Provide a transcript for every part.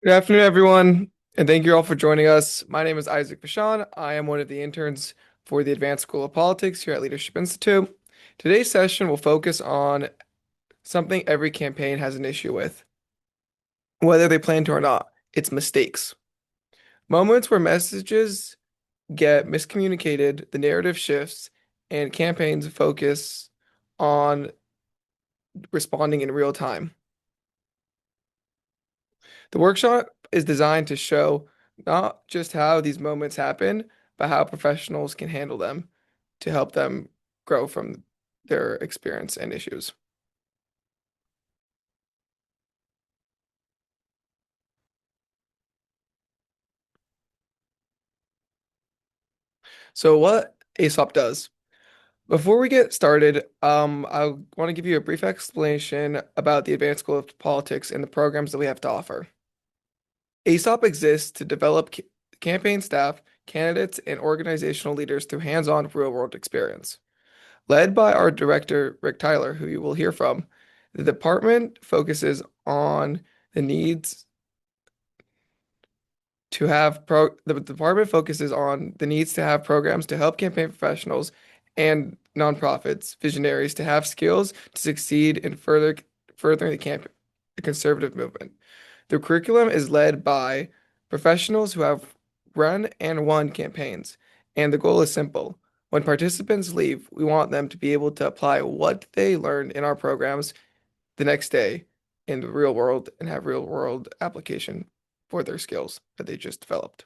Good afternoon, everyone, and thank you all for joining us. My name is Isaac Vashon. I am one of the interns for the Advanced School of Politics here at Leadership Institute. Today's session will focus on something every campaign has an issue with, whether they plan to or not. It's mistakes. Moments where messages get miscommunicated, the narrative shifts, and campaigns focus on responding in real time. The workshop is designed to show not just how these moments happen, but how professionals can handle them to help them grow from their experience and issues. So what ASOP does. Before we get started, I want to give you a brief explanation about the Advanced School of Politics and the programs that we have to offer. ASOP exists to develop campaign staff, candidates, and organizational leaders through hands-on real-world experience. Led by our director, Rick Tyler, who you will hear from, the department focuses on the needs to have the department focuses on the needs to have programs to help campaign professionals and nonprofits, visionaries to have skills to succeed in furthering the conservative movement. The curriculum is led by professionals who have run and won campaigns, and the goal is simple. When participants leave, we want them to be able to apply what they learned in our programs the next day in the real world and have real world application for their skills that they just developed.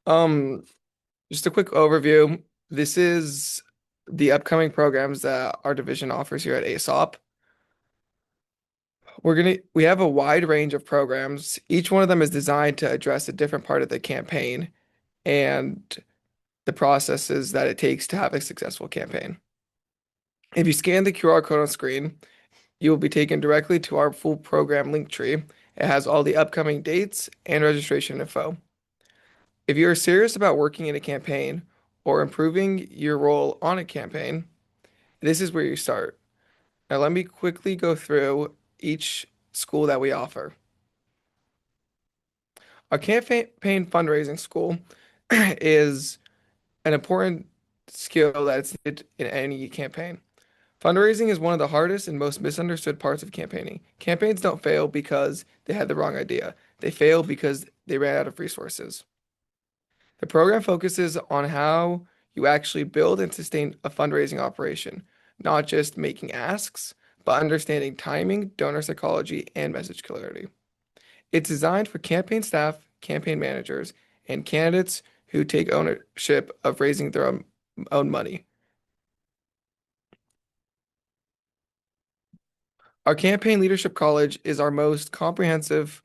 Um, just a quick overview. This is the upcoming programs that our division offers here at ASOP. We have a wide range of programs. Each one of them is designed to address a different part of the campaign and the processes that it takes to have a successful campaign. If you scan the QR code on screen, you will be taken directly to our full program link tree. It has all the upcoming dates and registration info. If you are serious about working in a campaign or improving your role on a campaign, this is where you start. Now, let me quickly go through each school that we offer. Our campaign fundraising school is an important skill that's needed in any campaign. Fundraising is one of the hardest and most misunderstood parts of campaigning. Campaigns don't fail because they had the wrong idea. They fail because they ran out of resources. The program focuses on how you actually build and sustain a fundraising operation, not just making asks, but understanding timing, donor psychology, and message clarity. It's designed for campaign staff, campaign managers, and candidates who take ownership of raising their own money. Our Campaign Leadership College is our most comprehensive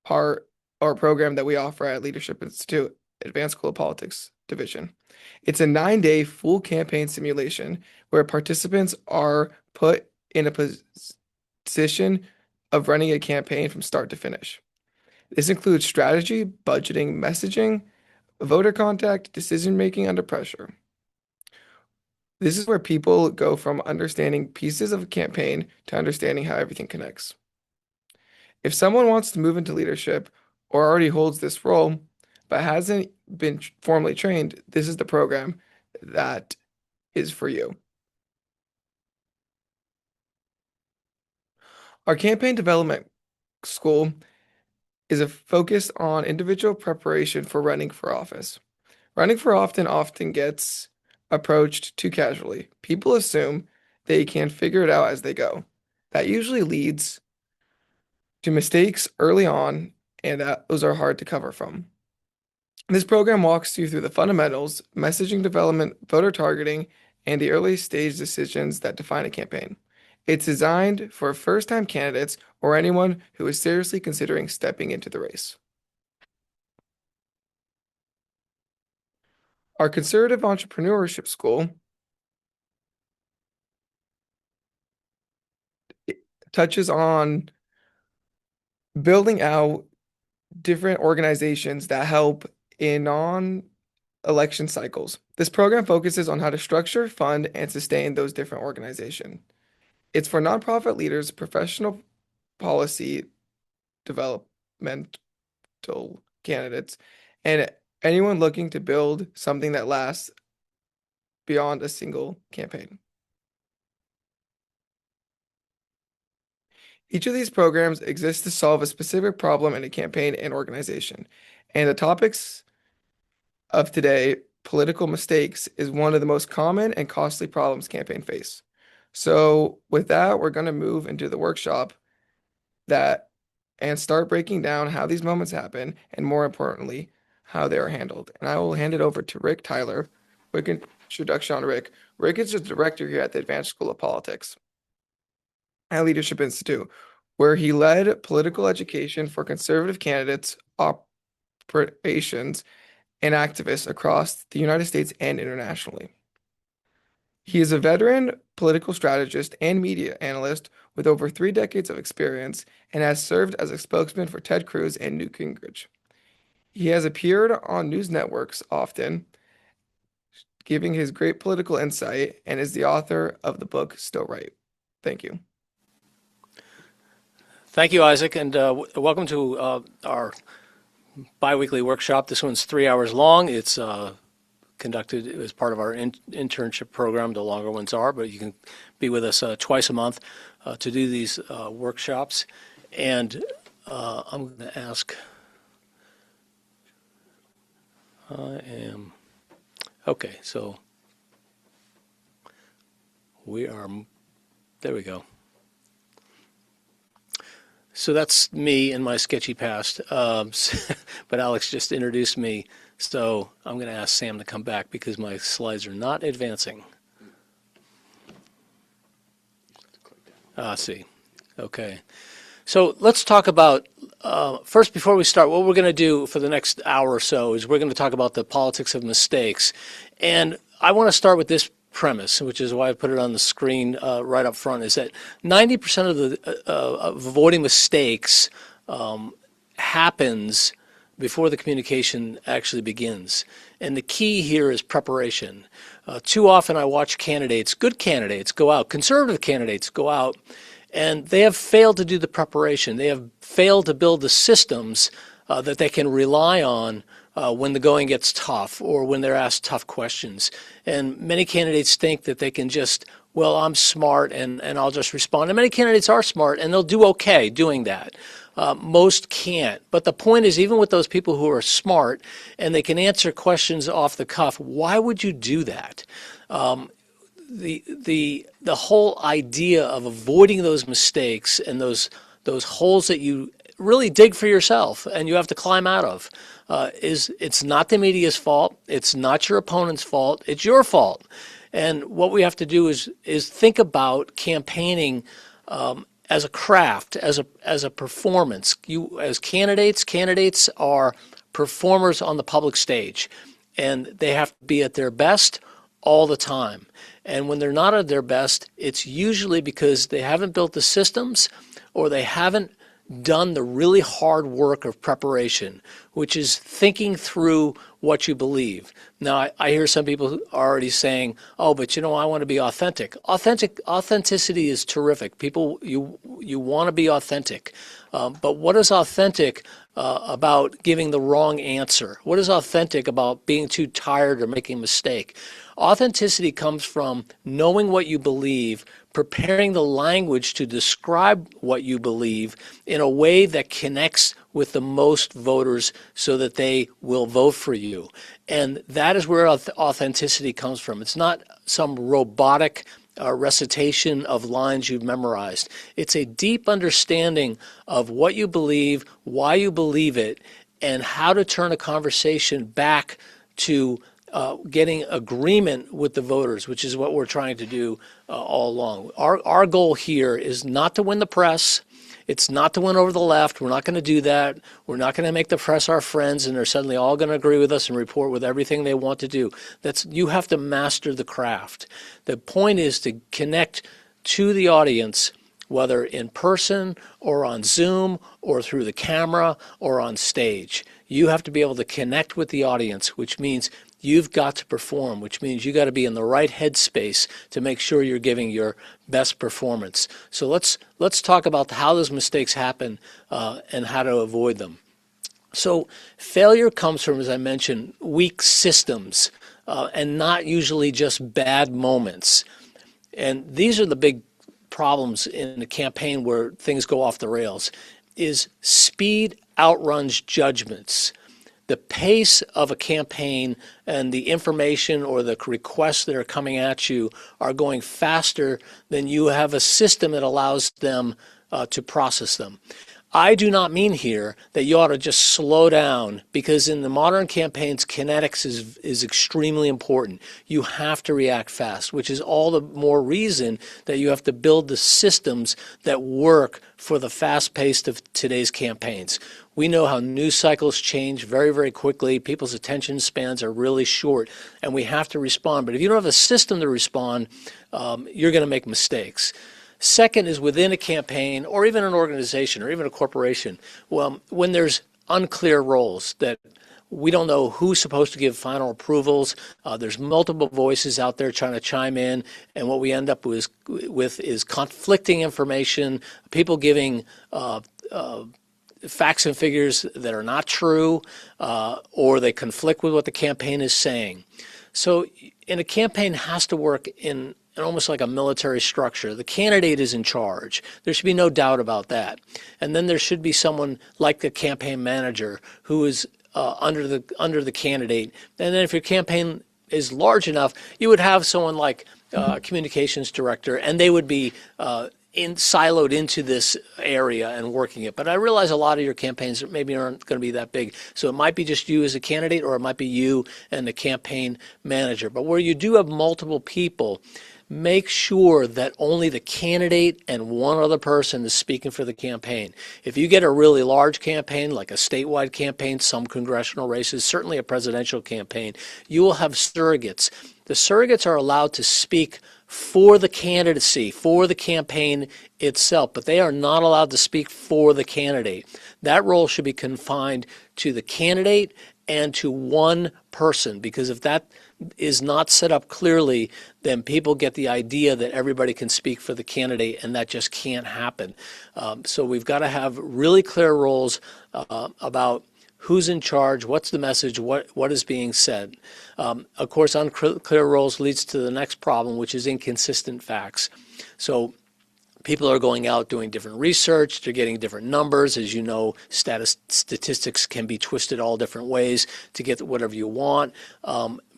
part or program that we offer at Leadership Institute Advanced School of Politics Division. It's a 9-day full campaign simulation where participants are put in a position of running a campaign from start to finish. This includes strategy, budgeting, messaging, voter contact, decision making under pressure. This is where people go from understanding pieces of a campaign to understanding how everything connects. If someone wants to move into leadership or already holds this role but hasn't been formally trained, this is the program that is for you. Our campaign development school is a focus on individual preparation for running for office. Running for often gets approached too casually. People assume they can figure it out as they go. That usually leads to mistakes early on, and those are hard to cover from. This program walks you through the fundamentals, messaging development, voter targeting, and the early stage decisions that define a campaign. It's designed for first-time candidates or anyone who is seriously considering stepping into the race. Our conservative entrepreneurship school touches on building out different organizations that help in non-election cycles. This program focuses on how to structure, fund, and sustain those different organizations. It's for nonprofit leaders, professional policy developmental candidates, and anyone looking to build something that lasts beyond a single campaign. Each of these programs exists to solve a specific problem in a campaign and organization. And the topics of today, political mistakes, is one of the most common and costly problems campaigns face. So with that, we're going to move into the workshop and start breaking down how these moments happen, and more importantly, how they are handled. And I will hand it over to Rick Tyler. Quick introduction on Rick. Rick is the director here at the Advanced School of Politics at Leadership Institute, where he led political education for conservative candidates, operations, and activists across the United States and internationally. He is a veteran political strategist and media analyst with over 3 decades of experience and has served as a spokesman for Ted Cruz and Newt Gingrich. He has appeared on news networks often, giving his great political insight, and is the author of the book Still Right. Thank you. Thank you, Isaac, and welcome to our bi-weekly workshop. This one's 3 hours long. It's conducted as part of our internship program. The longer ones are, but you can be with us twice a month to do these workshops. And I'm going to ask, okay, so there we go. So that's me and my sketchy past, but Alex just introduced me, so I'm going to ask Sam to come back because my slides are not advancing. See. Okay. So let's talk about, first before we start, what we're going to do for the next hour or so is we're going to talk about the politics of mistakes. And I want to start with this premise, which is why I put it on the screen right up front, is that 90% of the avoiding mistakes happens before the communication actually begins. And the key here is preparation. Too often I watch candidates, good candidates, go out, conservative candidates go out, and they have failed to do the preparation. They have failed to build the systems that they can rely on when the going gets tough or when they're asked tough questions. And many candidates think that they can just, well, I'm smart and I'll just respond. And many candidates are smart and they'll do okay doing that. Most can't. But the point is, even with those people who are smart and they can answer questions off the cuff, why would you do that? The whole idea of avoiding those mistakes and those holes that you really dig for yourself and you have to climb out of it's not the media's fault. It's not your opponent's fault. It's your fault. And what we have to do is think about campaigning as a craft, as a performance. You as candidates are performers on the public stage, and they have to be at their best all the time. And when they're not at their best, it's usually because they haven't built the systems or they haven't done the really hard work of preparation, which is thinking through what you believe. Now, I hear some people already saying, oh, but you know, I want to be authentic. Authenticity is terrific. People, you want to be authentic. But what is authentic about giving the wrong answer? What is authentic about being too tired or making a mistake? Authenticity comes from knowing what you believe, preparing the language to describe what you believe in a way that connects with the most voters so that they will vote for you. And that is where authenticity comes from. It's not some robotic recitation of lines you've memorized. It's a deep understanding of what you believe, why you believe it, and how to turn a conversation back to getting agreement with the voters, which is what we're trying to do all along. Our goal here is not to win the press. It's not to win over the left. We're not going to do that. We're not going to make the press our friends and they're suddenly all going to agree with us and report with everything they want to do. You have to master the craft. The point is to connect to the audience, whether in person or on Zoom or through the camera or on stage. You have to be able to connect with the audience, which means you've got to perform, which means you got to be in the right headspace to make sure you're giving your best performance. So let's talk about how those mistakes happen and how to avoid them. So failure comes from, as I mentioned, weak systems and not usually just bad moments. And these are the big problems in a campaign where things go off the rails, is speed outruns judgments. The pace of a campaign and the information or the requests that are coming at you are going faster than you have a system that allows them to process them. I do not mean here that you ought to just slow down, because in the modern campaigns, kinetics is extremely important. You have to react fast, which is all the more reason that you have to build the systems that work for the fast pace of today's campaigns. We know how news cycles change very, very quickly. People's attention spans are really short, and we have to respond. But if you don't have a system to respond, you're going to make mistakes. Second is within a campaign or even an organization or even a corporation, well, when there's unclear roles that we don't know who's supposed to give final approvals, there's multiple voices out there trying to chime in, and what we end up with is conflicting information, people giving facts and figures that are not true, or they conflict with what the campaign is saying. So a campaign has to work in almost like a military structure. The candidate is in charge. There should be no doubt about that. And then there should be someone like the campaign manager who is under the candidate. And then if your campaign is large enough, you would have someone like a communications director, and they would be siloed into this area and working it. But I realize a lot of your campaigns maybe aren't going to be that big. So it might be just you as a candidate, or it might be you and the campaign manager. But where you do have multiple people, make sure that only the candidate and one other person is speaking for the campaign. If you get a really large campaign, like a statewide campaign, some congressional races, certainly a presidential campaign, you will have surrogates. The surrogates are allowed to speak for the candidacy, for the campaign itself, but they are not allowed to speak for the candidate. That role should be confined to the candidate and to one person, because if that is not set up clearly, then people get the idea that everybody can speak for the candidate, and that just can't happen. So we've got to have really clear roles about who's in charge, what's the message, what is being said. Of course, unclear roles leads to the next problem, which is inconsistent facts. So people are going out doing different research, they're getting different numbers. As you know, statistics can be twisted all different ways to get whatever you want.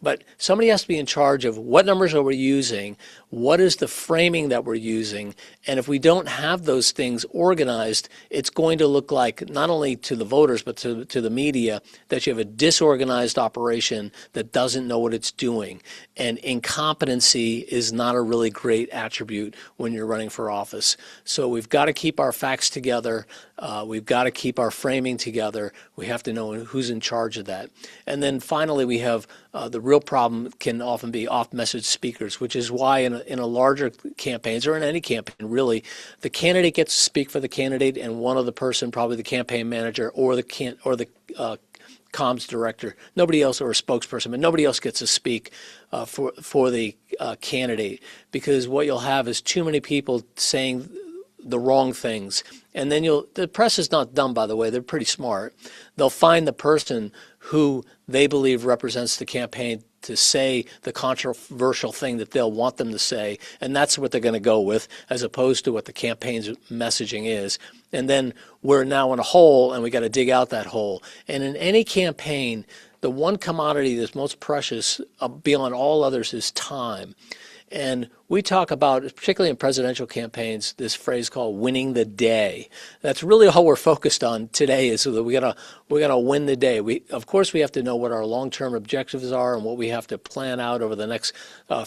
But somebody has to be in charge of what numbers are we using, what is the framing that we're using, and if we don't have those things organized, it's going to look like, not only to the voters but to the media, that you have a disorganized operation that doesn't know what it's doing. And incompetency is not a really great attribute when you're running for office. So we've got to keep our facts together. We've got to keep our framing together. We have to know who's in charge of that. And then finally, we have the real problem can often be off-message speakers, which is why in a larger campaigns, or in any campaign really, the candidate gets to speak for the candidate, and one other person, probably the campaign manager or the comms director, nobody else, or a spokesperson, but nobody else gets to speak for the candidate, because what you'll have is too many people saying the wrong things. And then the press is not dumb, by the way, they're pretty smart. They'll find the person who they believe represents the campaign to say the controversial thing that they'll want them to say, and that's what they're going to go with, as opposed to what the campaign's messaging is. And then we're now in a hole, and we got to dig out that hole. And in any campaign, the one commodity that's most precious beyond all others is time. And we talk about, particularly in presidential campaigns, this phrase called winning the day. That's really all we're focused on today, is that we gotta win the day. Of course, we have to know what our long-term objectives are and what we have to plan out over the next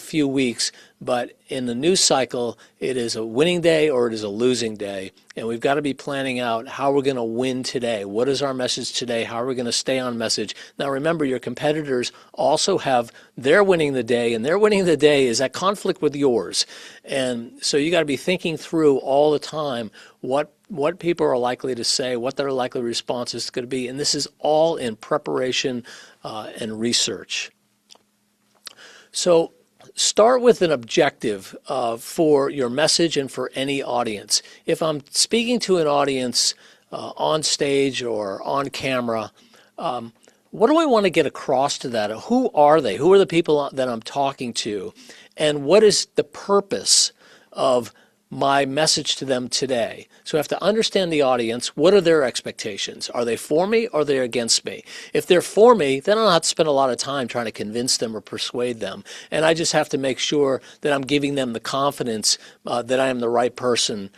few weeks. But in the news cycle, it is a winning day or it is a losing day. And we've got to be planning out how we're going to win today. What is our message today? How are we going to stay on message? Now, remember, your competitors also have their winning the day, and their winning the day is at conflict with yours. And so you got to be thinking through all the time what people are likely to say, what their likely response is going to be. And this is all in preparation and research. So start with an objective for your message and for any audience. If I'm speaking to an audience on stage or on camera, what do I want to get across to that? Who are they? Who are the people that I'm talking to? And what is the purpose of my message to them today? So I have to understand the audience. What are their expectations? Are they for me or are they against me? If they're for me, then I don't have to spend a lot of time trying to convince them or persuade them. And I just have to make sure that I'm giving them the confidence that I am the right person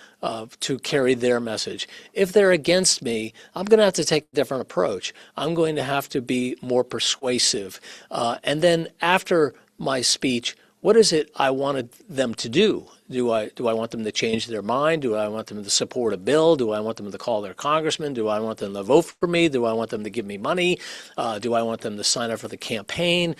to carry their message. If they're against me, I'm going to have to take a different approach. I'm going to have to be more persuasive. And then after my speech, what is it I wanted them to do? Do I want them to change their mind? Do I want them to support a bill? Do I want them to call their congressman? Do I want them to vote for me? Do I want them to give me money? Do I want them to sign up for the campaign?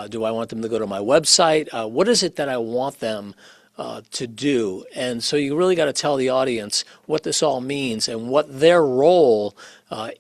Do I want them to go to my website? What is it that I want them to do? And so you really got to tell the audience what this all means and what their role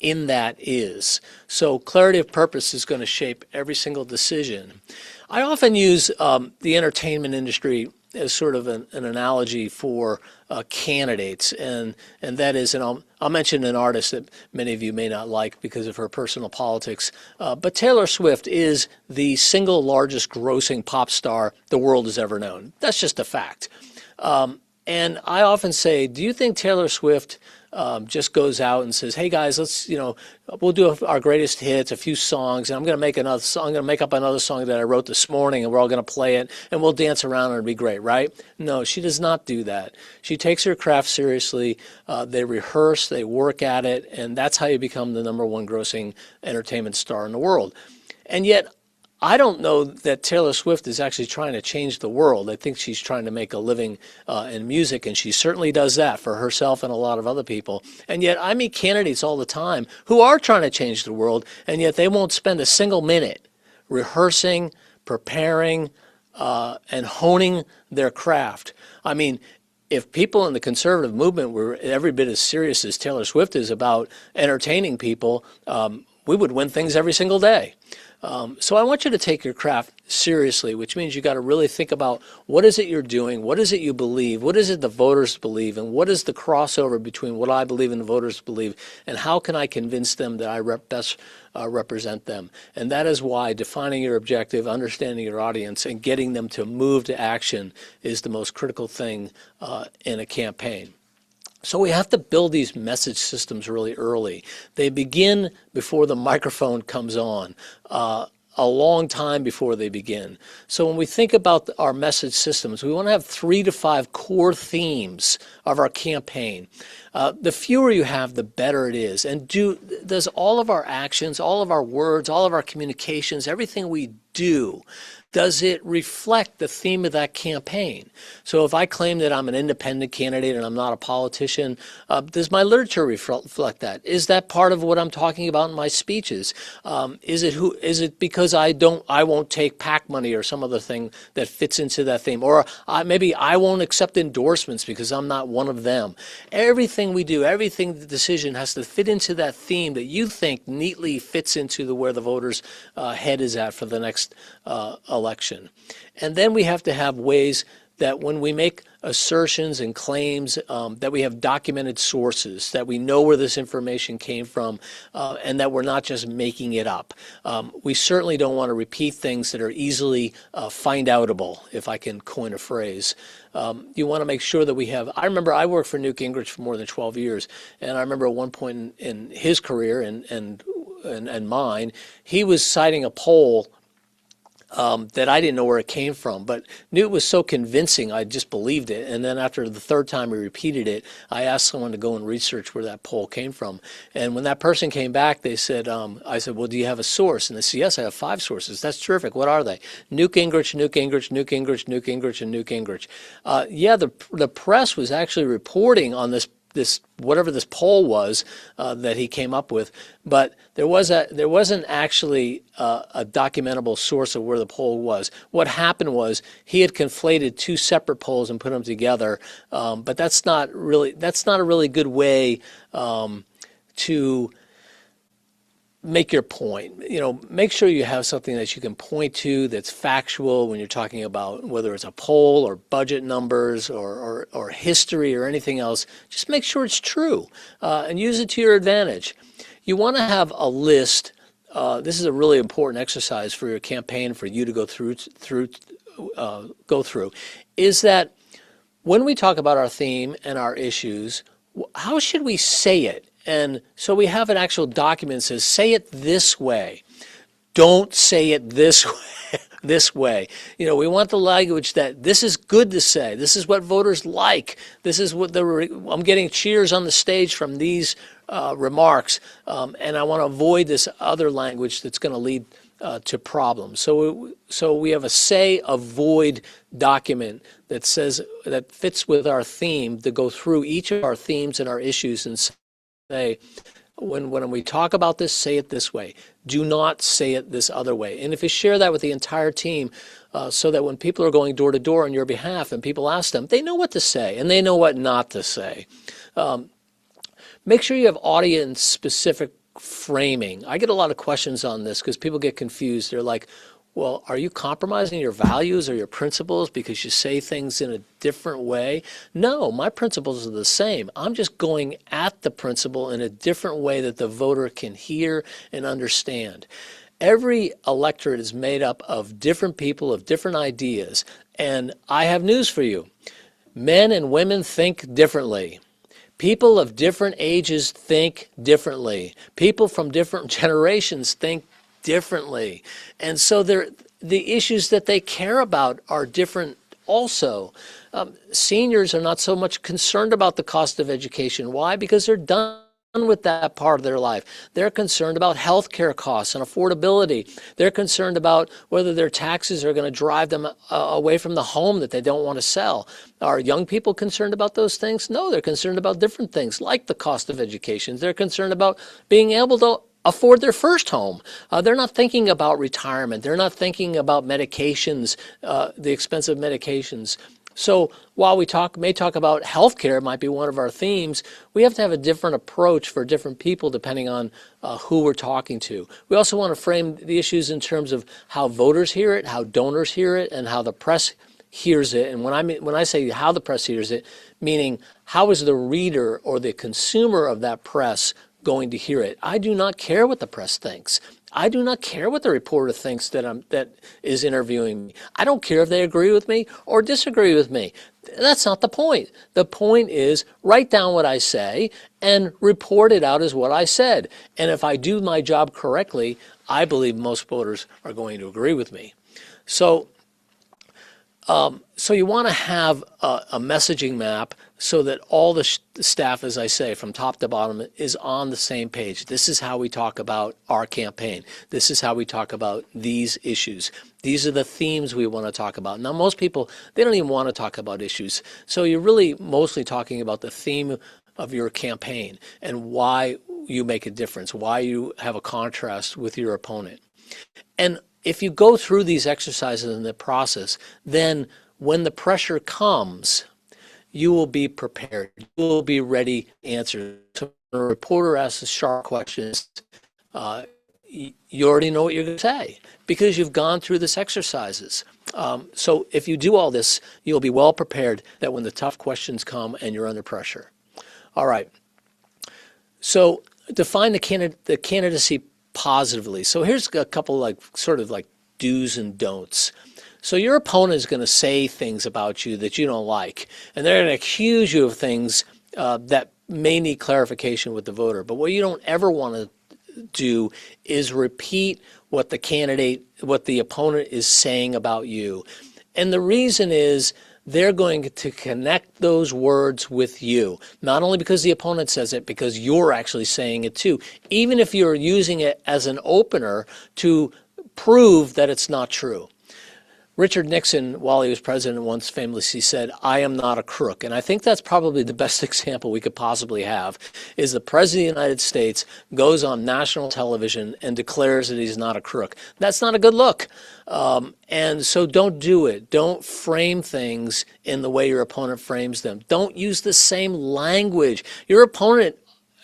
in that is. So clarity of purpose is going to shape every single decision. I often use the entertainment industry as sort of an analogy for candidates, and that is, and I'll mention an artist that many of you may not like because of her personal politics, but Taylor Swift is the single largest grossing pop star the world has ever known. That's just a fact. And I often say, do you think Taylor Swift just goes out and says, "Hey guys, let's, we'll do our greatest hits, a few songs, and I'm going to make another song. I'm going to make up another song that I wrote this morning, and we're all going to play it, and we'll dance around, and it'll be great," right? No, she does not do that. She takes her craft seriously. They rehearse, they work at it, and that's how you become the #1 grossing entertainment star in the world. And yet, I don't know that Taylor Swift is actually trying to change the world. I think she's trying to make a living in music, and she certainly does that for herself and a lot of other people. And yet I meet candidates all the time who are trying to change the world, and yet they won't spend a single minute rehearsing, preparing, and honing their craft. I mean, if people in the conservative movement were every bit as serious as Taylor Swift is about entertaining people, we would win things every single day. So I want you to take your craft seriously, which means you got to really think about what is it you're doing, what is it you believe, what is it the voters believe, and what is the crossover between what I believe and the voters believe, and how can I convince them that I best represent them. And that is why defining your objective, understanding your audience, and getting them to move to action is the most critical thing in a campaign. So we have to build these message systems really early. They begin before the microphone comes on, a long time before they begin. So when we think about our message systems, we want to have 3 to 5 core themes of our campaign. The fewer you have, the better it is. And does all of our actions, all of our words, all of our communications, everything we do, does it reflect the theme of that campaign? So if I claim that I'm an independent candidate and I'm not a politician, does my literature reflect that? Is that part of what I'm talking about in my speeches? Is it because I won't take PAC money or some other thing that fits into that theme? Or maybe I won't accept endorsements because I'm not one of them. Everything we do, everything the decision has to fit into that theme that you think neatly fits into where the voters' head is at for the next election. And then we have to have ways that when we make assertions and claims, that we have documented sources, that we know where this information came from, and that we're not just making it up. We certainly don't want to repeat things that are easily find-outable, if I can coin a phrase. You want to make sure that we have, I remember I worked for Newt Gingrich for more than 12 years, and I remember at one point in his career and mine, he was citing a poll that I didn't know where it came from, but Newt was so convincing, I just believed it. And then after the third time he repeated it, I asked someone to go and research where that poll came from. And when that person came back, they said, I said, "Well, do you have a source?" And they said, "Yes, I have 5 sources." "That's terrific. What are they?" "Newt Gingrich, Newt Gingrich, Newt Gingrich, Newt Gingrich, and Newt Gingrich." Yeah, the press was actually reporting on this whatever this poll was that he came up with, but there wasn't actually a documentable source of where the poll was. What happened was he had conflated 2 separate polls and put them together, but that's not a really good way to make your point. Make sure you have something that you can point to that's factual when you're talking about whether it's a poll or budget numbers or history or anything else. Just make sure it's true and use it to your advantage. You want to have a list. This is a really important exercise for your campaign for you to go through. Is that when we talk about our theme and our issues, how should we say it? And so we have an actual document that says, say it this way. Don't say it this way. This way. We want the language that this is good to say. This is what voters like. This is what I'm getting cheers on the stage from these remarks. And I want to avoid this other language that's going to lead to problems. So we have a say avoid document that says that fits with our theme to go through each of our themes and our issues and say, when we talk about this, say it this way. Do not say it this other way. And if you share that with the entire team, so that when people are going door to door on your behalf and people ask them, they know what to say and they know what not to say. Make sure you have audience specific framing. I get a lot of questions on this because people get confused. They're like, well, are you compromising your values or your principles because you say things in a different way? No, my principles are the same. I'm just going at the principle in a different way that the voter can hear and understand. Every electorate is made up of different people, of different ideas. And I have news for you. Men and women think differently. People of different ages think differently. People from different generations think differently. And so the issues that they care about are different also. Seniors are not so much concerned about the cost of education. Why? Because they're done with that part of their life. They're concerned about health care costs and affordability. They're concerned about whether their taxes are going to drive them away from the home that they don't want to sell. Are young people concerned about those things? No, they're concerned about different things like the cost of education. They're concerned about being able to afford their first home. They're not thinking about retirement. They're not thinking about medications, the expensive medications. So while we may talk about healthcare, might be one of our themes, we have to have a different approach for different people depending on who we're talking to. We also want to frame the issues in terms of how voters hear it, how donors hear it, and how the press hears it. And when I say how the press hears it, meaning how is the reader or the consumer of that press going to hear it? I do not care what the press thinks. I do not care what the reporter thinks that is interviewing me. I don't care if they agree with me or disagree with me. That's not the point. The point is write down what I say and report it out as what I said. And if I do my job correctly, I believe most voters are going to agree with me. So you want to have a messaging map so that all the staff, as I say, from top to bottom, is on the same page. This is how we talk about our campaign. This is how we talk about these issues. These are the themes we want to talk about. Now, most people, they don't even want to talk about issues. So you're really mostly talking about the theme of your campaign and why you make a difference, why you have a contrast with your opponent. And if you go through these exercises in the process, then when the pressure comes, you will be prepared. You will be ready to answer. So when a reporter asks sharp questions, you already know what you're going to say because you've gone through this exercises. So if you do all this, you'll be well prepared that when the tough questions come and you're under pressure. All right. So define the candidacy positively. So here's a couple sort of do's and don'ts. So your opponent is going to say things about you that you don't like, and they're going to accuse you of things that may need clarification with the voter. But what you don't ever want to do is repeat what the opponent is saying about you. And the reason is they're going to connect those words with you, not only because the opponent says it, because you're actually saying it too, even if you're using it as an opener to prove that it's not true. Richard Nixon, while he was president, once famously said, "I am not a crook." And I think that's probably the best example we could possibly have, is the President of the United States goes on national television and declares that he's not a crook. That's not a good look. And so don't do it. Don't frame things in the way your opponent frames them. Don't use the same language. Your opponent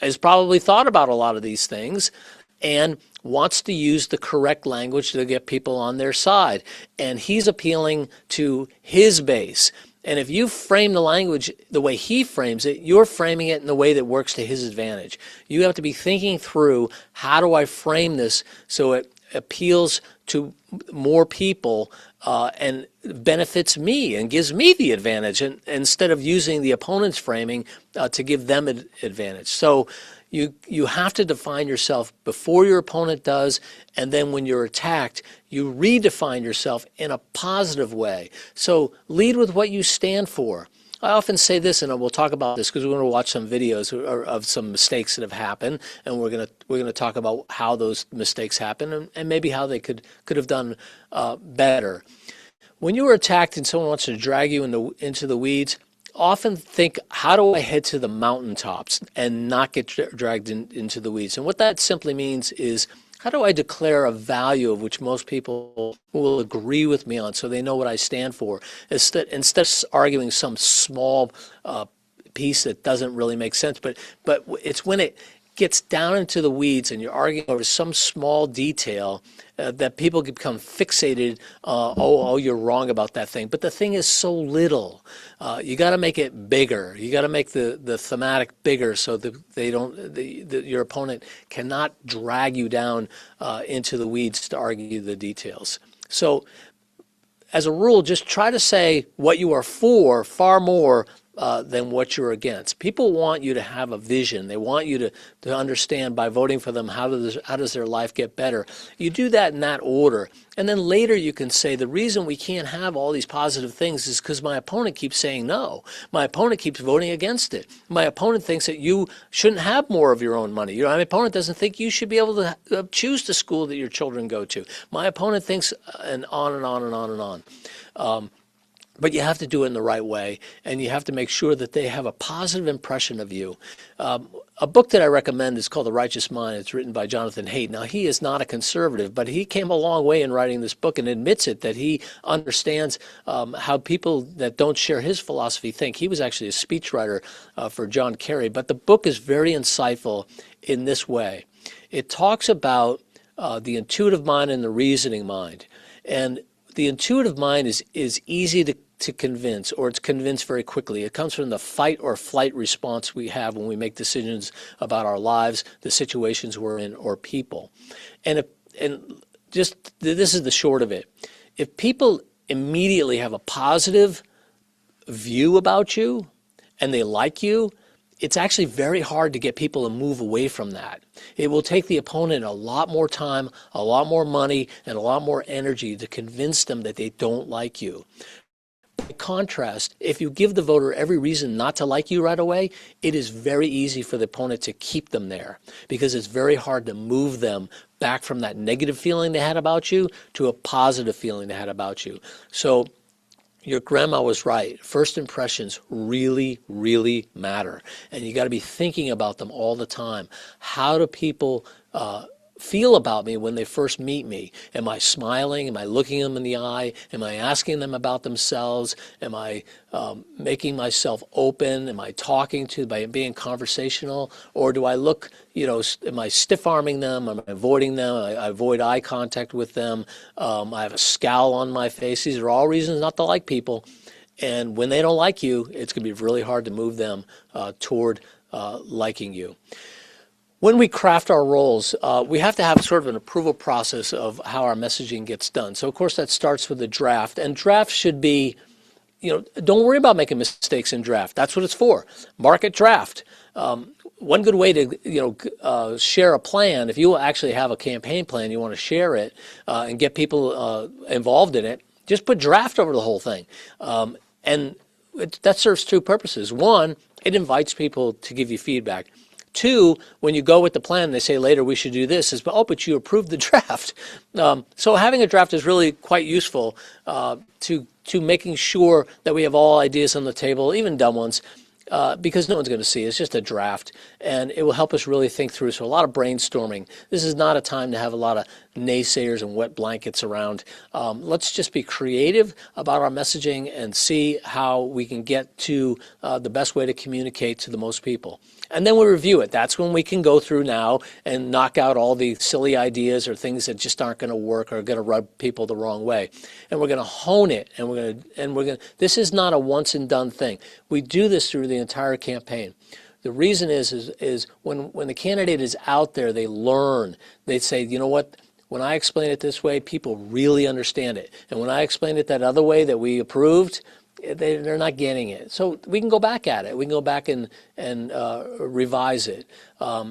has probably thought about a lot of these things. And wants to use the correct language to get people on their side. And he's appealing to his base. And if you frame the language the way he frames it, you're framing it in the way that works to his advantage. You have to be thinking through, how do I frame this so it appeals to more people and benefits me and gives me the advantage, and instead of using the opponent's framing to give them an advantage. So you have to define yourself before your opponent does, and then when you're attacked, you redefine yourself in a positive way. So lead with what you stand for. I often say this, and we'll talk about this because we're going to watch some videos of some mistakes that have happened, and we're going to talk about how those mistakes happen, and maybe how they could have done better. When you are attacked and someone wants to drag you into the weeds, often think, how do I head to the mountaintops and not get dragged into the weeds? And what that simply means is, how do I declare a value of which most people will agree with me on, so they know what I stand for, instead of arguing some small piece that doesn't really make sense. But it's when it gets down into the weeds and you're arguing over some small detail that people become fixated. Oh, you're wrong about that thing. But the thing is so little. You got to make it bigger. You got to make the thematic bigger so that they don't. Your opponent cannot drag you down into the weeds to argue the details. So, as a rule, just try to say what you are for far more than what you're against. People want you to have a vision. They want you to understand, by voting for them, how does their life get better. You do that in that order. And then later you can say, the reason we can't have all these positive things is because my opponent keeps saying no. My opponent keeps voting against it. My opponent thinks that you shouldn't have more of your own money. My opponent doesn't think you should be able to choose the school that your children go to. My opponent thinks, and on and on and on and on. But you have to do it in the right way, and you have to make sure that they have a positive impression of you. A book that I recommend is called The Righteous Mind. It's written by Jonathan Haidt. Now, he is not a conservative, but he came a long way in writing this book and admits it, that he understands how people that don't share his philosophy think. He was actually a speechwriter for John Kerry, but the book is very insightful in this way. It talks about the intuitive mind and the reasoning mind. And the intuitive mind is easy to convince, or it's convinced very quickly. It comes from the fight or flight response we have when we make decisions about our lives, the situations we're in, or people. And just this is the short of it. If people immediately have a positive view about you and they like you, it's actually very hard to get people to move away from that. It will take the opponent a lot more time, a lot more money, and a lot more energy to convince them that they don't like you. By contrast, if you give the voter every reason not to like you right away, it is very easy for the opponent to keep them there, because it's very hard to move them back from that negative feeling they had about you to a positive feeling they had about you. So your grandma was right. First impressions really, really matter. And you got to be thinking about them all the time. How do people feel about me when they first meet me? Am I smiling? Am I looking them in the eye? Am I asking them about themselves? Am I making myself open? Am I talking by being conversational? Or do I look, am I stiff-arming them? Am I avoiding them? I avoid eye contact with them. I have a scowl on my face. These are all reasons not to like people. And when they don't like you, it's going to be really hard to move them toward liking you. When we craft our roles, we have to have sort of an approval process of how our messaging gets done. So, of course, that starts with a draft. And draft should be, don't worry about making mistakes in draft. That's what it's for. Market draft. One good way to, share a plan, if you actually have a campaign plan, you want to share it and get people involved in it, just put draft over the whole thing. That serves two purposes. One, it invites people to give you feedback. Two, when you go with the plan, they say later we should do this, but you approved the draft. So having a draft is really quite useful to making sure that we have all ideas on the table, even dumb ones, because no one's going to see it. It's just a draft, and it will help us really think through. So a lot of brainstorming. This is not a time to have a lot of naysayers and wet blankets around. Let's just be creative about our messaging and see how we can get to the best way to communicate to the most people. And then we review it. That's when we can go through now and knock out all the silly ideas or things that just aren't going to work or are going to rub people the wrong way. And we're going to hone it. And we're going to, this is not a once and done thing. We do this through the entire campaign. The reason is when the candidate is out there, they learn. They say, you know what? When I explain it this way, people really understand it. And when I explain it that other way that we approved, they're not getting it. So we can go back at it. We can go back and revise it.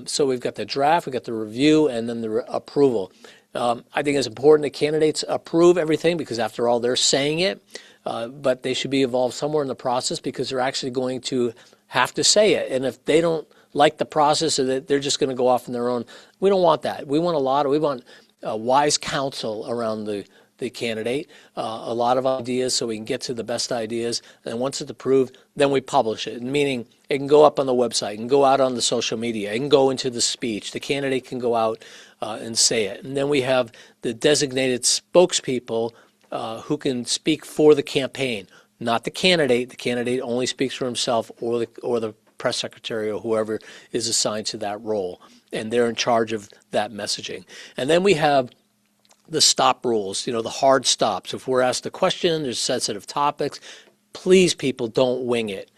So we've got the draft, we've got the review, and then the approval. I think it's important that candidates approve everything because, after all, they're saying it. But they should be involved somewhere in the process because they're actually going to have to say it. And if they don't like the process, or that they're just going to go off on their own, we don't want that. We want wise counsel around the candidate, a lot of ideas so we can get to the best ideas. And once it's approved, then we publish it, meaning it can go up on the website, it can go out on the social media, it can go into the speech. The candidate can go out and say it. And then we have the designated spokespeople who can speak for the campaign, not the candidate. The candidate only speaks for himself or the press secretary or whoever is assigned to that role. And they're in charge of that messaging. And then we have the stop rules, the hard stops. If we're asked a question, there's sensitive topics, please, people, don't wing it.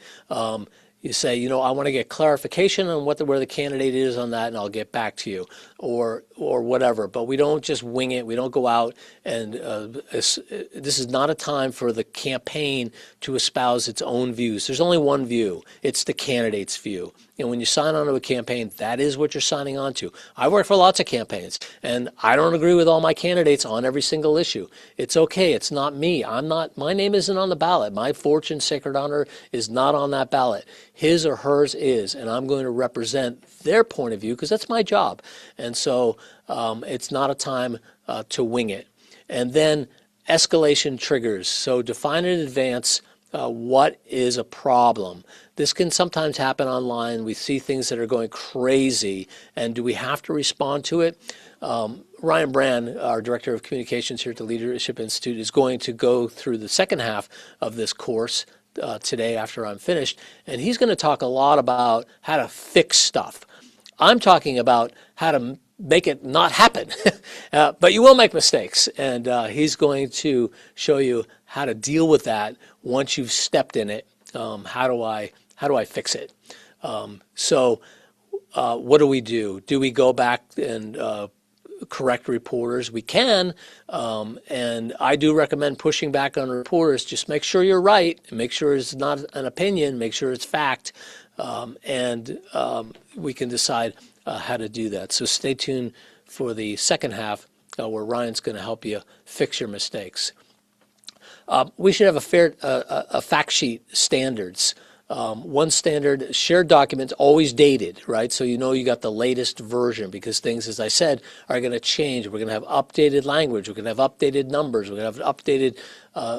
You say, I want to get clarification on where the candidate is on that, and I'll get back to you, or whatever. But we don't just wing it. We don't go out and this is not a time for the campaign to espouse its own views. There's only one view. It's the candidate's view. And when you sign on to a campaign, that is what you're signing on to. I work for lots of campaigns, and I don't agree with all my candidates on every single issue. It's okay. It's not me. My name isn't on the ballot. My fortune, sacred honor is not on that ballot. His or hers is, and I'm going to represent their point of view because that's my job. And so it's not a time to wing it. And then escalation triggers. So define in advance what is a problem. This can sometimes happen online. We see things that are going crazy, and do we have to respond to it? Ryan Brann, our Director of Communications here at the Leadership Institute, is going to go through the second half of this course today after I'm finished, and he's going to talk a lot about how to fix stuff. I'm talking about how to make it not happen, but you will make mistakes, and he's going to show you how to deal with that once you've stepped in it. How do I fix it? So what do we do? Do we go back and correct reporters? We can, and I do recommend pushing back on reporters. Just make sure you're right, make sure it's not an opinion, make sure it's fact, and we can decide how to do that. So stay tuned for the second half where Ryan's going to help you fix your mistakes. We should have a fact sheet standards. One standard, shared documents, always dated, right? So you got the latest version because things, as I said, are going to change. We're going to have updated language. We're going to have updated numbers. We're going to have updated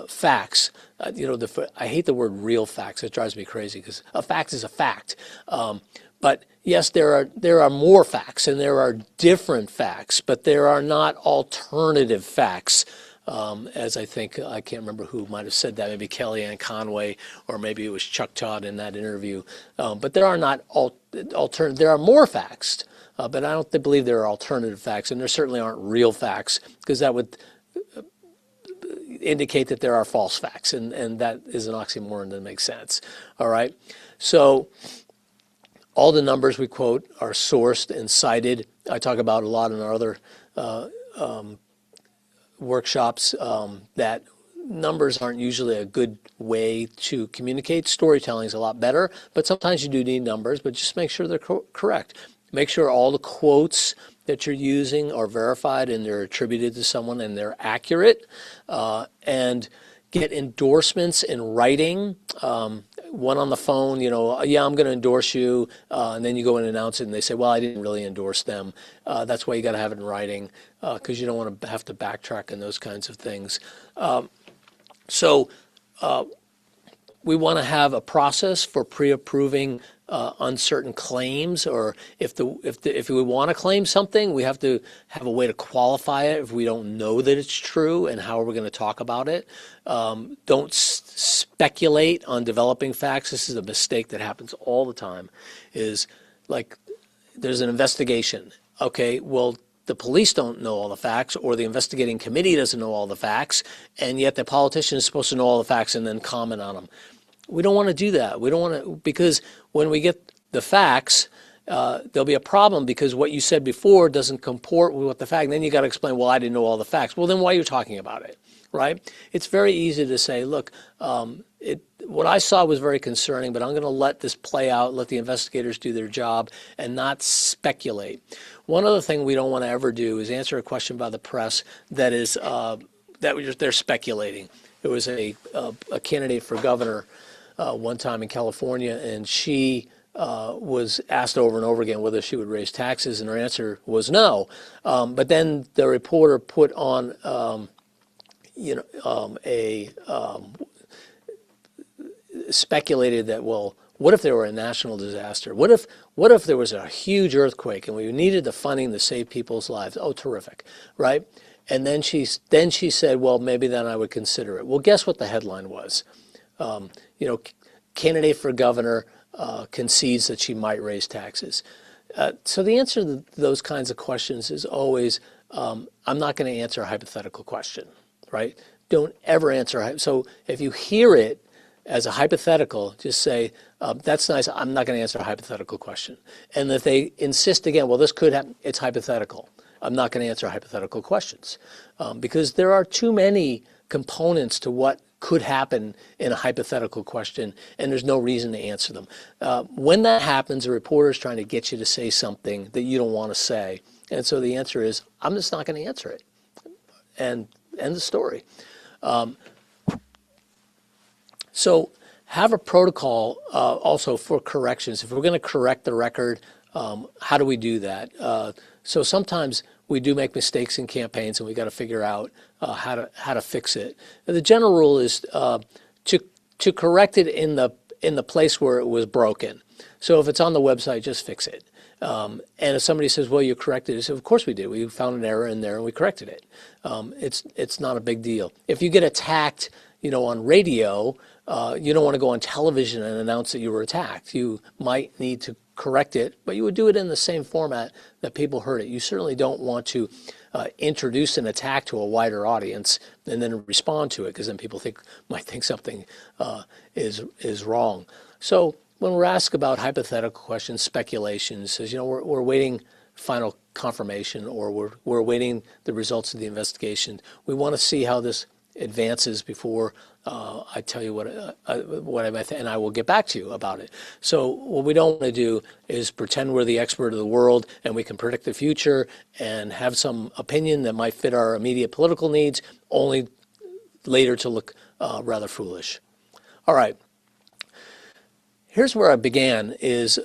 facts. I hate the word real facts. It drives me crazy because a fact is a fact. But yes, there are more facts and there are different facts, but there are not alternative facts. As I can't remember who might have said that, maybe Kellyanne Conway, or maybe it was Chuck Todd in that interview. But there are not there are more facts, but I don't believe there are alternative facts, and there certainly aren't real facts, because that would indicate that there are false facts, and that is an oxymoron that makes sense. All right, so all the numbers we quote are sourced and cited. I talk about a lot in our other workshops that numbers aren't usually a good way to communicate. Storytelling is a lot better, but sometimes you do need numbers, but just make sure they're correct. Make sure all the quotes that you're using are verified and they're attributed to someone and they're accurate, and get endorsements in writing. One on the phone, yeah, I'm going to endorse you, and then you go and announce it, and they say, well, I didn't really endorse them. That's why you got to have it in writing, because you don't want to have to backtrack on those kinds of things. So we want to have a process for pre-approving uncertain claims, or if we want to claim something, we have to have a way to qualify it if we don't know that it's true, and how are we going to talk about it. Don't speculate on developing facts. This is a mistake that happens all the time. Is like there's an investigation. Okay, well, the police don't know all the facts, or the investigating committee doesn't know all the facts, and yet the politician is supposed to know all the facts and then comment on them. We don't want to do that. We don't want to, because when we get the facts, there'll be a problem, because what you said before doesn't comport with what the fact. And then you got to explain, well, I didn't know all the facts. Well, then why are you talking about it, right? It's very easy to say, look, what I saw was very concerning, but I'm going to let this play out, let the investigators do their job, and not speculate. One other thing we don't want to ever do is answer a question by the press that is that they're speculating. There was a candidate for governor one time in California, and she was asked over and over again whether she would raise taxes, and her answer was no. But then the reporter put on, speculated that, well, what if there were a national disaster? What if there was a huge earthquake and we needed the funding to save people's lives? Oh, terrific, right? And then she said, well, maybe then I would consider it. Well, guess what the headline was? Candidate for governor concedes that she might raise taxes. So the answer to those kinds of questions is always, I'm not going to answer a hypothetical question, right? Don't ever answer. So if you hear it as a hypothetical, just say, that's nice, I'm not going to answer a hypothetical question. And if they insist again, well, this could happen, it's hypothetical. I'm not going to answer hypothetical questions, because there are too many components to what could happen in a hypothetical question, and there's no reason to answer them. When that happens, a reporter is trying to get you to say something that you don't want to say. And so the answer is, I'm just not going to answer it. And end the story. So have a protocol also for corrections. If we're going to correct the record, how do we do that? So sometimes we do make mistakes in campaigns, and we got to figure out how to fix it. The general rule is to correct it in the place where it was broken. So if it's on the website, just fix it. And if somebody says, well, you corrected it, I say, of course we did. We found an error in there and we corrected it. It's not a big deal. If you get attacked, on radio, you don't want to go on television and announce that you were attacked. You might need to correct it, but you would do it in the same format that people heard it. You certainly don't want to introduce an attack to a wider audience and then respond to it, because then people might think something is wrong. So when we're asked about hypothetical questions, speculations, says, we're waiting final confirmation, or we're awaiting the results of the investigation. We want to see how this advances before I tell you what I might think, and I will get back to you about it. So what we don't want to do is pretend we're the expert of the world and we can predict the future and have some opinion that might fit our immediate political needs, only later to look rather foolish. All right. Here's where I began is,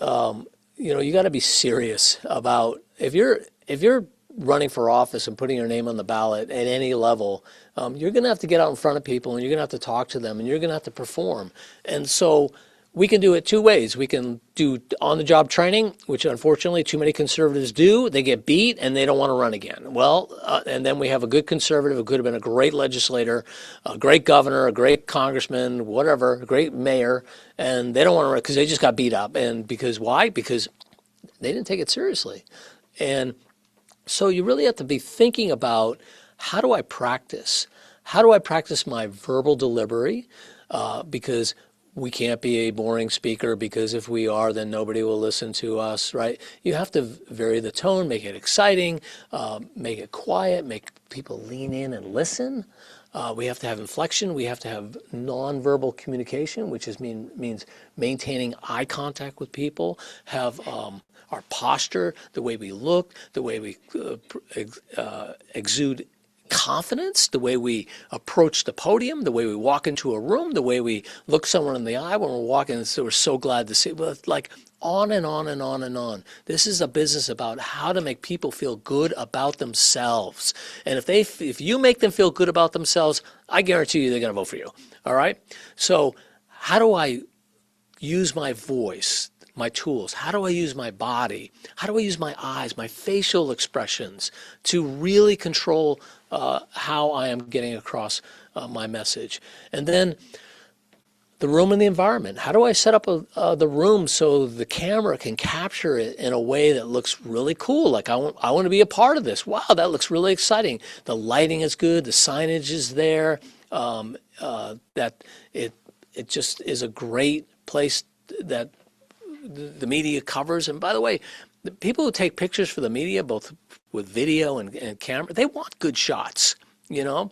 you got to be serious about, if you're running for office and putting your name on the ballot at any level, you're going to have to get out in front of people, and you're going to have to talk to them, and you're going to have to perform. And so we can do it two ways. We can do on-the-job training, which unfortunately too many conservatives do. They get beat and they don't want to run again. Well, and then we have a good conservative who could have been a great legislator, a great governor, a great congressman, whatever, a great mayor, and they don't want to run because they just got beat up. And because why? Because they didn't take it seriously. And so you really have to be thinking about, how do I practice? How do I practice my verbal delivery? Because we can't be a boring speaker, because if we are, then nobody will listen to us, right? You have to vary the tone, make it exciting, make it quiet, make people lean in and listen. We have to have inflection. We have to have nonverbal communication, which means maintaining eye contact with people, have our posture, the way we look, the way we exude confidence, the way we approach the podium, the way we walk into a room, the way we look someone in the eye when we're walking. So we're so glad to see. Well, like on and on and on and on. This is a business about how to make people feel good about themselves. And if you make them feel good about themselves, I guarantee you they're going to vote for you. All right. So how do I use my voice, my tools? How do I use my body? How do I use my eyes, my facial expressions to really control how I am getting across my message? And then the room and the environment. How do I set up the room so the camera can capture it in a way that looks really cool? Like I want to be a part of this. Wow, that looks really exciting. The lighting is good. The signage is there. That it just is a great place that the media covers. And by the way, the people who take pictures for the media, both with video and camera, they want good shots. You know,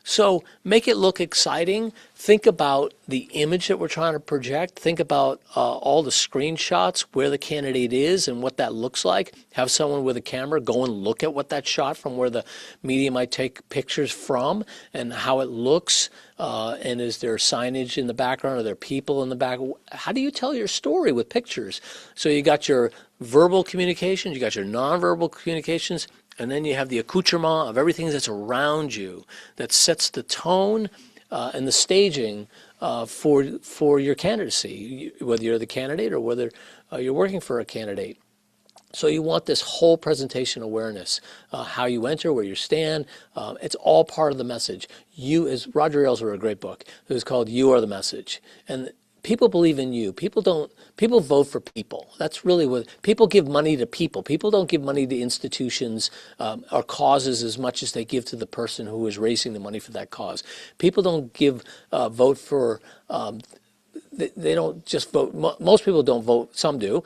so make it look exciting. Think about the image that we're trying to project. Think about all the screenshots, where the candidate is and what that looks like. Have someone with a camera go and look at what that shot from where the media might take pictures from and how it looks. And is there signage in the background? Are there people in the back? How do you tell your story with pictures? So you got your verbal communications, you got your nonverbal communications, and then you have the accoutrement of everything that's around you that sets the tone and the staging for your candidacy, whether you're the candidate or whether you're working for a candidate. So you want this whole presentation awareness, how you enter, where you stand. It's all part of the message. You, as Roger Ailes wrote a great book. It was called "You Are the Message," and people believe in you. People vote for people. That's really what people give money to people. People don't give money to institutions or causes as much as they give to the person who is raising the money for that cause. People don't vote for. They don't just vote. Most people don't vote. Some do,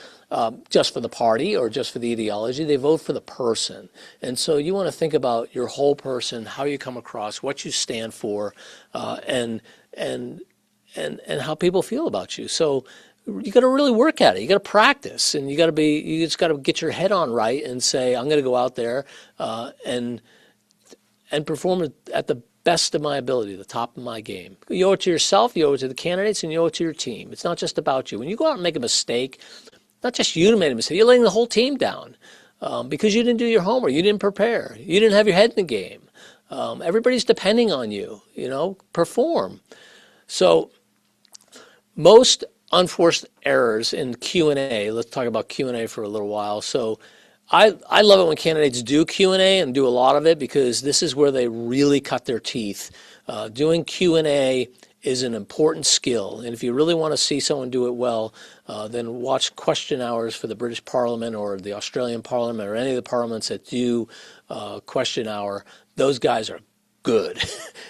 just for the party or just for the ideology. They vote for the person. And so you want to think about your whole person, how you come across, what you stand for, and how people feel about you. So you got to really work at it. You got to practice, and you just got to get your head on right and say, I'm going to go out there and perform at the best of my ability, the top of my game. You owe it to yourself, you owe it to the candidates, and you owe it to your team. It's not just about you. When you go out and make a mistake, not just you made a mistake, you're letting the whole team down because you didn't do your homework, you didn't prepare, you didn't have your head in the game. Everybody's depending on you, perform. So most unforced errors in Q&A, let's talk about Q&A for a little while. So I love it when candidates do Q&A and do a lot of it because this is where they really cut their teeth. Doing Q&A is an important skill, and if you really want to see someone do it well, then watch question hours for the British Parliament or the Australian Parliament or any of the parliaments that do question hour. Those guys are good,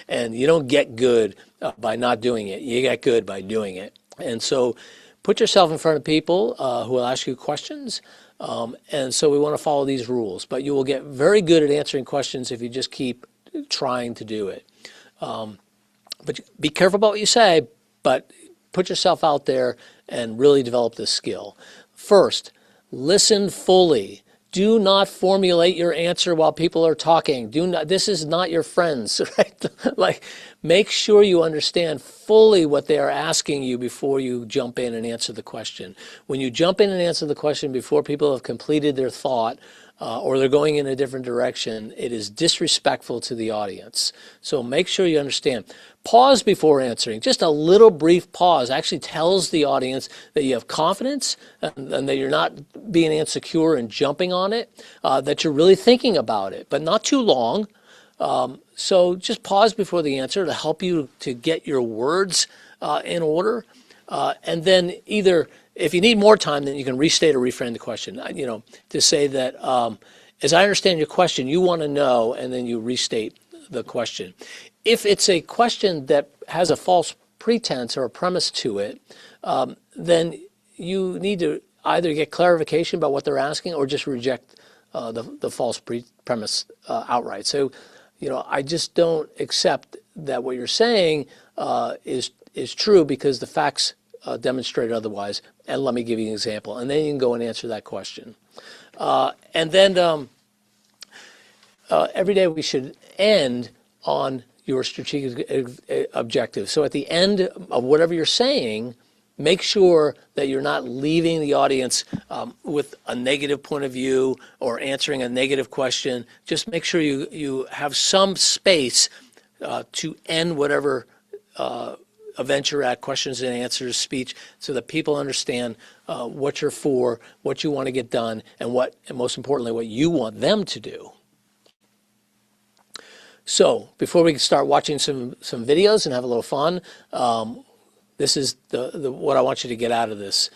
and you don't get good by not doing it. You get good by doing it. And so put yourself in front of people who will ask you questions. And so we want to follow these rules, but you will get very good at answering questions if you just keep trying to do it. But be careful about what you say, but put yourself out there and really develop this skill. First, listen fully. Do not formulate your answer while people are talking. This is not your friends, right? Like, make sure you understand fully what they are asking you before you jump in and answer the question. When you jump in and answer the question before people have completed their thought, or they're going in a different direction, it is disrespectful to the audience. So make sure you understand. Pause before answering. Just a little brief pause actually tells the audience that you have confidence and that you're not being insecure and jumping on it, that you're really thinking about it, but not too long. So just pause before the answer to help you to get your words in order. And then either, if you need more time, then you can restate or reframe the question. To say that, as I understand your question, you want to know, and then you restate the question. If it's a question that has a false pretense or a premise to it, then you need to either get clarification about what they're asking or just reject the false premise outright. So, I just don't accept that what you're saying is true because the facts demonstrate otherwise. And let me give you an example. And then you can go and answer that question. And then every day we should end on your strategic objective. So at the end of whatever you're saying, make sure that you're not leaving the audience with a negative point of view or answering a negative question. Just make sure you have some space to end whatever event you're at, questions and answers, speech, so that people understand what you're for, what you want to get done, and most importantly, what you want them to do. So before we start watching some videos and have a little fun, this is what I want you to get out of this.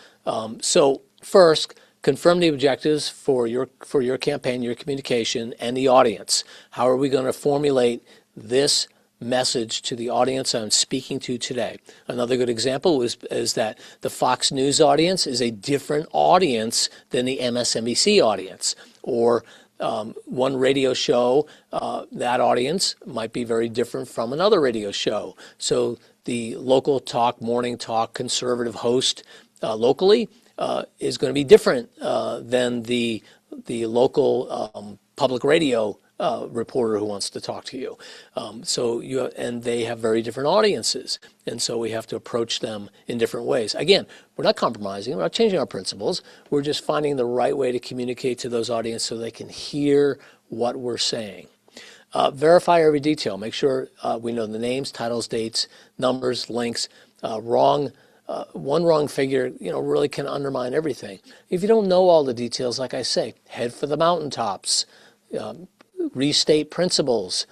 So first, confirm the objectives for your campaign, your communication, and the audience. How are we going to formulate this message to the audience I'm speaking to today? Another good example is that the Fox News audience is a different audience than the MSNBC audience, or one radio show, that audience might be very different from another radio show. So the local talk, morning talk, conservative host locally is going to be different than the local public radio reporter who wants to talk to you. And they have very different audiences. And so we have to approach them in different ways. Again, we're not compromising, we're not changing our principles. We're just finding the right way to communicate to those audiences so they can hear what we're saying. Verify every detail. Make sure we know the names, titles, dates, numbers, links. One wrong figure, really can undermine everything. If you don't know all the details, like I say, head for the mountaintops. Restate principles.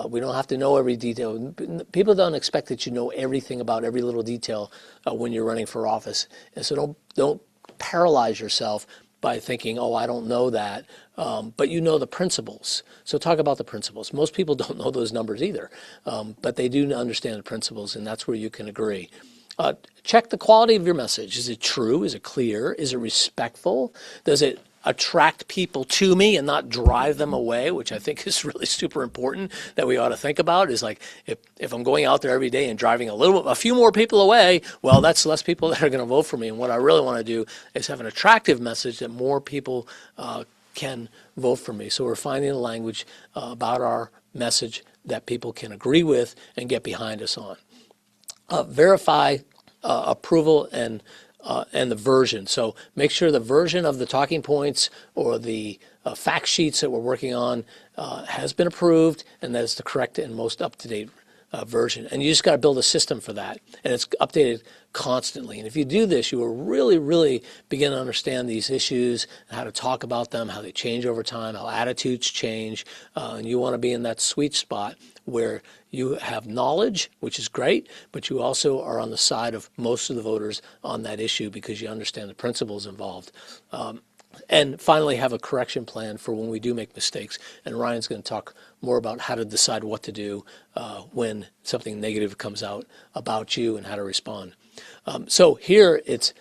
We don't have to know every detail. People don't expect that you know everything about every little detail when you're running for office. And so don't paralyze yourself by thinking, oh, I don't know that. But you know the principles. So talk about the principles. Most people don't know those numbers either, but they do understand the principles, and that's where you can agree. Check the quality of your message. Is it true? Is it clear? Is it respectful? Does it attract people to me and not drive them away, which I think is really super important that we ought to think about? Is like, if I'm going out there every day and driving a few more people away, well, that's less people that are going to vote for me. And what I really want to do is have an attractive message that more people can vote for me. So we're finding the language about our message that people can agree with and get behind us on. Verify approval and the version. So make sure the version of the talking points or the fact sheets that we're working on has been approved, and that is the correct and most up-to-date version. And you just got to build a system for that, and it's updated constantly. And if you do this, you will really, really begin to understand these issues, how to talk about them, how they change over time, how attitudes change, and you want to be in that sweet spot where you have knowledge, which is great, but you also are on the side of most of the voters on that issue because you understand the principles involved. And finally, have a correction plan for when we do make mistakes. And Ryan's going to talk more about how to decide what to do when something negative comes out about you and how to respond. So here it's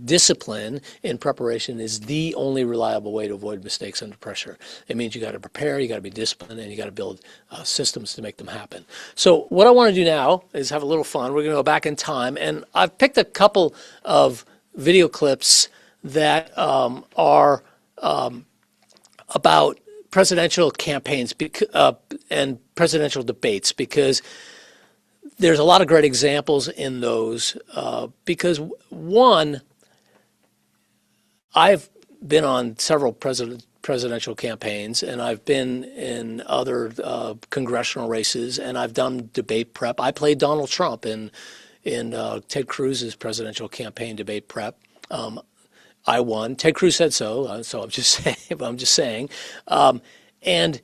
discipline in preparation is the only reliable way to avoid mistakes under pressure. It means you got to prepare, you got to be disciplined, and you got to build systems to make them happen. So what I want to do now is have a little fun. We're going to go back in time, and I've picked a couple of video clips that are about presidential campaigns and presidential debates, because there's a lot of great examples in those. Because one, I've been on several presidential campaigns, and I've been in other congressional races, and I've done debate prep. I played Donald Trump in Ted Cruz's presidential campaign debate prep. I won. Ted Cruz said so. So I'm just saying. And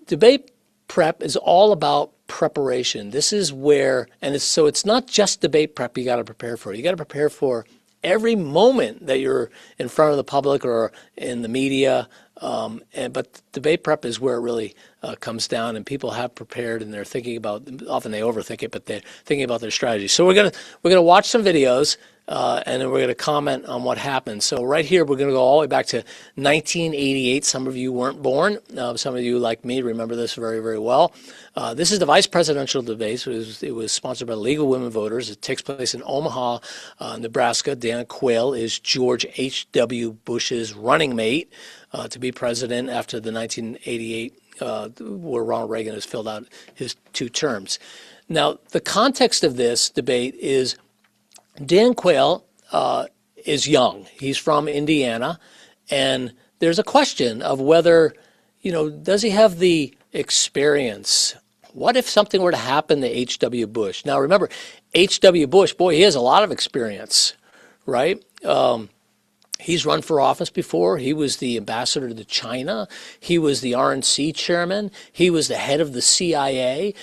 debate prep is all about preparation. This is where, and it's not just debate prep you got to prepare for. You got to prepare for every moment that you're in front of the public or in the media. But debate prep is where it really comes down, and people have prepared, and they're thinking about. Often they overthink it, but they're thinking about their strategy. So we're gonna watch some videos. And then we're going to comment on what happened. So right here, we're going to go all the way back to 1988. Some of you weren't born. Some of you, like me, remember this very, very well. This is the vice presidential debate. It was sponsored by the League of Women Voters. It takes place in Omaha, Nebraska. Dan Quayle is George H.W. Bush's running mate to be president after the 1988, where Ronald Reagan has filled out his 2 terms. Now, the context of this debate is Dan Quayle is young. He's from Indiana, and there's a question of whether, does he have the experience What if something were to happen to H.W. Bush? Now remember, H.W. Bush, boy, he has a lot of experience, right? He's run for office before. He was the ambassador to China. He was the RNC chairman. He was the head of the CIA.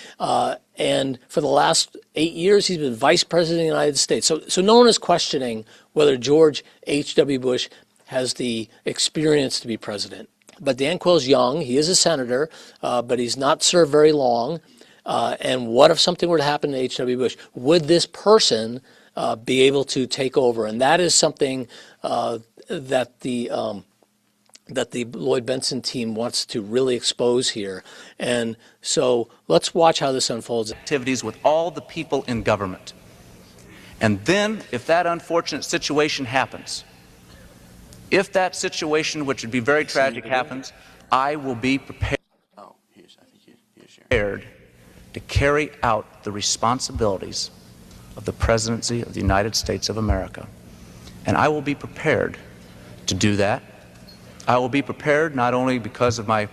And for the last 8 years, he's been vice president of the United States. So no one is questioning whether George H.W. Bush has the experience to be president. But Dan Quayle's young. He is a senator, but he's not served very long. And what if something were to happen to H.W. Bush? Would this person be able to take over? And that is something that the Lloyd Bentsen team wants to really expose here. And so let's watch how this unfolds. Activities with all the people in government. And then, if that unfortunate situation happens, if that situation, which would be very tragic, happens, I will be prepared to carry out the responsibilities of the presidency of the United States of America. And I will be prepared to do that. I will be prepared not only because of my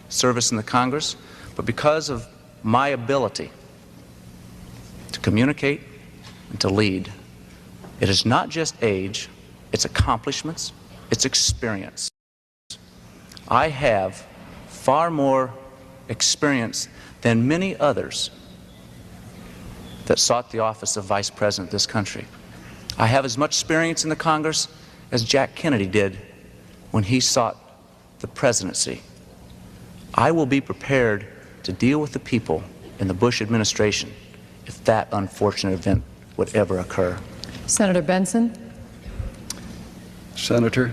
service in the Congress, but because of my ability to communicate and to lead. It is not just age, it's accomplishments, it's experience. I have far more experience than many others that sought the office of Vice President of this country. I have as much experience in the Congress as Jack Kennedy did when he sought the presidency. I will be prepared to deal with the people in the Bush administration if that unfortunate event would ever occur. Senator Benson. Senator,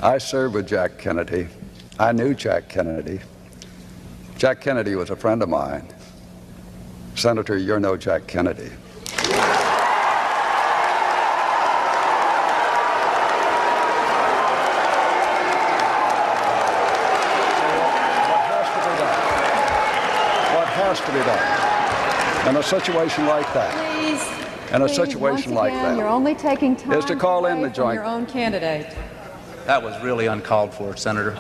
I served with Jack Kennedy. I knew Jack Kennedy. Jack Kennedy was a friend of mine. Senator, you're no Jack Kennedy. What has to be done in a situation like that? Please. In a situation like that, You're only taking time is to call in the from joint. your own candidate. That was really uncalled for, Senator.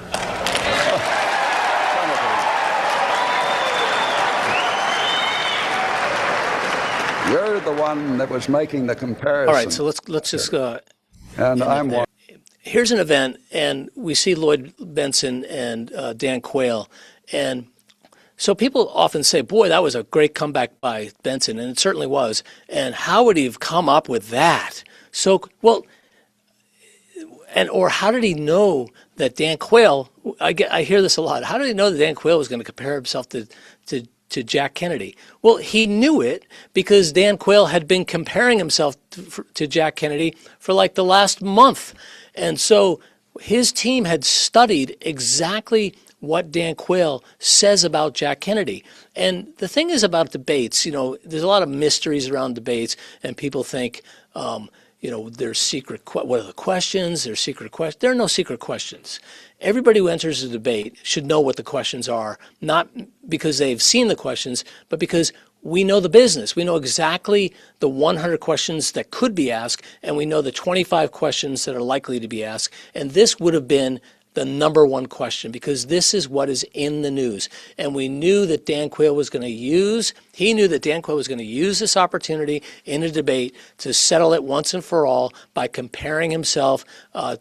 You're the one that was making the comparison. All right, so let's just and I'm one. Here's an event, and we see Lloyd Bentsen and Dan Quayle, and so people often say, boy, that was a great comeback by Bentsen, and it certainly was. And how would he have come up with that? So, well, or how did he know that Dan Quayle, I hear this a lot, how did he know that Dan Quayle was going to compare himself to Jack Kennedy? Well, he knew it because Dan Quayle had been comparing himself to Jack Kennedy for like the last month. And so his team had studied exactly what Dan Quayle says about Jack Kennedy. And the thing is about debates, there's a lot of mysteries around debates, and people think, there's secret, what are the questions? There's secret questions. There are no secret questions. Everybody who enters a debate should know what the questions are, not because they've seen the questions, but because we know the business. We know exactly the 100 questions that could be asked, and we know the 25 questions that are likely to be asked. And this would have been the number one question, because this is what is in the news. And we knew that Dan Quayle was going to use this opportunity in a debate to settle it once and for all by comparing himself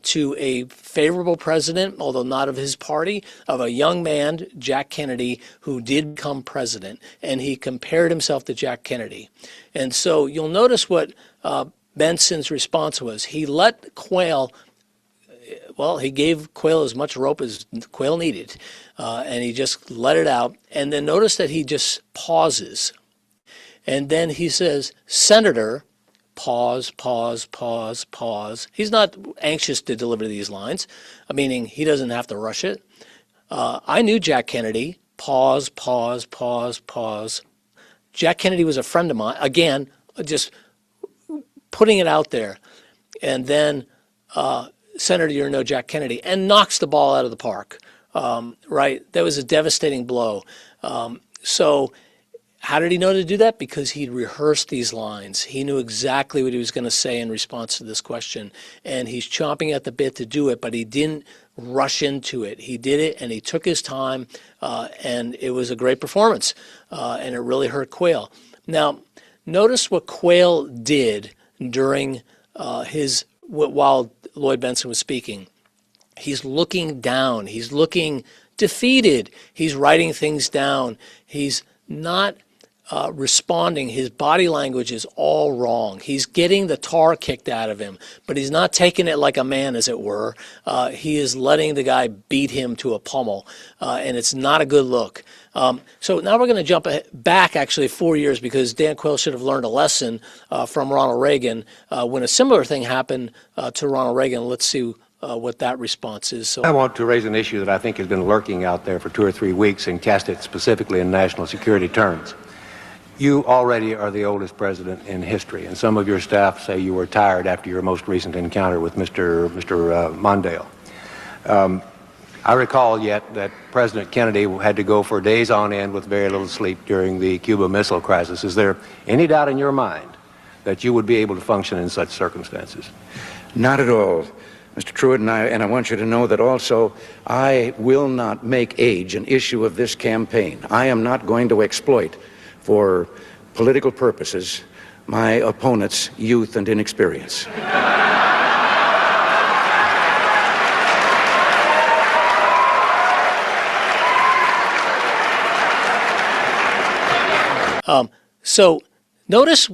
to a favorable president, although not of his party, of a young man, Jack Kennedy, who did become president. And he compared himself to Jack Kennedy. And so you'll notice what Bentsen's response was. He let Quayle he gave Quayle as much rope as Quayle needed, and he just let it out. And then notice that he just pauses. And then he says, Senator, pause, pause, pause, pause. He's not anxious to deliver these lines, meaning he doesn't have to rush it. I knew Jack Kennedy. Pause, pause, pause, pause. Jack Kennedy was a friend of mine. Again, just putting it out there. And then Senator, you're no Jack Kennedy, and knocks the ball out of the park, right? That was a devastating blow. So How did he know to do that? Because he'd rehearsed these lines. He knew exactly what he was going to say in response to this question. And he's chomping at the bit to do it, but he didn't rush into it. He did it and he took his time, and it was a great performance. And it really hurt Quayle. Now, notice what Quayle did during while Lloyd Bentsen was speaking. He's looking down. He's looking defeated. He's writing things down. He's not responding. His body language is all wrong. He's getting the tar kicked out of him, but he's not taking it like a man, as it were. He is letting the guy beat him to a pummel, and it's not a good look. So now we're going to jump back actually 4 years, because Dan Quayle should have learned a lesson from Ronald Reagan when a similar thing happened to Ronald Reagan. Let's see what that response is. I want to raise an issue that I think has been lurking out there for 2 or 3 weeks and cast it specifically in national security terms. You already are the oldest president in history, and some of your staff say you were tired after your most recent encounter with Mr. Mondale. I recall yet that President Kennedy had to go for days on end with very little sleep during the Cuba Missile Crisis. Is there any doubt in your mind that you would be able to function in such circumstances? Not at all, Mr. Truitt, and I want you to know that also I will not make age an issue of this campaign. I am not going to exploit, for political purposes, my opponent's youth and inexperience. So notice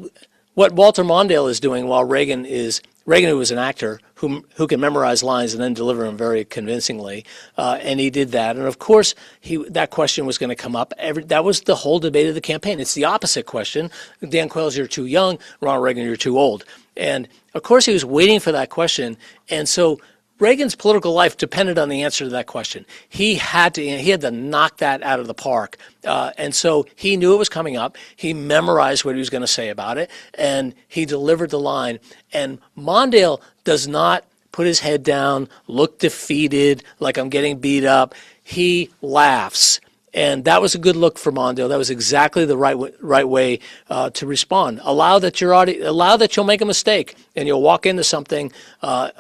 what Walter Mondale is doing while Reagan, who was an actor who can memorize lines and then deliver them very convincingly, and he did that. And of course, that question was going to come up. That was the whole debate of the campaign. It's the opposite question. Dan Quayle's, you're too young. Ronald Reagan, you're too old. And of course, he was waiting for that question. And so Reagan's political life depended on the answer to that question. He had to knock that out of the park. And so he knew it was coming up. He memorized what he was going to say about it, and he delivered the line. And Mondale does not put his head down, look defeated, like I'm getting beat up. He laughs. And that was a good look for Mondale. That was exactly the right way to respond. Allow that you'll make a mistake and you'll walk into something,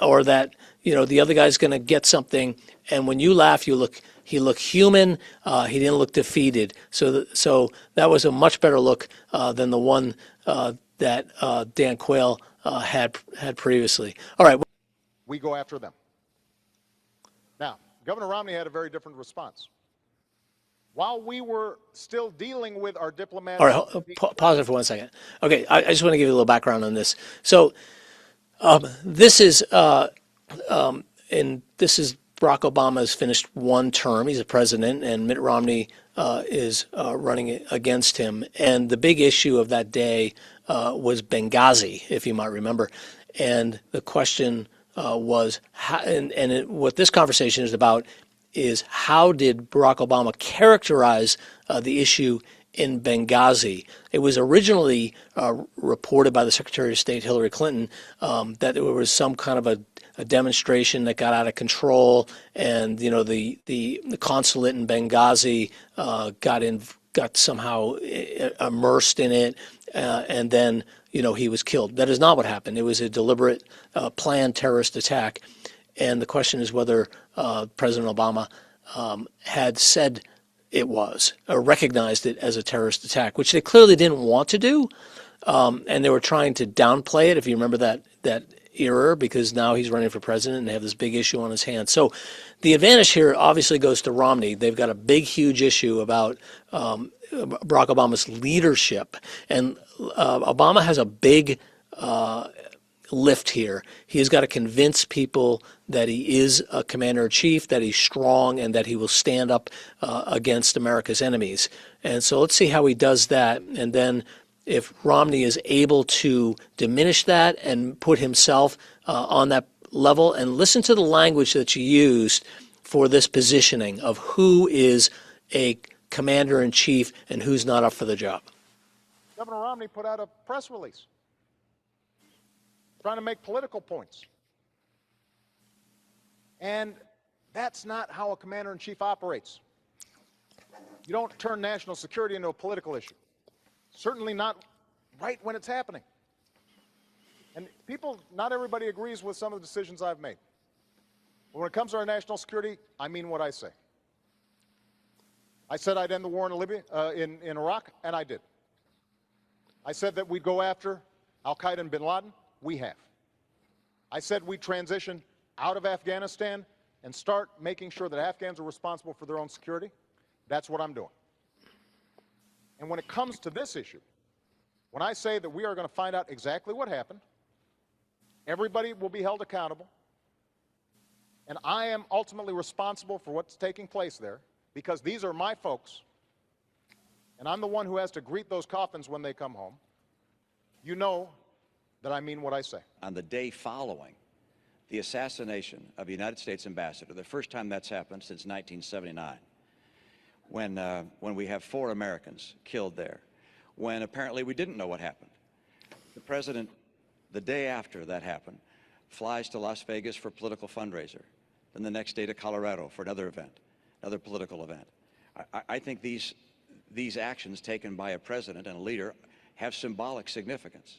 or that the other guy's going to get something, and when you laugh, he looked human. He didn't look defeated. So that was a much better look than the one that Dan Quayle had previously. All right. We go after them. Now, Governor Romney had a very different response. While we were still dealing with our diplomats. All right. Pause it for 1 second. Okay. I just want to give you a little background on this. So this is. And this is Barack Obama's finished one term. He's a president, and Mitt Romney is running against him. And the big issue of that day was Benghazi, if you might remember. And the question was, what this conversation is about is how did Barack Obama characterize the issue in Benghazi? It was originally reported by the Secretary of State Hillary Clinton that there was some kind of a demonstration that got out of control, and the consulate in Benghazi got somehow immersed in it, and then he was killed. That is not what happened. It was a deliberate, planned terrorist attack, and the question is whether President Obama had said it was, or recognized it as a terrorist attack, which they clearly didn't want to do, and they were trying to downplay it, if you remember that era, because now he's running for president and they have this big issue on his hands. So the advantage here obviously goes to Romney. They've got a big, huge issue about Barack Obama's leadership, and Obama has a big lift here. He has got to convince people that he is a commander-in-chief, that he's strong, and that he will stand up against America's enemies. And so let's see how he does that. And then if Romney is able to diminish that and put himself on that level, and listen to the language that you used for this positioning of who is a commander-in-chief and who's not up for the job. Governor Romney put out a press release trying to make political points. And that's not how a commander-in-chief operates. You don't turn national security into a political issue. Certainly not right when it's happening. And people, not everybody agrees with some of the decisions I've made. But when it comes to our national security, I mean what I say. I said I'd end the war in Libya, in Iraq, and I did. I said that we'd go after al-Qaeda and bin Laden. We have. I said we'd transition out of Afghanistan and start making sure that Afghans are responsible for their own security. That's what I'm doing. And when it comes to this issue, when I say that we are going to find out exactly what happened, everybody will be held accountable, and I am ultimately responsible for what's taking place there because these are my folks, and I'm the one who has to greet those coffins when they come home. You know that I mean what I say. On the day following the assassination of a United States ambassador, the first time that's happened since 1979, when we have 4 Americans killed there, when apparently we didn't know what happened. The president, the day after that happened, flies to Las Vegas for a political fundraiser, then the next day to Colorado for another event, another political event. I think these actions taken by a president and a leader have symbolic significance,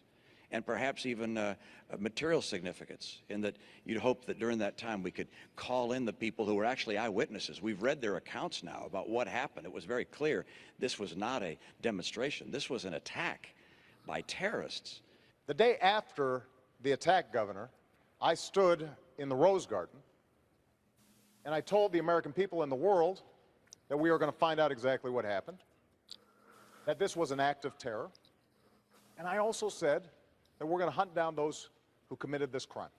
and perhaps even material significance, in that you'd hope that during that time we could call in the people who were actually eyewitnesses. We've read their accounts now about what happened. It was very clear this was not a demonstration. This was an attack by terrorists. The day after the attack, Governor, I stood in the Rose Garden and I told the American people and the world that we are going to find out exactly what happened, that this was an act of terror, and I also said that we're going to hunt down those who committed this crime.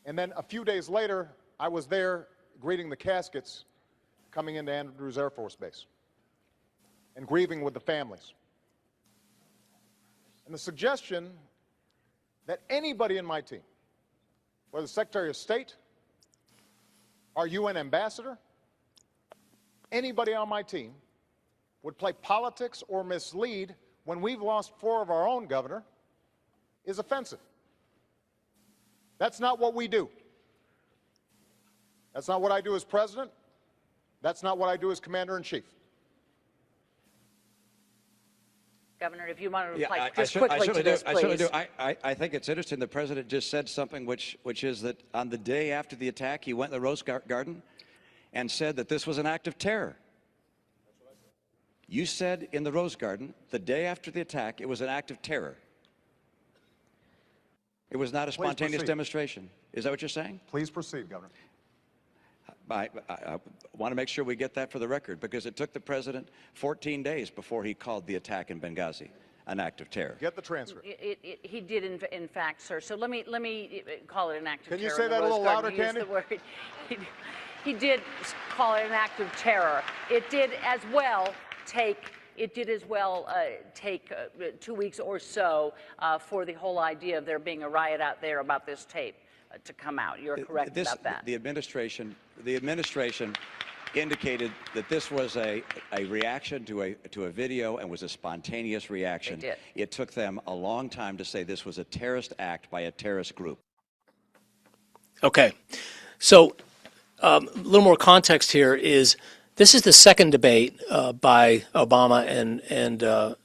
And then a few days later, I was there greeting the caskets coming into Andrews Air Force Base and grieving with the families. And the suggestion that anybody in my team, whether the Secretary of State, our UN ambassador, anybody on my team would play politics or mislead when we've lost 4 of our own, Governor, is offensive. That's not what we do. That's not what I do as president. That's not what I do as commander-in-chief. Governor, if you want to Yeah, reply I just quickly to this, I certainly please. do. I think it's interesting the president just said something which is that on the day after the attack, he went to the Rose Garden and said that this was an act of terror. You said in the Rose Garden, the day after the attack, it was an act of terror. It was not a spontaneous demonstration. Is that what you're saying? Please proceed, Governor. I want to make sure we get that for the record, because it took the president 14 days before he called the attack in Benghazi an act of terror. Get the transcript. He did, in fact, sir. So let me call it an act of terror. Can you say that a little louder, Candy? He did call it an act of terror. It did as well take 2 weeks or so for the whole idea of there being a riot out there about this tape to come out. You're correct about that. The administration indicated that this was a reaction to a video and was a spontaneous reaction. They did. It took them a long time to say this was a terrorist act by a terrorist group. Okay, so a little more context here is this is the second debate by Obama and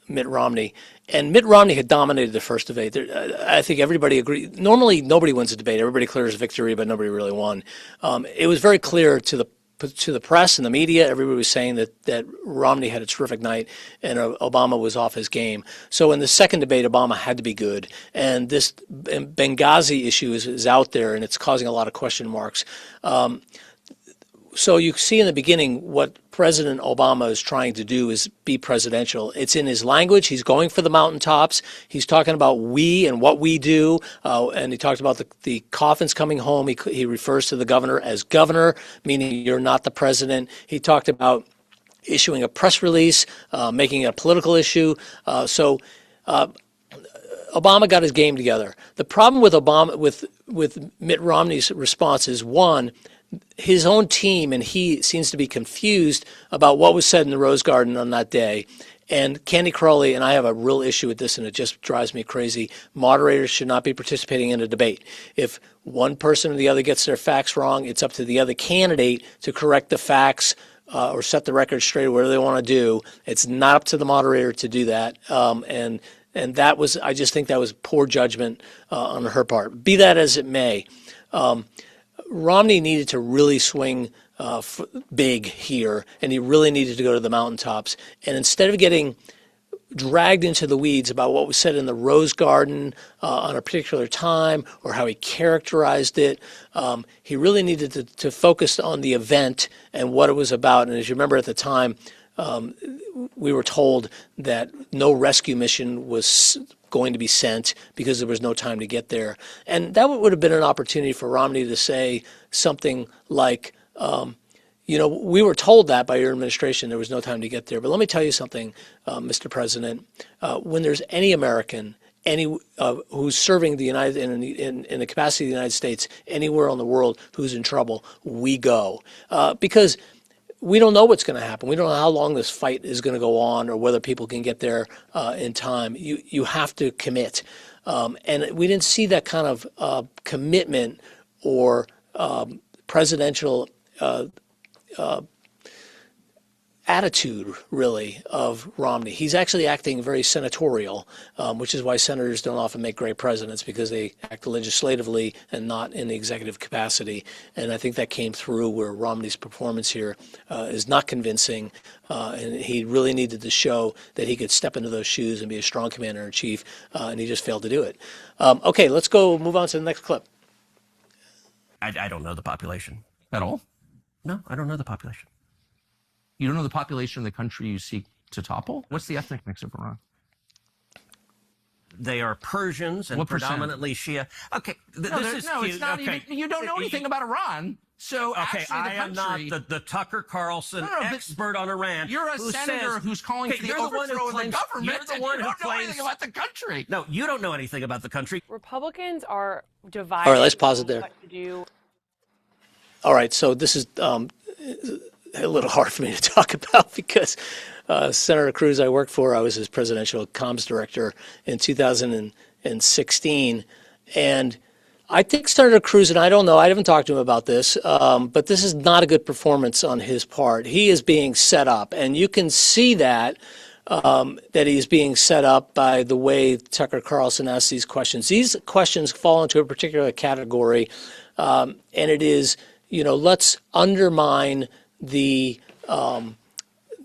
Mitt Romney. And Mitt Romney had dominated the first debate. I think everybody agreed. Normally, nobody wins a debate. Everybody declares victory, but nobody really won. It was very clear to the press and the media. Everybody was saying that Romney had a terrific night and Obama was off his game. So in the second debate, Obama had to be good. And this Benghazi issue is out there, and it's causing a lot of question marks. So you see in the beginning what President Obama is trying to do is be presidential. It's in his language. He's going for the mountaintops. He's talking about we and what we do. And he talked about the coffins coming home. He refers to the governor as governor, meaning you're not the president. He talked about issuing a press release, making it a political issue. So Obama got his game together. The problem with Obama, with Mitt Romney's response is, one, his own team and he seems to be confused about what was said in the Rose Garden on that day. And Candy Crowley, and I have a real issue with this, and it just drives me crazy. Moderators should not be participating in a debate. If one person or the other gets their facts wrong, it's up to the other candidate to correct the facts or set the record straight, whatever they want to do. It's not up to the moderator to do that. And that was, I just think that was poor judgment on her part. Be that as it may, Romney needed to really swing big here, and he really needed to go to the mountaintops. And instead of getting dragged into the weeds about what was said in the Rose Garden on a particular time or how he characterized it, he really needed to focus on the event and what it was about. And as you remember at the time, we were told that no rescue mission was going to be sent because there was no time to get there. And that would have been an opportunity for Romney to say something like, we were told that by your administration there was no time to get there. But let me tell you something, Mr. President. When there's any American, who's serving the in the capacity of the United States anywhere in the world who's in trouble, we go. Because we don't know what's going to happen. We don't know how long this fight is going to go on or whether people can get there in time. You have to commit. And we didn't see that kind of commitment or presidential attitude, really, of Romney. He's actually acting very senatorial, which is why senators don't often make great presidents, because they act legislatively and not in the executive capacity. And I think that came through where Romney's performance here is not convincing, and he really needed to show that he could step into those shoes and be a strong commander-in-chief, and he just failed to do it. Okay, let's go move on to the next clip. I don't know the population. At all? No, I don't know the population. You don't know the population of the country you seek to topple? What's the ethnic mix of Iran? They are Persians and What percent? predominantly Shia. Okay, this is no, cute. it's not Okay. even. You don't know anything about Iran. So Okay, actually, I am not the Tucker Carlson expert on Iran. You're a senator who's calling for the overthrow of the government. You're the one who don't know claims anything about the country. No, you don't know anything about the country. Republicans are divided. All right, let's pause it there. What to do. All right, so this is a little hard for me to talk about because Senator Cruz I worked for, I was his presidential comms director in 2016. And I think Senator Cruz, and I don't know, I haven't talked to him about this, but this is not a good performance on his part. He is being set up, and you can see that he's being set up by the way Tucker Carlson asks these questions. These questions fall into a particular category, and it is, let's undermine the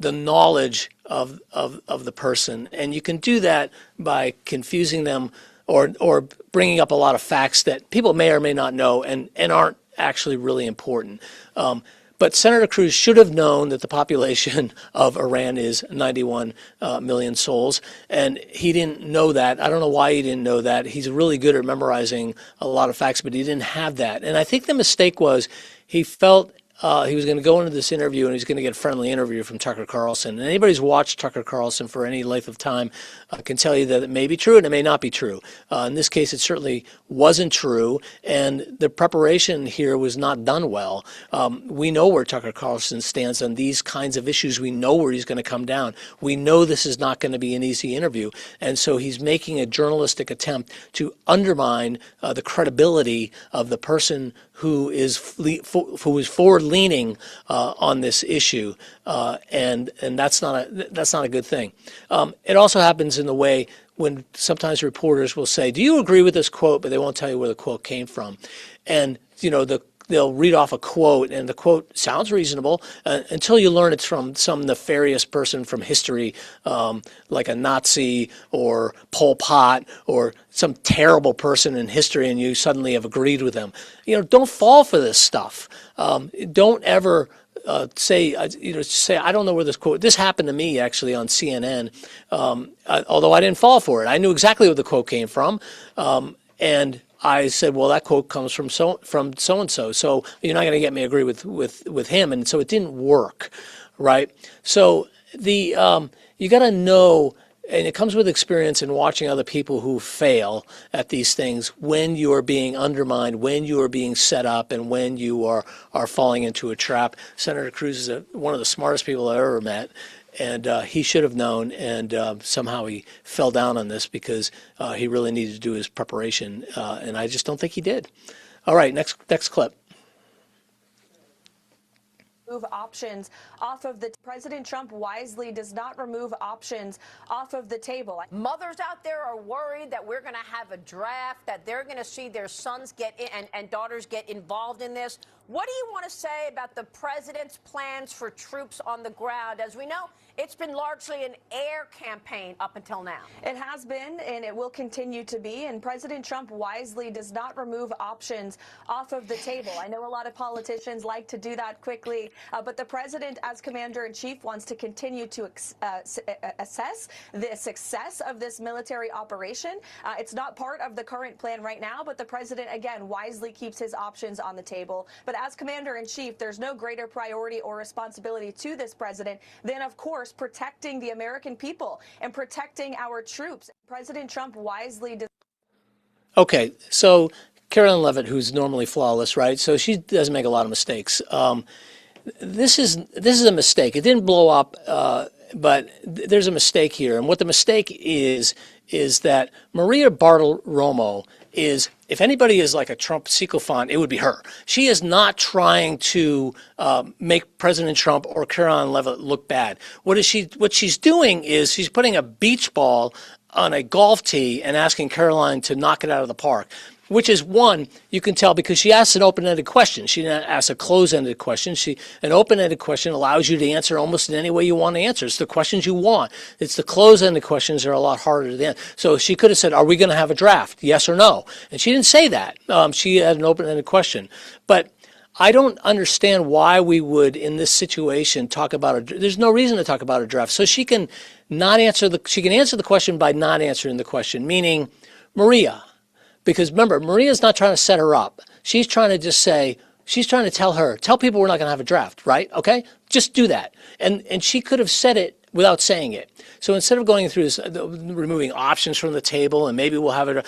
knowledge of the person, and you can do that by confusing them or bringing up a lot of facts that people may or may not know and aren't actually really important. But Senator Cruz should have known that the population of Iran is 91 million souls, and he didn't know that. I don't know why he didn't know that. He's really good at memorizing a lot of facts, but he didn't have that. And I think the mistake was he felt he was going to go into this interview and he's going to get a friendly interview from Tucker Carlson. And anybody who's watched Tucker Carlson for any length of time can tell you that it may be true and it may not be true. In this case, it certainly wasn't true, and the preparation here was not done well. We know where Tucker Carlson stands on these kinds of issues. We know where he's going to come down. We know this is not going to be an easy interview, and so he's making a journalistic attempt to undermine the credibility of the person who is forward-leaning on this issue, and that's not a good thing. It also happens in the way when sometimes reporters will say, "Do you agree with this quote?" but they won't tell you where the quote came from, and they'll read off a quote, and the quote sounds reasonable until you learn it's from some nefarious person from history, like a Nazi or Pol Pot or some terrible person in history, and you suddenly have agreed with them. Don't fall for this stuff. Don't ever say I don't know where this quote. This happened to me actually on CNN, although I didn't fall for it. I knew exactly where the quote came from, and I said, well, that quote comes from so and so. So you're not going to get me to agree with him, and so it didn't work, right? So you got to know, and it comes with experience in watching other people who fail at these things, when you are being undermined, when you are being set up, and when you are falling into a trap. Senator Cruz is one of the smartest people I've ever met. And he should have known, and somehow he fell down on this because he really needed to do his preparation, and I just don't think he did. All right, next clip. Move options off of the President Trump wisely does not remove options off of the table. Mothers out there are worried that we're going to have a draft, that they're going to see their sons get in and daughters get involved in this. What do you want to say about the president's plans for troops on the ground? As we know, it's been largely an air campaign up until now. It has been, and it will continue to be. And President Trump wisely does not remove options off of the table. I know a lot of politicians like to do that quickly, but the president, as commander-in-chief, wants to continue to assess the success of this military operation. It's not part of the current plan right now, but the president, again, wisely keeps his options on the table. But as commander-in-chief, there's no greater priority or responsibility to this president than, of course, protecting the American people and protecting our troops. President Trump wisely does. Okay, so Carolyn Leavitt, who's normally flawless, right? So she does make a lot of mistakes. This is a mistake. It didn't blow up, but there's a mistake here. And what the mistake is that Maria Bartiromo is, if anybody is like a Trump sycophant, it would be her. She is not trying to make President Trump or Carolyn Leavitt look bad. What she's doing is she's putting a beach ball on a golf tee and asking Caroline to knock it out of the park. Which is, one, you can tell because she asks an open-ended question. She didn't ask a closed-ended question. An open-ended question allows you to answer almost in any way you want to answer. It's the questions you want. It's the closed-ended questions that are a lot harder to answer. So she could have said, are we going to have a draft? Yes or no? And she didn't say that. She had an open-ended question. But I don't understand why we would, in this situation, talk about there's no reason to talk about a draft. So she can answer the question by not answering the question, meaning, Maria. Because remember, Maria's not trying to set her up. She's trying to just say, she's trying to tell people we're not going to have a draft, right? Okay? Just do that. And she could have said it without saying it. So instead of going through this, removing options from the table and maybe we'll have it,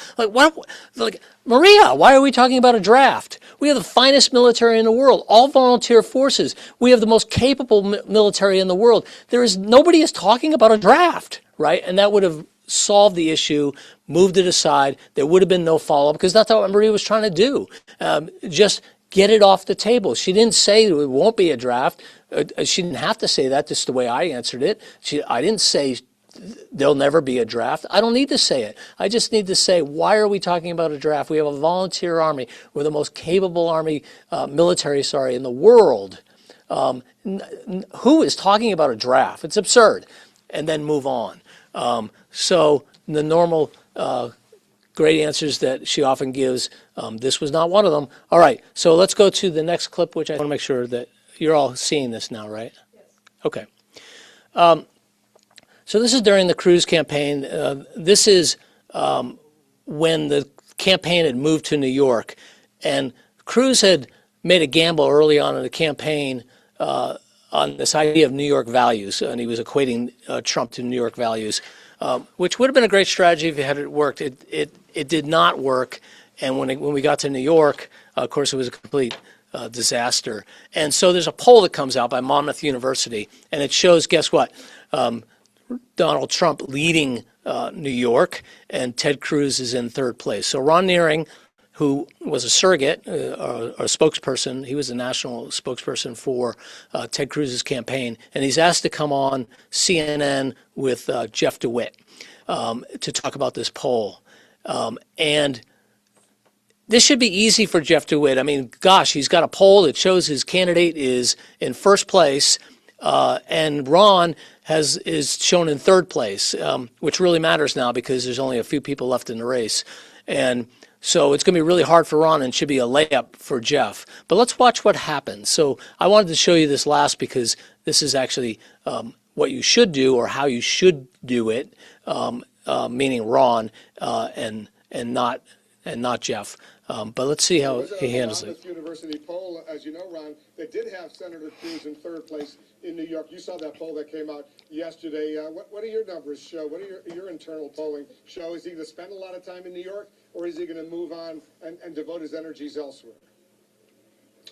Maria, why are we talking about a draft? We have the finest military in the world, all volunteer forces. We have the most capable military in the world. Nobody is talking about a draft, right? And that would have solved the issue, moved it aside. There would have been no follow-up because that's what Maria was trying to do. Just get it off the table. She didn't say it won't be a draft. She didn't have to say that. Just the way I answered it. I didn't say there'll never be a draft. I don't need to say it. I just need to say, why are we talking about a draft? We have a volunteer army. We're the most capable military in the world. Who is talking about a draft? It's absurd. And then move on. So the normal great answers that she often gives, this was not one of them. All right, so let's go to the next clip, which I want to make sure that you're all seeing this now, right? Yes. Okay. So this is during the Cruz campaign. This is when the campaign had moved to New York, and Cruz had made a gamble early on in the campaign on this idea of New York values, and he was equating Trump to New York values, which would have been a great strategy if it had worked. It did not work, and when we got to New York, of course, it was a complete disaster. And so there's a poll that comes out by Monmouth University, and it shows, guess what? Donald Trump leading New York, and Ted Cruz is in third place. So Ron Nearing, who was a surrogate, or a spokesperson. He was the national spokesperson for Ted Cruz's campaign, and he's asked to come on CNN with Jeff DeWitt to talk about this poll. And this should be easy for Jeff DeWitt. I mean, gosh, he's got a poll that shows his candidate is in first place, and Ron is shown in third place, which really matters now because there's only a few people left in the race. And so it's going to be really hard for Ron and should be a layup for Jeff. But let's watch what happens. So I wanted to show you this last because this is actually what you should do or how you should do it, meaning Ron and not Jeff. But let's see how he handles it. University poll, as you know, Ron, they did have Senator Cruz in third place in New York. You saw that poll that came out yesterday. What do your numbers show? What do your internal polling show? Is he going to spend a lot of time in New York, or is he going to move on and devote his energies elsewhere?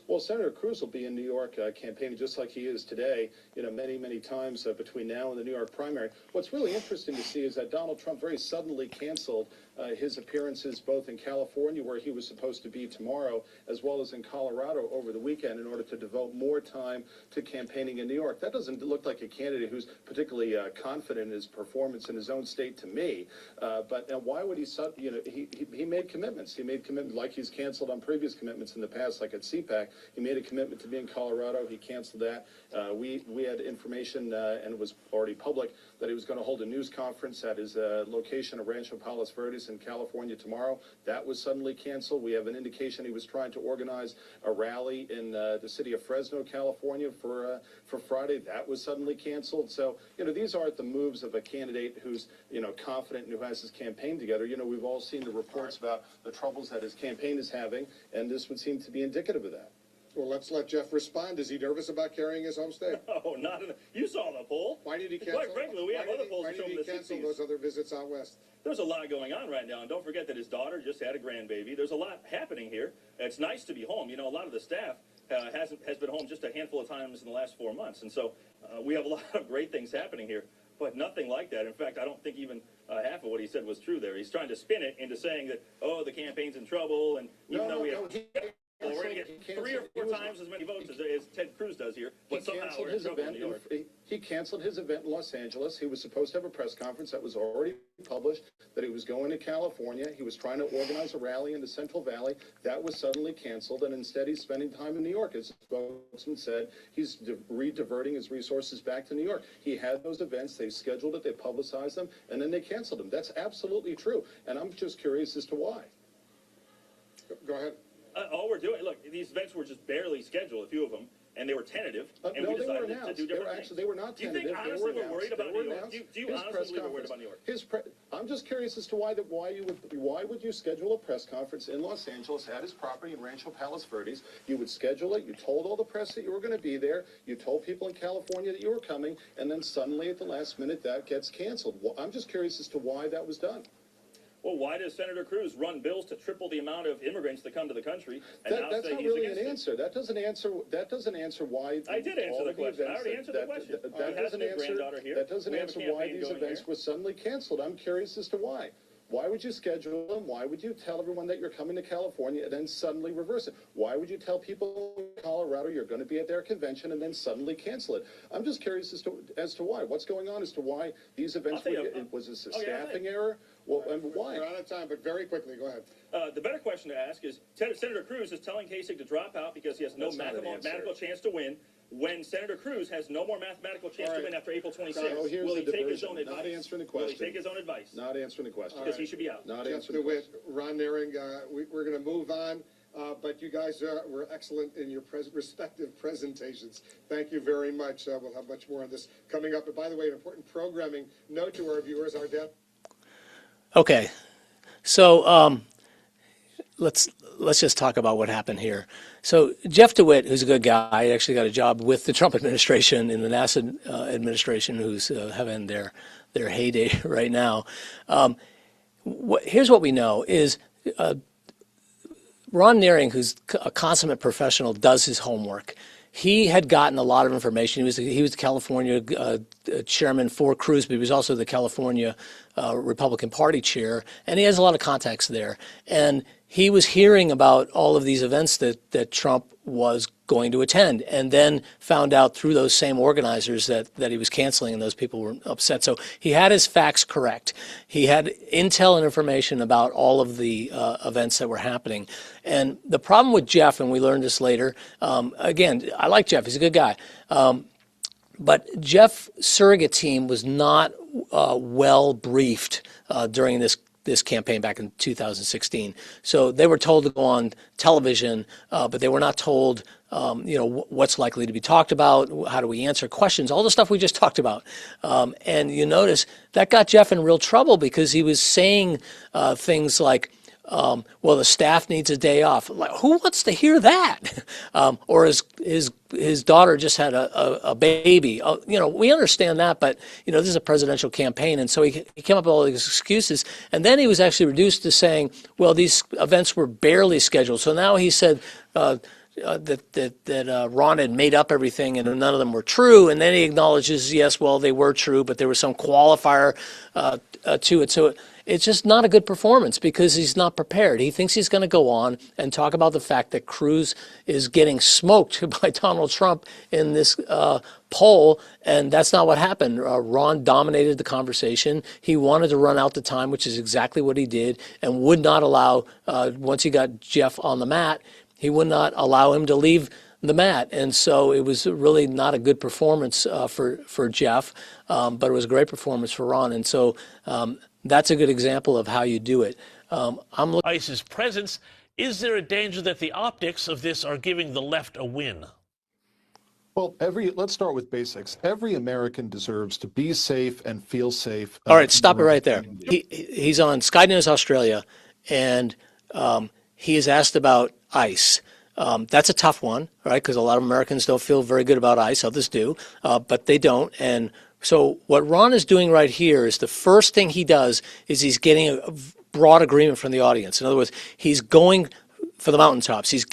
Well, Senator Cruz will be in New York campaigning just like he is today, many, many times between now and the New York primary. What's really interesting to see is that Donald Trump very suddenly canceled his appearances both in California, where he was supposed to be tomorrow, as well as in Colorado over the weekend in order to devote more time to campaigning in New York. That doesn't look like a candidate who's particularly confident in his performance in his own state to me. But why would he, he made commitments. He made commitments like he's canceled on previous commitments in the past, like at CPAC. He made a commitment to be in Colorado. He canceled that. We had information, and it was already public, that he was going to hold a news conference at his location of Rancho Palos Verdes in California tomorrow. That was suddenly canceled. We have an indication he was trying to organize a rally in the city of Fresno, California for Friday. That was suddenly canceled. So, these aren't the moves of a candidate who's, confident and who has his campaign together. We've all seen the reports about the troubles that his campaign is having, and this would seem to be indicative of that. Well, let's let Jeff respond. Is he nervous about carrying his home state? No, not in you saw the poll. Why did he cancel? Quite frankly, we have other polls Why that show did him he the cancel 60s. those other visits out west? There's a lot going on right now, and don't forget that his daughter just had a grandbaby. There's a lot happening here. It's nice to be home. A lot of the staff has been home just a handful of times in the last 4 months, and so we have a lot of great things happening here. But nothing like that. In fact, I don't think even half of what he said was true there. He's trying to spin it into saying that, oh, the campaign's in trouble, and even though we have... Well, we're going to get 3 or 4 times as many votes as Ted Cruz does here, but somehow we're in trouble in New York. He canceled his event in Los Angeles. He was supposed to have a press conference that was already published, that he was going to California. He was trying to organize a rally in the Central Valley. That was suddenly canceled, and instead he's spending time in New York. As the spokesman said, he's diverting his resources back to New York. He had those events. They scheduled it. They publicized them, and then they canceled them. That's absolutely true, and I'm just curious as to why. Go ahead. All we're doing, look, these events were just barely scheduled, a few of them, and they were tentative, and no, we decided they were announced. to do different things. They were not tentative. Do you think honestly we're worried about New York? Do you honestly believe we're worried about New York? I'm just curious as to why would you schedule a press conference in Los Angeles at his property in Rancho Palos Verdes? You would schedule it. You told all the press that you were going to be there. You told people in California that you were coming, and then suddenly at the last minute that gets canceled. I'm just curious as to why that was done. Well, why does Senator Cruz run bills to triple the amount of immigrants that come to the country and now that's say not he's really against an answer. That doesn't answer why. I did answer the question. I already answered the question. That doesn't answer why these events were suddenly canceled. I'm curious as to why. Why would you schedule them? Why would you tell everyone that you're coming to California and then suddenly reverse it? Why would you tell people in Colorado you're going to be at their convention and then suddenly cancel it? I'm just curious as to why. What's going on as to why these events was this a staffing error? Well, and why? We're out of time, but very quickly, go ahead. The better question to ask is, Senator Cruz is telling Kasich to drop out because he has no mathematical chance to win. When Senator Cruz has no more mathematical chance to win after April 26th, will he take his own advice? Not answering the question. Will he take his own advice? Not answering the question. Because he should be out. Not Jeff answering the question. Ron Naring, we're going to move on, but you guys were excellent in your respective presentations. Thank you very much. We'll have much more on this coming up. And by the way, an important programming note to our viewers, our debt. Okay, so let's just talk about what happened here. So Jeff DeWitt, who's a good guy, actually got a job with the Trump administration in the NASA administration, who's having their heyday right now. Here's what we know is Ron Naring, who's a consummate professional, does his homework. He had gotten a lot of information. He was the California chairman for Cruz, but he was also the California Republican Party chair, and he has a lot of contacts there. And he was hearing about all of these events that Trump was going to attend, and then found out through those same organizers that he was canceling, and those people were upset. So he had his facts correct. He had intel and information about all of the events that were happening. And the problem with Jeff, and we learned this later, again, I like Jeff, he's a good guy, but Jeff's surrogate team was not well briefed during this campaign back in 2016. So they were told to go on television, but they were not told, what's likely to be talked about, how do we answer questions, all the stuff we just talked about. And you notice that got Jeff in real trouble because he was saying things like, well, the staff needs a day off. Like, who wants to hear that? Or his daughter just had a baby. We understand that, but this is a presidential campaign, and so he came up with all these excuses. And then he was actually reduced to saying, well, these events were barely scheduled. So now he said, Ron had made up everything and none of them were true, and then he acknowledges, yes, well, they were true, but there was some qualifier to it. So it's just not a good performance because he's not prepared. He thinks he's going to go on and talk about the fact that Cruz is getting smoked by Donald Trump in this poll, and that's not what happened. Ron dominated the conversation. He wanted to run out the time, which is exactly what he did, and would not allow, once he got Jeff on the mat, he would not allow him to leave the mat. And so it was really not a good performance for Jeff, but it was a great performance for Ron. And so that's a good example of how you do it. ICE's presence. Is there a danger that the optics of this are giving the left a win? Well, let's start with basics. Every American deserves to be safe and feel safe. All right, stop it right there. He's on Sky News Australia, and he is asked about ICE. That's a tough one, right? Because a lot of Americans don't feel very good about ICE. Others do, but they don't. And so what Ron is doing right here is the first thing he does is he's getting a broad agreement from the audience. In other words, he's going for the mountaintops. He's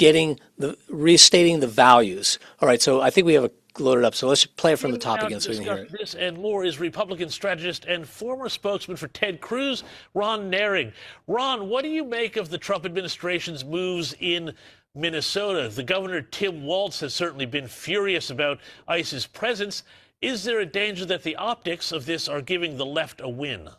restating the values. All right, so I think we have it loaded up. So let's play it from the top again so we can hear it. This and more is Republican strategist and former spokesman for Ted Cruz, Ron Nehring. Ron, what do you make of the Trump administration's moves in Minnesota? The governor, Tim Walz, has certainly been furious about ICE's presence. Is there a danger that the optics of this are giving the left a win?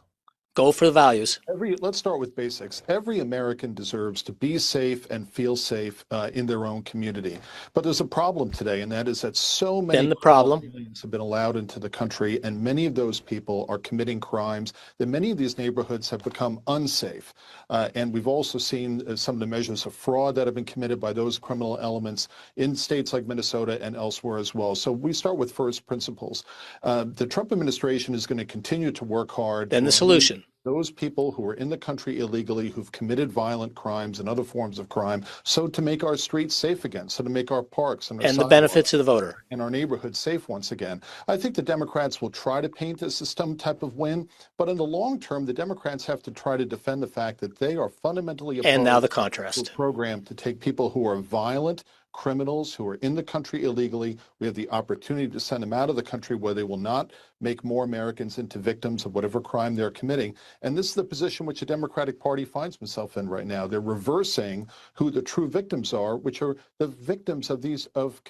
Go for the values. Let's start with basics. Every American deserves to be safe and feel safe in their own community. But there's a problem today, and that is that so many aliens have been allowed into the country, and many of those people are committing crimes, that many of these neighborhoods have become unsafe. And we've also seen some of the measures of fraud that have been committed by those criminal elements in states like Minnesota and elsewhere as well. So we start with first principles. The Trump administration is going to continue to work hard. And the solution. Those people who are in the country illegally, who've committed violent crimes and other forms of crime, so to make our streets safe again, so to make our parks and the benefits of the voter and our neighborhoods safe once again. I think the Democrats will try to paint this as some type of win, but in the long term, the Democrats have to try to defend the fact that they are fundamentally opposed and now the contrast to a program to take people who are violent, criminals who are in the country illegally. We have the opportunity to send them out of the country where they will not make more Americans into victims of whatever crime they're committing. And this is the position which the Democratic Party finds itself in right now. They're reversing who the true victims are, which are the victims of these of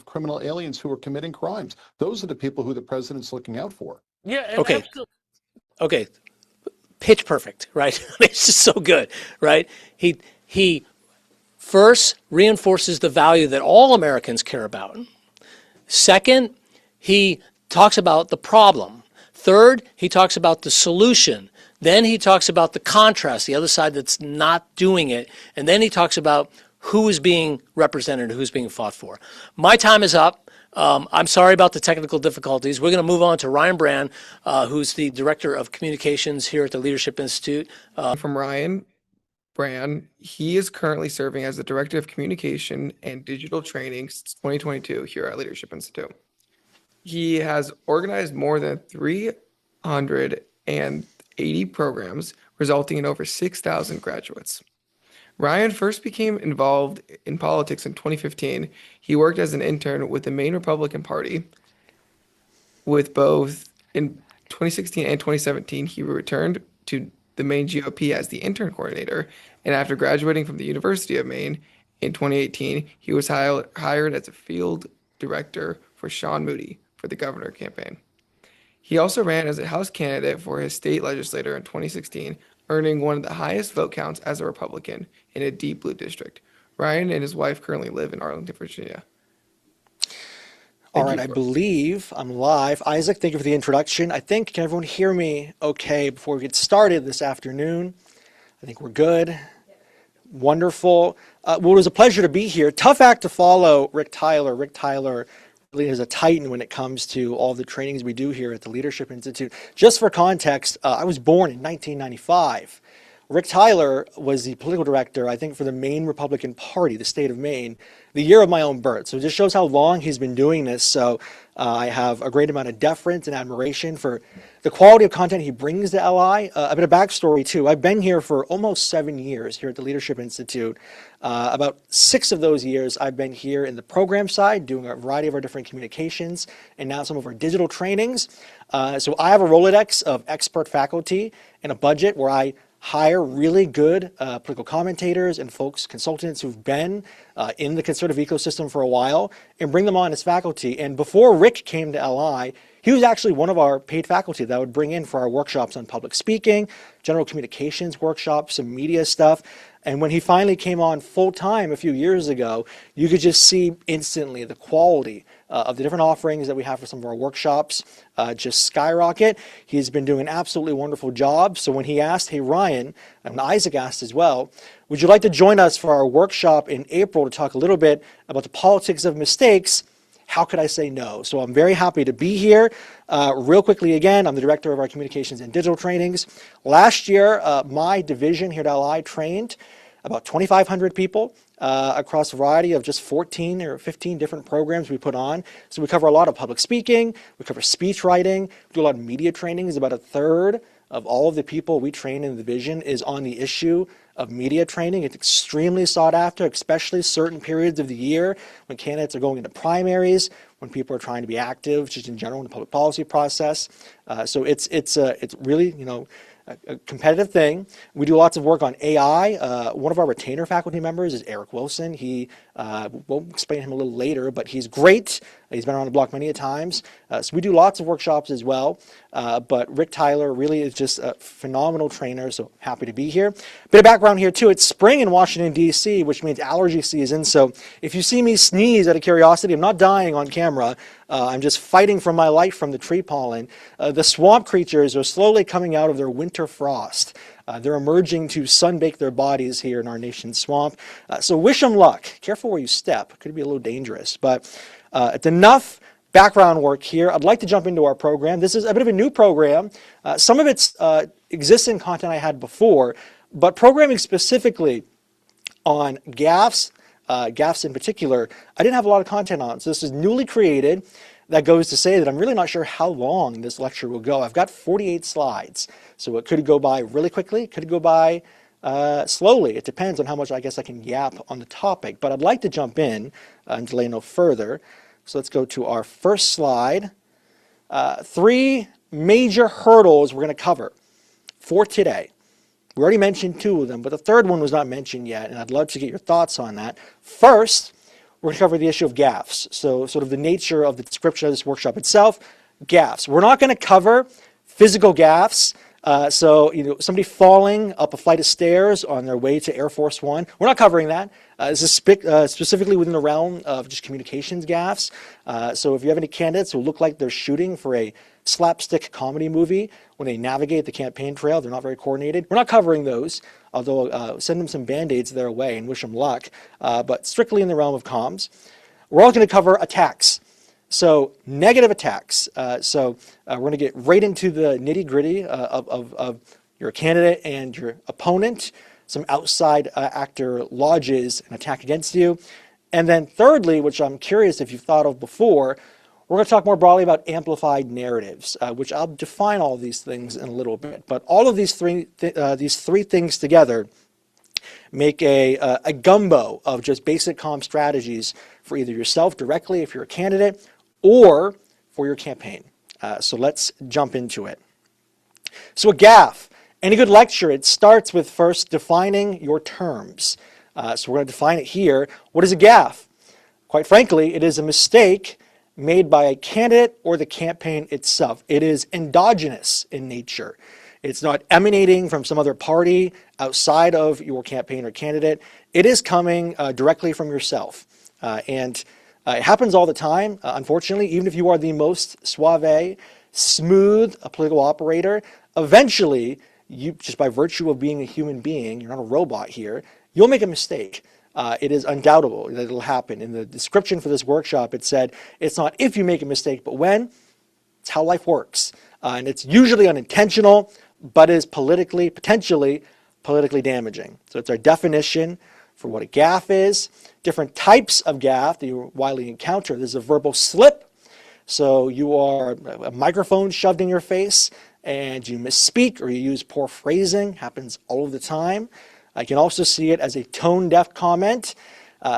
criminal aliens who are committing crimes. Those are the people who the president's looking out for. Yeah. Okay. Okay. Pitch perfect, right? It's just so good, right? He first reinforces the value that all Americans care about. Second, he talks about the problem. Third, he talks about the solution. Then he talks about the contrast, the other side that's not doing it. And then he talks about who is being represented, who's being fought for. My time is up. I'm sorry about the technical difficulties. We're going to move on to Ryan Brann, who's the Director of Communications here at the Leadership Institute. From Ryan Brann, he is currently serving as the Director of Communication and Digital Training since 2022 here at Leadership Institute. He has organized more than 380 programs, resulting in over 6,000 graduates. Ryan first became involved in politics in 2015. He worked as an intern with the Maine Republican Party. With both in 2016 and 2017, he returned to the Maine GOP as the intern coordinator, and after graduating from the University of Maine in 2018, he was hired as a field director for Sean Moody for the governor campaign. He also ran as a House candidate for his state legislature in 2016, earning one of the highest vote counts as a Republican in a deep blue district. Ryan and his wife currently live in Arlington, Virginia. All right, I believe I'm live. Isaac, thank you for the introduction. Can everyone hear me okay before we get started this afternoon? I think we're good. Wonderful. Well, it was a pleasure to be here. Tough act to follow, Rick Tyler. Rick Tyler really is a titan when it comes to all the trainings we do here at the Leadership Institute. Just for context, I was born in 1995. Rick Tyler was the political director, I think, for the Maine Republican Party, the state of Maine, the year of my own birth. So it just shows how long he's been doing this. So I have a great amount of deference and admiration for the quality of content he brings to LI. A bit of backstory, too. I've been here for almost 7 years here at the Leadership Institute. About 6 of those years, I've been here in the program side, doing a variety of our different communications, and now some of our digital trainings. So I have a Rolodex of expert faculty and a budget where I hire really good political commentators and folks, consultants who've been in the conservative ecosystem for a while, and bring them on as faculty. And before Rick came to LI, he was actually one of our paid faculty that I would bring in for our workshops on public speaking, general communications workshops, some media stuff. And when he finally came on full-time a few years ago, you could just see instantly the quality of the different offerings that we have for some of our workshops just skyrocket. He's been doing an absolutely wonderful job. So when he asked, hey, Ryan, and Isaac asked as well, would you like to join us for our workshop in April to talk a little bit about the politics of mistakes? How could I say no? So I'm very happy to be here. Real quickly again, I'm the director of our communications and digital trainings. Last year, my division here at LI trained about 2,500 people across a variety of just 14 or 15 different programs we put on. So we cover a lot of public speaking, we cover speech writing, we do a lot of media trainings. About a third of all of the people we train in the division is on the issue of media training. It's extremely sought after, especially certain periods of the year when candidates are going into primaries, when people are trying to be active, just in general in the public policy process. So it's really, a competitive thing. We do lots of work on AI. One of our retainer faculty members is Eric Wilson. We'll explain him a little later, but he's great. He's been around the block many a times. So we do lots of workshops as well. But Rick Tyler really is just a phenomenal trainer, so happy to be here. Bit of background here too. It's spring in Washington, D.C., which means allergy season. So if you see me sneeze out of curiosity, I'm not dying on camera. I'm just fighting for my life from the tree pollen. The swamp creatures are slowly coming out of their winter frost. They're emerging to sunbake their bodies here in our nation's swamp. So wish them luck. Careful where you step. Could be a little dangerous. But it's enough background work here. I'd like to jump into our program. This is a bit of a new program. Some of it's existing content I had before, but programming specifically on gaffes, gaffes in particular, I didn't have a lot of content on. So this is newly created. That goes to say that I'm really not sure how long this lecture will go. I've got 48 slides, so it could go by really quickly, could go by slowly. It depends on how much I guess I can yap on the topic, but I'd like to jump in and delay no further. So let's go to our first slide. 3 major hurdles we're going to cover for today. We already mentioned 2 of them, but the third one was not mentioned yet, and I'd love to get your thoughts on that. First, we're going to cover the issue of gaffes. So sort of the nature of the description of this workshop itself, gaffes. We're not going to cover physical gaffes. So, somebody falling up a flight of stairs on their way to Air Force One. We're not covering that. This is specifically within the realm of just communications gaffes. So if you have any candidates who look like they're shooting for a slapstick comedy movie when they navigate the campaign trail, they're not very coordinated. We're not covering those, although send them some Band-Aids their way and wish them luck. But strictly in the realm of comms. We're also going to cover attacks. So negative attacks. We're going to get right into the nitty-gritty of your candidate and your opponent. Some outside actor lodges an attack against you. And then thirdly, which I'm curious if you've thought of before, we're going to talk more broadly about amplified narratives, which I'll define all of these things in a little bit. But all of these three things together make a gumbo of just basic comm strategies for either yourself directly if you're a candidate or for your campaign. So let's jump into it. So a gaffe, any good lecture, it starts with first defining your terms. So we're going to define it here. What is a gaffe? Quite frankly, it is a mistake made by a candidate or the campaign itself. It is endogenous in nature. It's not emanating from some other party outside of your campaign or candidate. It is coming directly from yourself. And it happens all the time, unfortunately. Even if you are the most suave, smooth political operator, eventually, you, just by virtue of being a human being, you're not a robot here, you'll make a mistake. It is undoubtable that it'll happen. In the description for this workshop, it said, it's not if you make a mistake, but when. It's how life works. And it's usually unintentional, but is politically, potentially politically damaging. So it's our definition for what a gaffe is, different types of gaffe that you widely encounter. There's a verbal slip. So you are a microphone shoved in your face and you misspeak or you use poor phrasing. Happens all of the time. I can also see it as a tone-deaf comment.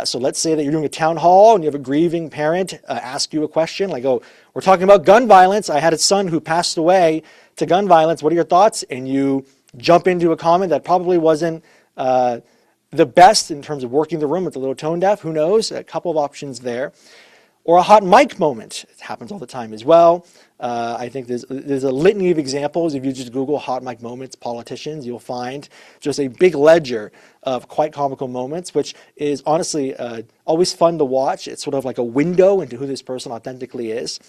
So let's say that you're doing a town hall and you have a grieving parent ask you a question like, oh, we're talking about gun violence. I had a son who passed away to gun violence. What are your thoughts? And you jump into a comment that probably wasn't the best in terms of working the room with a little tone deaf. Who knows? A couple of options there. Or a hot mic moment. It happens all the time as well. I think there's a litany of examples. If you just Google hot mic moments, politicians, you'll find just a big ledger of quite comical moments, which is honestly always fun to watch. It's sort of like a window into who this person authentically is.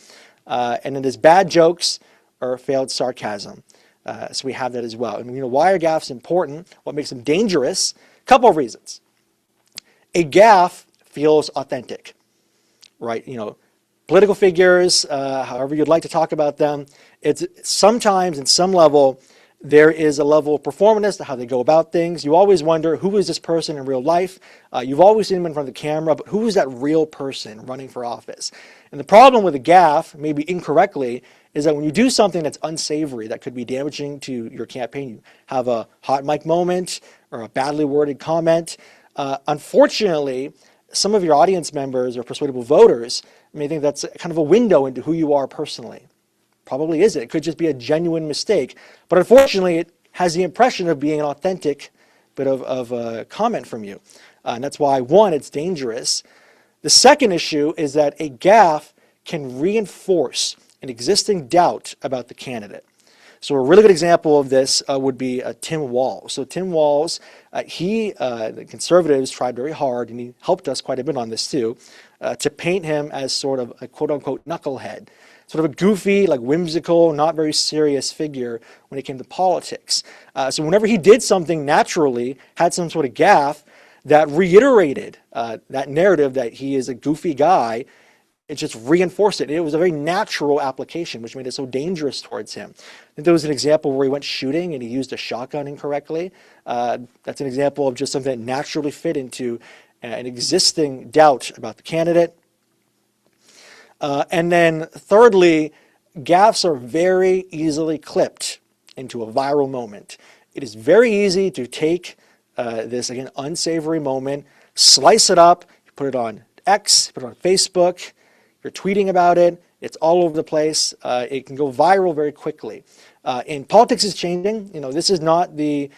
And then there's bad jokes or failed sarcasm. So we have that as well. And why are gaffes important? What makes them dangerous? A couple of reasons. A gaffe feels authentic. Right, political figures, however you'd like to talk about them, it's sometimes in some level, there is a level of performance to how they go about things. You always wonder, who is this person in real life? You've always seen them in front of the camera, but who is that real person running for office? And the problem with a gaffe, maybe incorrectly, is that when you do something that's unsavory, that could be damaging to your campaign, you have a hot mic moment or a badly worded comment. Unfortunately, some of your audience members or persuadable voters may think that's kind of a window into who you are personally. Probably isn't. It could just be a genuine mistake. But unfortunately, it has the impression of being an authentic bit of a comment from you. And that's why, one, it's dangerous. The second issue is that a gaffe can reinforce an existing doubt about the candidate. So a really good example of this would be Tim Walz. So Tim Walz, the conservatives tried very hard, and he helped us quite a bit on this too, to paint him as sort of a quote-unquote knucklehead, sort of a goofy, like whimsical, not very serious figure when it came to politics. So whenever he did something naturally, had some sort of gaffe that reiterated that narrative that he is a goofy guy, it just reinforced it. It was a very natural application, which made it so dangerous towards him. I think there was an example where he went shooting and he used a shotgun incorrectly. That's an example of just something that naturally fit into an existing doubt about the candidate. And then thirdly, gaffes are very easily clipped into a viral moment. It is very easy to take this, again, unsavory moment, slice it up, put it on X, put it on Facebook, you're tweeting about it, it's all over the place. It can go viral very quickly. And politics is changing. This is not the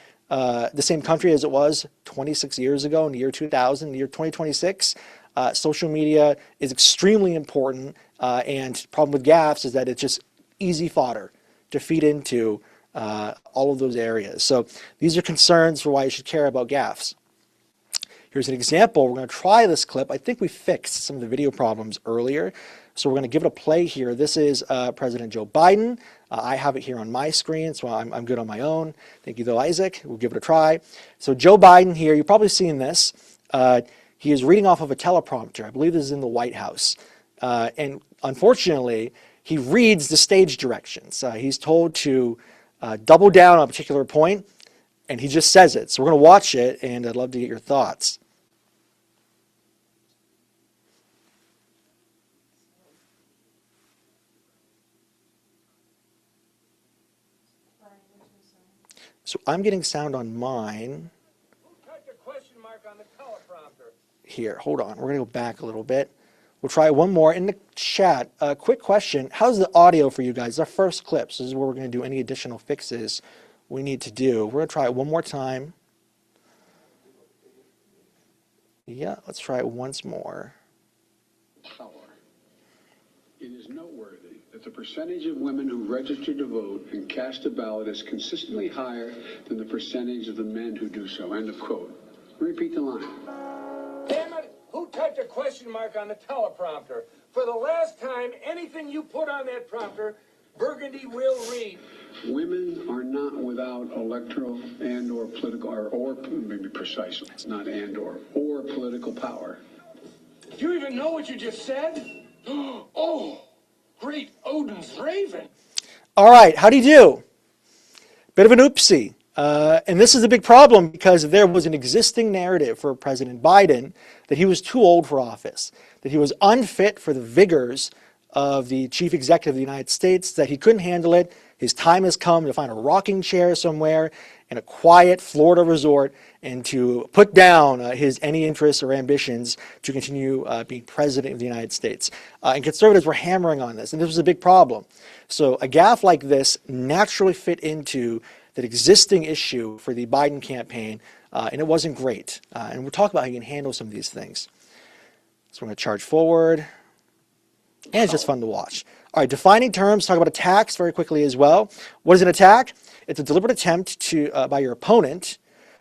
same country as it was 26 years ago in the year 2000, the year 2026. Social media is extremely important. And the problem with gaffes is that it's just easy fodder to feed into all of those areas. So these are concerns for why you should care about gaffes. Here's an example. We're going to try this clip. I think we fixed some of the video problems earlier. So we're going to give it a play here. This is President Joe Biden. I have it here on my screen, so I'm good on my own. Thank you, though, Isaac. We'll give it a try. So Joe Biden here, you've probably seen this. He is reading off of a teleprompter. I believe this is in the White House. And unfortunately, he reads the stage directions. He's told to double down on a particular point, and he just says it. So we're going to watch it, and I'd love to get your thoughts. So I'm getting sound on mine. Here, hold on. We're going to go back a little bit. We'll try one more. In the chat, a quick question. How's the audio for you guys? Our first clip. So this is where we're going to do any additional fixes we need to do. We're going to try it one more time. Yeah, let's try it once more. Power. It is noteworthy that the percentage of women who register to vote and cast a ballot is consistently higher than the percentage of the men who do so. End of quote. Repeat the line. Damn it! Who typed a question mark on the teleprompter? For the last time, anything you put on that prompter, Burgundy will read. Women are not without electoral and or political, or maybe precise, it's not and or political power. Do you even know what you just said? Oh, great Odin's raven. All right, how'd he do? Bit of an oopsie. And this is a big problem because there was an existing narrative for President Biden that he was too old for office, that he was unfit for the vigors of the chief executive of the United States, that he couldn't handle it. His time has come to find a rocking chair somewhere in a quiet Florida resort and to put down his any interests or ambitions to continue being president of the United States. And conservatives were hammering on this, and this was a big problem. So a gaffe like this naturally fit into that existing issue for the Biden campaign, and it wasn't great. And we'll talk about how you can handle some of these things. So we're going to charge forward, and it's just fun to watch. All right, defining terms, talk about attacks very quickly as well. What is an attack? It's a deliberate attempt to by your opponent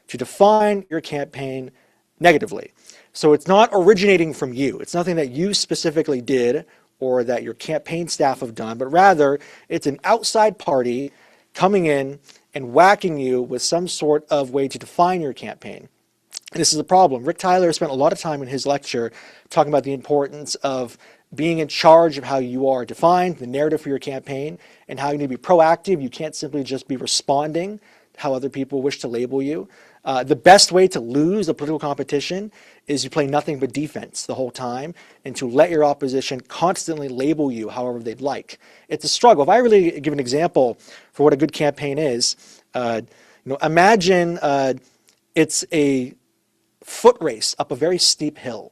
to define your campaign negatively. So it's not originating from you. It's nothing that you specifically did or that your campaign staff have done, but rather it's an outside party coming in and whacking you with some sort of way to define your campaign. And this is a problem. Rick Tyler spent a lot of time in his lecture talking about the importance of being in charge of how you are defined, the narrative for your campaign, and how you need to be proactive. You can't simply just be responding to how other people wish to label you. The best way to lose a political competition is you play nothing but defense the whole time and to let your opposition constantly label you however they'd like. It's a struggle. If I really give an example for what a good campaign is, imagine it's a foot race up a very steep hill.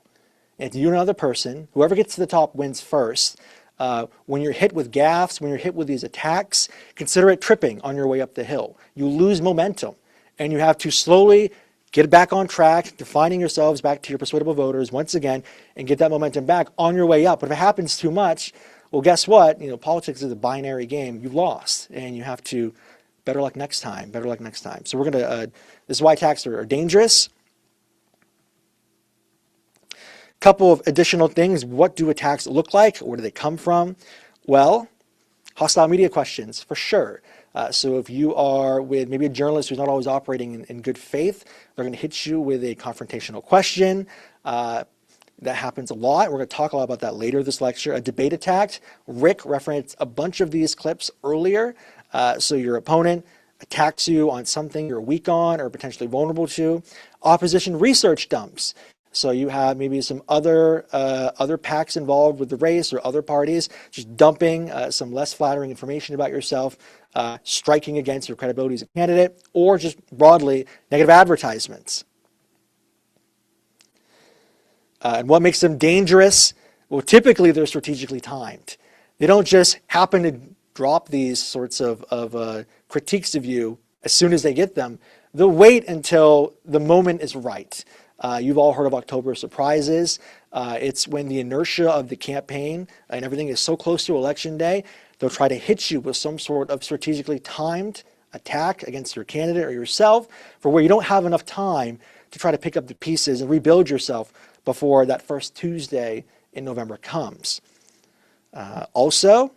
And you and another person, whoever gets to the top wins first. When you're hit with gaffes, when you're hit with these attacks, consider it tripping on your way up the hill. You lose momentum, and you have to slowly get back on track, defining yourselves back to your persuadable voters once again, and get that momentum back on your way up. But if it happens too much, well, guess what? Politics is a binary game. You've lost, and you have to better luck next time. Better luck next time. So we're going to. This is why attacks are dangerous. Couple of additional things. What do attacks look like? Where do they come from? Well, hostile media questions, for sure. So if you are with maybe a journalist who's not always operating in good faith, they're going to hit you with a confrontational question. That happens a lot. We're going to talk a lot about that later this lecture. A debate attack. Rick referenced a bunch of these clips earlier. So your opponent attacks you on something you're weak on or potentially vulnerable to. Opposition research dumps. So you have maybe some other PACs involved with the race or other parties just dumping some less flattering information about yourself, striking against your credibility as a candidate, or just broadly negative advertisements. And what makes them dangerous? Well, typically they're strategically timed. They don't just happen to drop these sorts of critiques of you as soon as they get them. They'll wait until the moment is right. You've all heard of October surprises. It's when the inertia of the campaign and everything is so close to election day, they'll try to hit you with some sort of strategically timed attack against your candidate or yourself for where you don't have enough time to try to pick up the pieces and rebuild yourself before that first Tuesday in November comes. Also,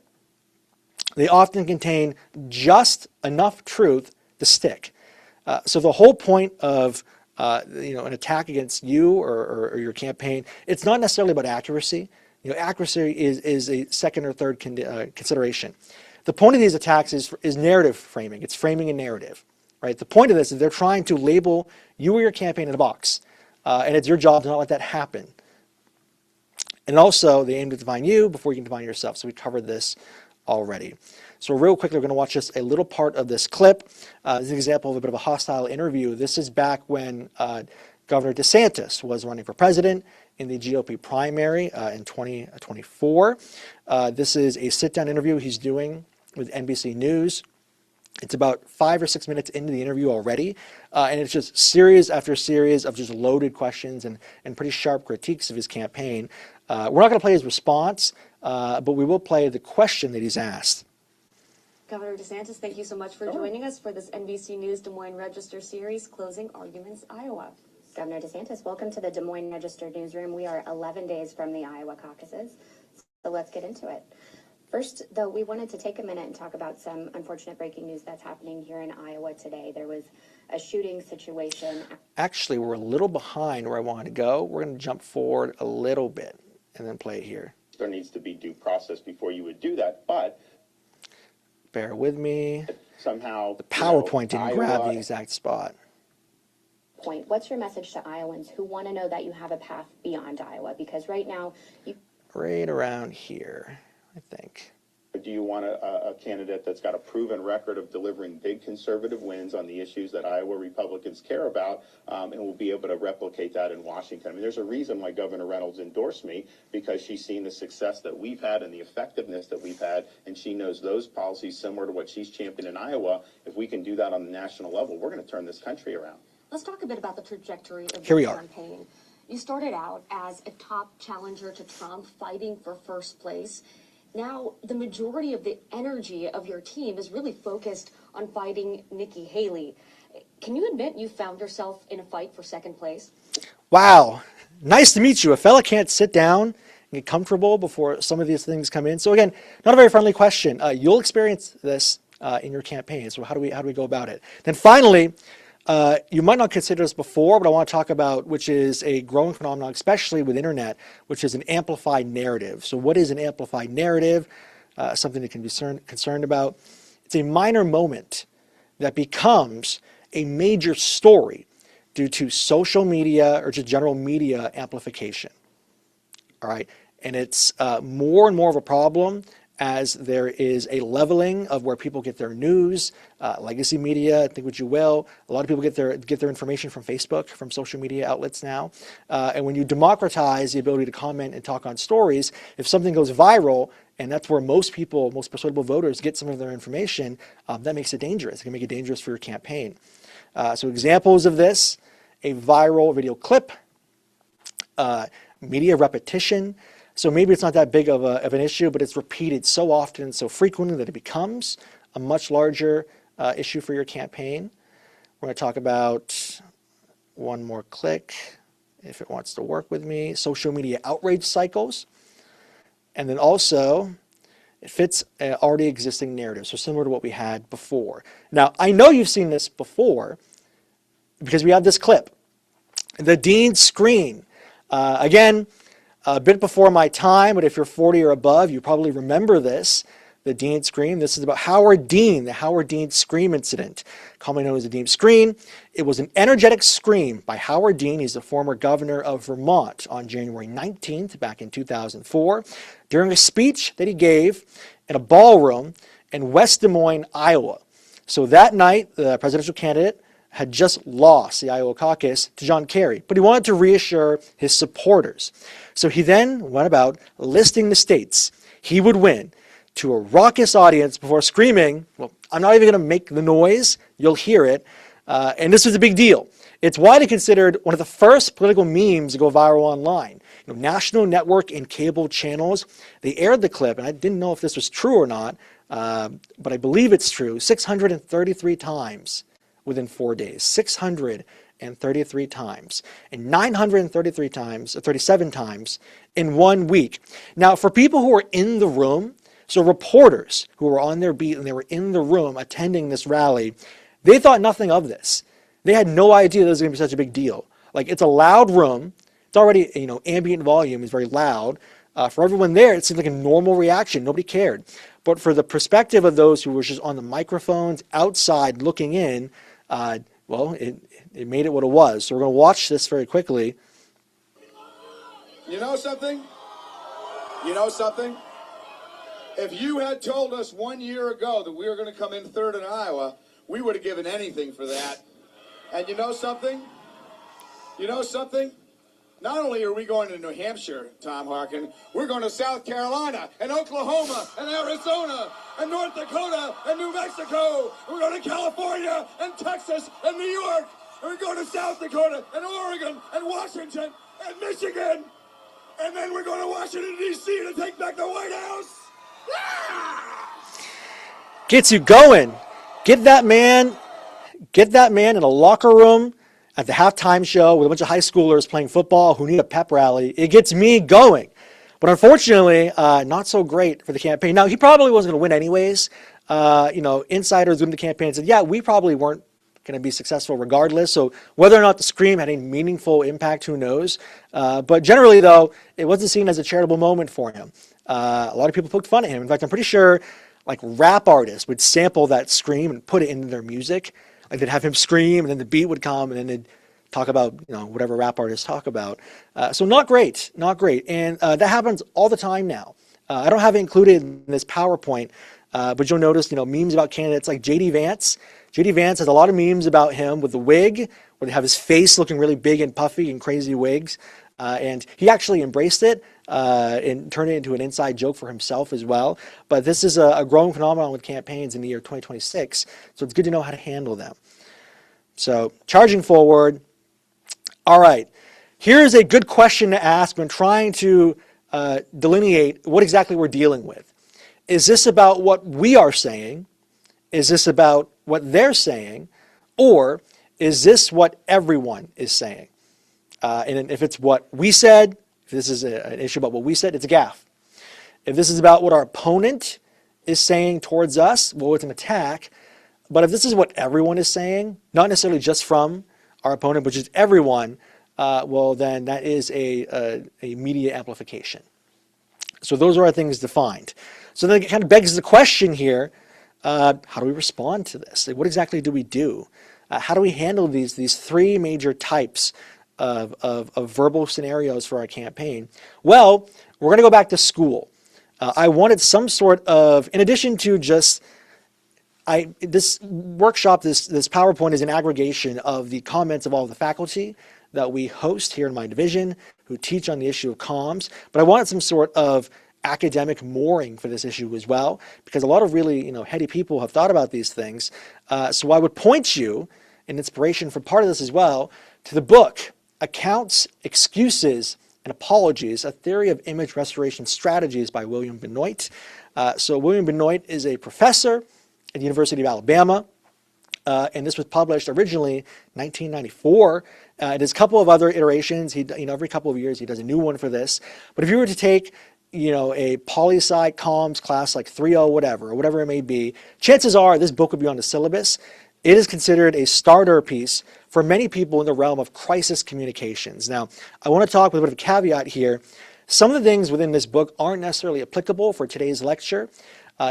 they often contain just enough truth to stick. So the whole point of an attack against you or your campaign, it's not necessarily about accuracy. Accuracy is a second or third consideration. The point of these attacks is narrative framing. It's framing a narrative, right? The point of this is they're trying to label you or your campaign in a box, and it's your job to not let that happen. And also, they aim to define you before you can define yourself. So we covered this already. So real quickly, we're going to watch just a little part of this clip. This is an example of a bit of a hostile interview. This is back when Governor DeSantis was running for president in the GOP primary in 2024. This is a sit-down interview he's doing with NBC News. It's about 5 or 6 minutes into the interview already, and it's just series after series of just loaded questions and pretty sharp critiques of his campaign. We're not going to play his response, but we will play the question that he's asked. Governor DeSantis, thank you so much for joining us for this NBC News Des Moines Register series, Closing Arguments, Iowa. Governor DeSantis, welcome to the Des Moines Register newsroom. We are 11 days from the Iowa caucuses, so let's get into it. First, though, we wanted to take a minute and talk about some unfortunate breaking news that's happening here in Iowa today. There was a shooting situation. Actually, we're a little behind where I wanted to go. We're going to jump forward a little bit and then play it here. There needs to be due process before you would do that, but bear with me. somehow The PowerPoint didn't grab the exact spot. What's your message to Iowans who want to know that you have a path beyond Iowa? Because right now, Right around here, I think. Do you want a candidate that's got a proven record of delivering big conservative wins on the issues that Iowa Republicans care about, and will be able to replicate that in Washington? I mean, there's a reason why Governor Reynolds endorsed me, because she's seen the success that we've had and the effectiveness that we've had, and she knows those policies similar to what she's championed in Iowa. If we can do that on the national level, we're going to turn this country around. Let's talk a bit about the trajectory of Here we your are. campaign. You started out as a top challenger to Trump, fighting for first place. Now, the majority of the energy of your team is really focused on fighting Nikki Haley. Can you admit you found yourself in a fight for second place? Wow. Nice to meet you. A fella can't sit down and get comfortable before some of these things come in. So again, not a very friendly question. You'll experience this in your campaign. So how do we go about it? Then finally, you might not consider this before, but I want to talk about, which is a growing phenomenon, especially with internet, which is an amplified narrative. So what is an amplified narrative? Something that can be concerned about. It's a minor moment that becomes a major story due to social media or just general media amplification. All right, and it's more and more of a problem as there is a leveling of where people get their news, legacy media, think what you will. A lot of people get their information from Facebook, from social media outlets now. And when you democratize the ability to comment and talk on stories, if something goes viral, and that's where most people, most persuadable voters get some of their information, that makes it dangerous. It can make it dangerous for your campaign. So examples of this, a viral video clip, media repetition. So maybe it's not that big of an issue, but it's repeated so often and so frequently that it becomes a much larger issue for your campaign. We're going to talk about one more click, if it wants to work with me, social media outrage cycles. And then also, it fits already existing narratives, so similar to what we had before. Now, I know you've seen this before because we have this clip. The Dean screen. Again, a bit before my time, but if you're 40 or above, you probably remember this, the Dean scream. This is about Howard Dean, the Howard Dean scream incident, commonly known as the Dean scream. It was an energetic scream by Howard Dean. He's the former governor of Vermont on January 19th, back in 2004, during a speech that he gave in a ballroom in West Des Moines, Iowa. So that night, the presidential candidate had just lost the Iowa caucus to John Kerry, but he wanted to reassure his supporters. So he then went about listing the states he would win to a raucous audience before screaming, well, I'm not even going to make the noise, you'll hear it. And this was a big deal. It's widely considered one of the first political memes to go viral online. National network and cable channels, they aired the clip, and I didn't know if this was true or not, but I believe it's true, 633 times within 4 days, 633 times, and 933 times, 37 times in 1 week. Now, for people who were in the room, so reporters who were on their beat and they were in the room attending this rally, they thought nothing of this. They had no idea this was going to be such a big deal. Like, it's a loud room. It's already, ambient volume is very loud. For everyone there, it seemed like a normal reaction. Nobody cared. But for the perspective of those who were just on the microphones outside looking in, well, it made it what it was. So we're going to watch this very quickly. You know something? You know something? If you had told us 1 year ago that we were going to come in third in Iowa, we would have given anything for that. And you know something? You know something? Not only are we going to New Hampshire, Tom Harkin, we're going to South Carolina and Oklahoma and Arizona and North Dakota and New Mexico. We're going to California and Texas and New York. And we're going to South Dakota and Oregon and Washington and Michigan. And then we're going to Washington, D.C. to take back the White House. Gets you going. Get that man in a locker room at the halftime show with a bunch of high schoolers playing football who need a pep rally. It gets me going. But unfortunately, not so great for the campaign. Now, he probably wasn't going to win anyways. Insiders within the campaign said, yeah, we probably weren't going to be successful regardless. So whether or not the scream had a meaningful impact, who knows? But generally, though, it wasn't seen as a charitable moment for him. A lot of people poked fun at him. In fact, I'm pretty sure like rap artists would sample that scream and put it into their music. Like they'd have him scream, and then the beat would come, and then they'd talk about whatever rap artists talk about. So not great, not great, and that happens all the time now. I don't have it included in this PowerPoint, but you'll notice memes about candidates like J.D. Vance. J.D. Vance has a lot of memes about him with the wig, where they have his face looking really big and puffy and crazy wigs. And he actually embraced it and turned it into an inside joke for himself as well. But this is a growing phenomenon with campaigns in the year 2026, so it's good to know how to handle them. So charging forward. All right, here's a good question to ask when trying to delineate what exactly we're dealing with. Is this about what we are saying? Is this about what they're saying? Or is this what everyone is saying? And if it's what we said, if this is an issue about what we said, it's a gaffe. If this is about what our opponent is saying towards us, well, it's an attack. But if this is what everyone is saying, not necessarily just from our opponent, but just everyone, well, then that is a media amplification. So those are our things defined. So then it kind of begs the question here, how do we respond to this? Like, what exactly do we do? How do we handle these three major types of verbal scenarios for our campaign? Well, we're going to go back to school. I wanted some sort of, in addition to just, this workshop, this PowerPoint is an aggregation of the comments of all of the faculty that we host here in my division who teach on the issue of comms, but I wanted some sort of academic mooring for this issue as well, because a lot of really heady people have thought about these things. So I would point you, in inspiration for part of this as well, to the book, Accounts, Excuses, and Apologies, A Theory of Image Restoration Strategies by William Benoit. So William Benoit is a professor at the University of Alabama, and this was published originally 1994. It has a couple of other iterations. He, every couple of years he does a new one for this. But if you were to take a poli-sci comms class like 3.0 whatever, or whatever it may be, chances are this book would be on the syllabus. It is considered a starter piece for many people in the realm of crisis communications. Now, I want to talk with a bit of a caveat here. Some of the things within this book aren't necessarily applicable for today's lecture.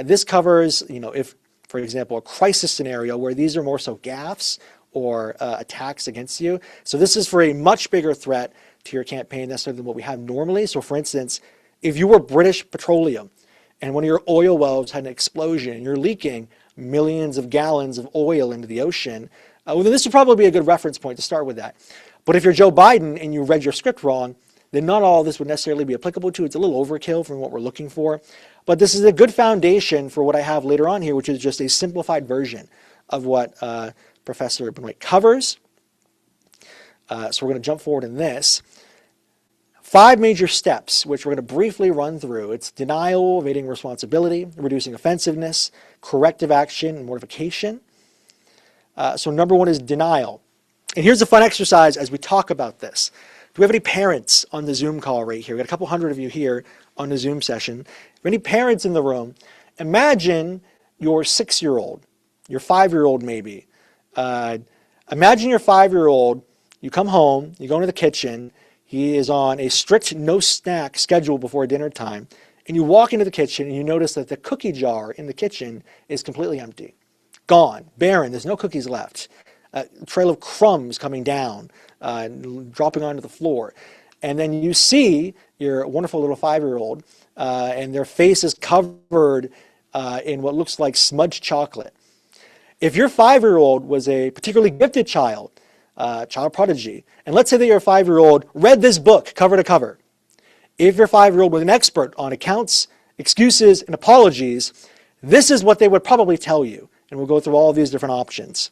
This covers, if, for example, a crisis scenario where these are more so gaffes or attacks against you. So this is for a much bigger threat to your campaign necessarily than what we have normally. So for instance, if you were British Petroleum and one of your oil wells had an explosion and you're leaking millions of gallons of oil into the ocean, well, then this would probably be a good reference point to start with that. But if you're Joe Biden and you read your script wrong, then not all of this would necessarily be applicable to. It's a little overkill from what we're looking for. But this is a good foundation for what I have later on here, which is just a simplified version of what Professor Benoit covers. So we're going to jump forward in this. 5 major steps, which we're going to briefly run through. It's denial, evading responsibility, reducing offensiveness, corrective action, and mortification. So number 1 is denial. And here's a fun exercise as we talk about this. Do we have any parents on the Zoom call right here? We've got a couple hundred of you here on the Zoom session. If any parents in the room, imagine your 6-year-old, your 5-year-old maybe. Imagine your 5-year-old, you come home, you go into the kitchen, he is on a strict no snack schedule before dinner time, and you walk into the kitchen and you notice that the cookie jar in the kitchen is completely empty. Gone, barren, there's no cookies left. A trail of crumbs coming down, dropping onto the floor. And then you see your wonderful little 5-year-old, and their face is covered in what looks like smudged chocolate. If your 5-year-old was a particularly gifted child prodigy, and let's say that your 5-year-old read this book cover to cover. If your 5-year-old was an expert on accounts, excuses, and apologies, this is what they would probably tell you. And we'll go through all of these different options.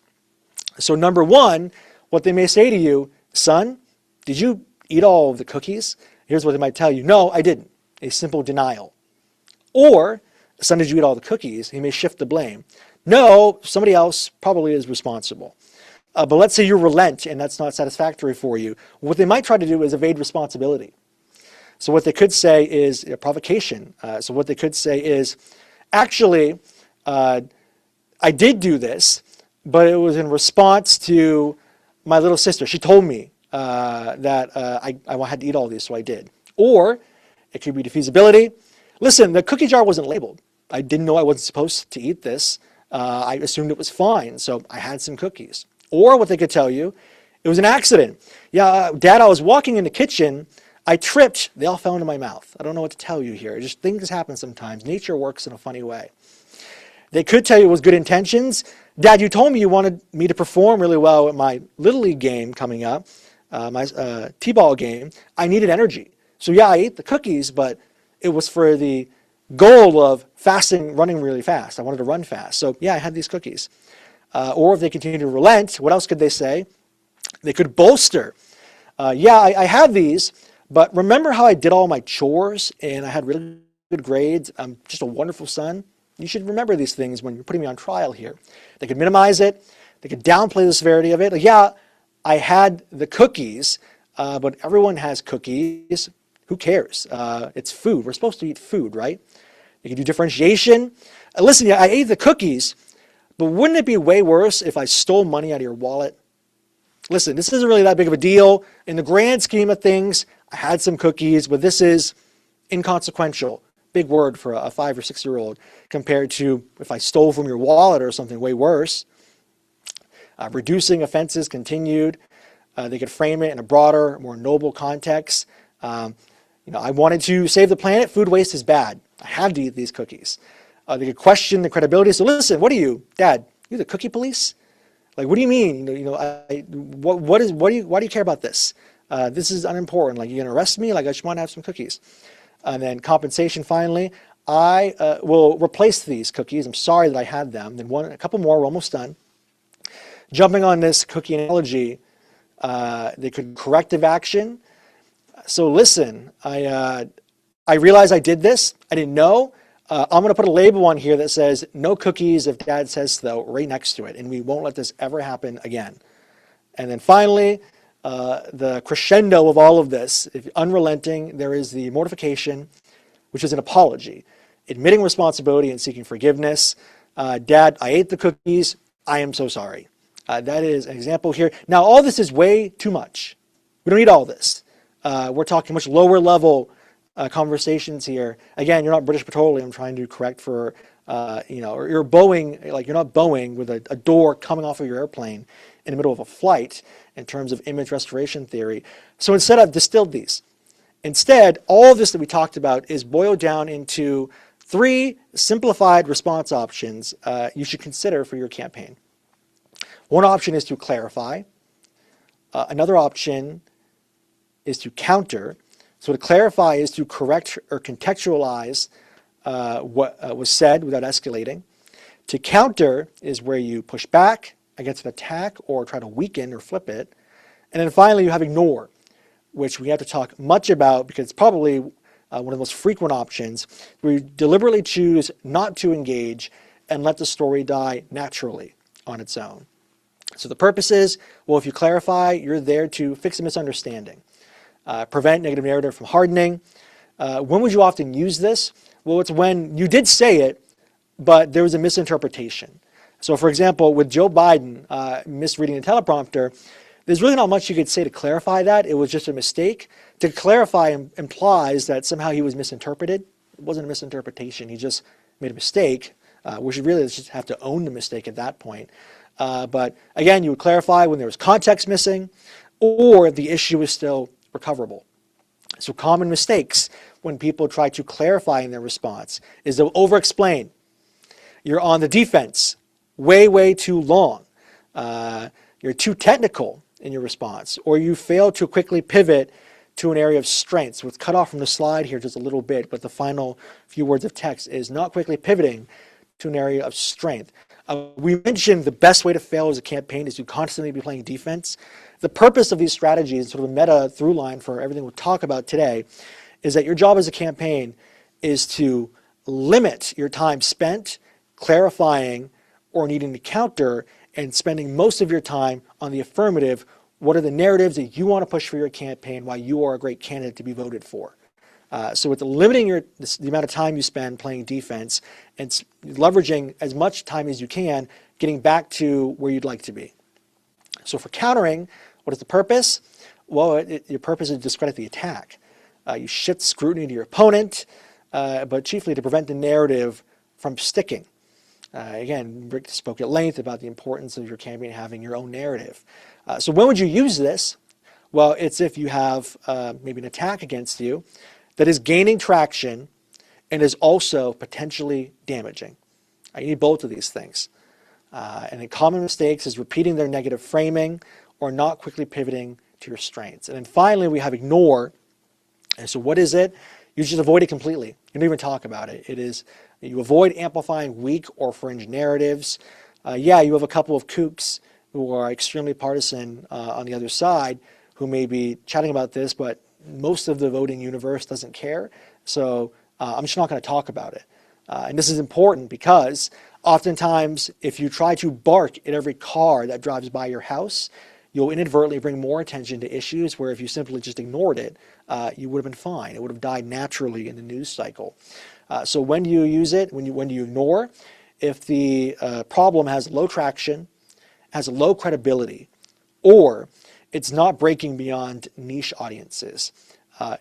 So number 1, what they may say to you, son, did you eat all of the cookies? Here's what they might tell you. No, I didn't. A simple denial. Or, son, did you eat all the cookies? He may shift the blame. No, somebody else probably is responsible. But let's say you relent and that's not satisfactory for you. What they might try to do is evade responsibility. So what they could say is provocation. So what they could say is, actually, I did do this, but it was in response to my little sister. She told me that I had to eat all these, so I did. Or it could be defeasibility. Listen, the cookie jar wasn't labeled. I didn't know I wasn't supposed to eat this. I assumed it was fine, so I had some cookies. Or what they could tell you, it was an accident. Yeah, Dad, I was walking in the kitchen, I tripped, they all fell into my mouth. I don't know what to tell you here. Just things happen sometimes. Nature works in a funny way. They could tell you it was good intentions. Dad, you told me you wanted me to perform really well at my Little League game coming up, my T-ball game. I needed energy. So yeah, I ate the cookies, but it was for the goal of fasting, running really fast. I wanted to run fast. So yeah, I had these cookies. Or if they continue to relent, what else could they say? They could bolster. Yeah, I had these, but remember how I did all my chores and I had really good grades? I'm just a wonderful son. You should remember these things when you're putting me on trial here. They could minimize it. They could downplay the severity of it. Like, yeah, I had the cookies, but everyone has cookies. Who cares? It's food. We're supposed to eat food, right? You can do differentiation. Listen, yeah, I ate the cookies, but wouldn't it be way worse if I stole money out of your wallet? Listen, this isn't really that big of a deal. In the grand scheme of things, I had some cookies, but this is inconsequential. Big word for a 5 or 6 year old compared to if I stole from your wallet or something way worse. Reducing offenses continued. They could frame it in a broader, more noble context. I wanted to save the planet. Food waste is bad. I had to eat these cookies. They could question the credibility. So listen, what are you, Dad? You the cookie police? Like, what do you mean? Why do you care about this? This is unimportant. Like, you're gonna arrest me? Like, I just want to have some cookies. And then compensation. Finally, I will replace these cookies. I'm sorry that I had them. Then a couple more. We're almost done. Jumping on this cookie analogy, they could corrective action. So listen, I realized I did this. I didn't know. I'm going to put a label on here that says no cookies if Dad says so right next to it, and we won't let this ever happen again. And then finally, the crescendo of all of this, if unrelenting, there is the mortification, which is an apology, admitting responsibility and seeking forgiveness. Dad, I ate the cookies. I am so sorry. That is an example here. Now, all this is way too much. We don't need all this. We're talking much lower level conversations here. Again, you're not British Petroleum trying to correct for, or you're Boeing, like you're not Boeing with a door coming off of your airplane in the middle of a flight in terms of image restoration theory. So instead, I've distilled these. Instead, all of this that we talked about is boiled down into 3 simplified response options you should consider for your campaign. One option is to clarify. Another option is to counter. So to clarify is to correct or contextualize what was said without escalating. To counter is where you push back against an attack or try to weaken or flip it. And then finally, you have ignore, which we have to talk much about because it's probably one of the most frequent options. We deliberately choose not to engage and let the story die naturally on its own. So the purpose is, well, if you clarify, you're there to fix a misunderstanding, prevent negative narrative from hardening. When would you often use this? Well, it's when you did say it, but there was a misinterpretation. So for example, with Joe Biden misreading the teleprompter, there's really not much you could say to clarify that. It was just a mistake. To clarify implies that somehow he was misinterpreted. It wasn't a misinterpretation. He just made a mistake. We should really just have to own the mistake at that point. But again, you would clarify when there was context missing or the issue is still recoverable. So common mistakes when people try to clarify in their response is they'll over-explain. You're on the defense way too long. You're too technical in your response, or you fail to quickly pivot to an area of strength. So it's cut off from the slide here just a little bit, but the final few words of text is not quickly pivoting to an area of strength. We mentioned the best way to fail as a campaign is to constantly be playing defense. The purpose of these strategies, sort of a meta through line for everything we'll talk about today, is that your job as a campaign is to limit your time spent clarifying or needing to counter and spending most of your time on the affirmative. What are the narratives that you want to push for your campaign, why you are a great candidate to be voted for? So it's limiting the amount of time you spend playing defense and leveraging as much time as you can, getting back to where you'd like to be. So for countering, what is the purpose? Well, your purpose is to discredit the attack. You shift scrutiny to your opponent, but chiefly to prevent the narrative from sticking. Again, Rick spoke at length about the importance of your campaign having your own narrative. So when would you use this? Well, it's if you have maybe an attack against you that is gaining traction and is also potentially damaging. You need both of these things. And then common mistakes is repeating their negative framing or not quickly pivoting to your strengths. And then finally, we have ignore. And so what is it? You just avoid it completely. You don't even talk about it. It is you avoid amplifying weak or fringe narratives. Yeah, you have a couple of kooks who are extremely partisan on the other side who may be chatting about this, but most of the voting universe doesn't care. So I'm just not going to talk about it. And this is important because oftentimes if you try to bark at every car that drives by your house, you'll inadvertently bring more attention to issues where if you simply just ignored it, you would have been fine. It would have died naturally in the news cycle. So when do you use it? When do you ignore? If the problem has low traction, has low credibility, or it's not breaking beyond niche audiences.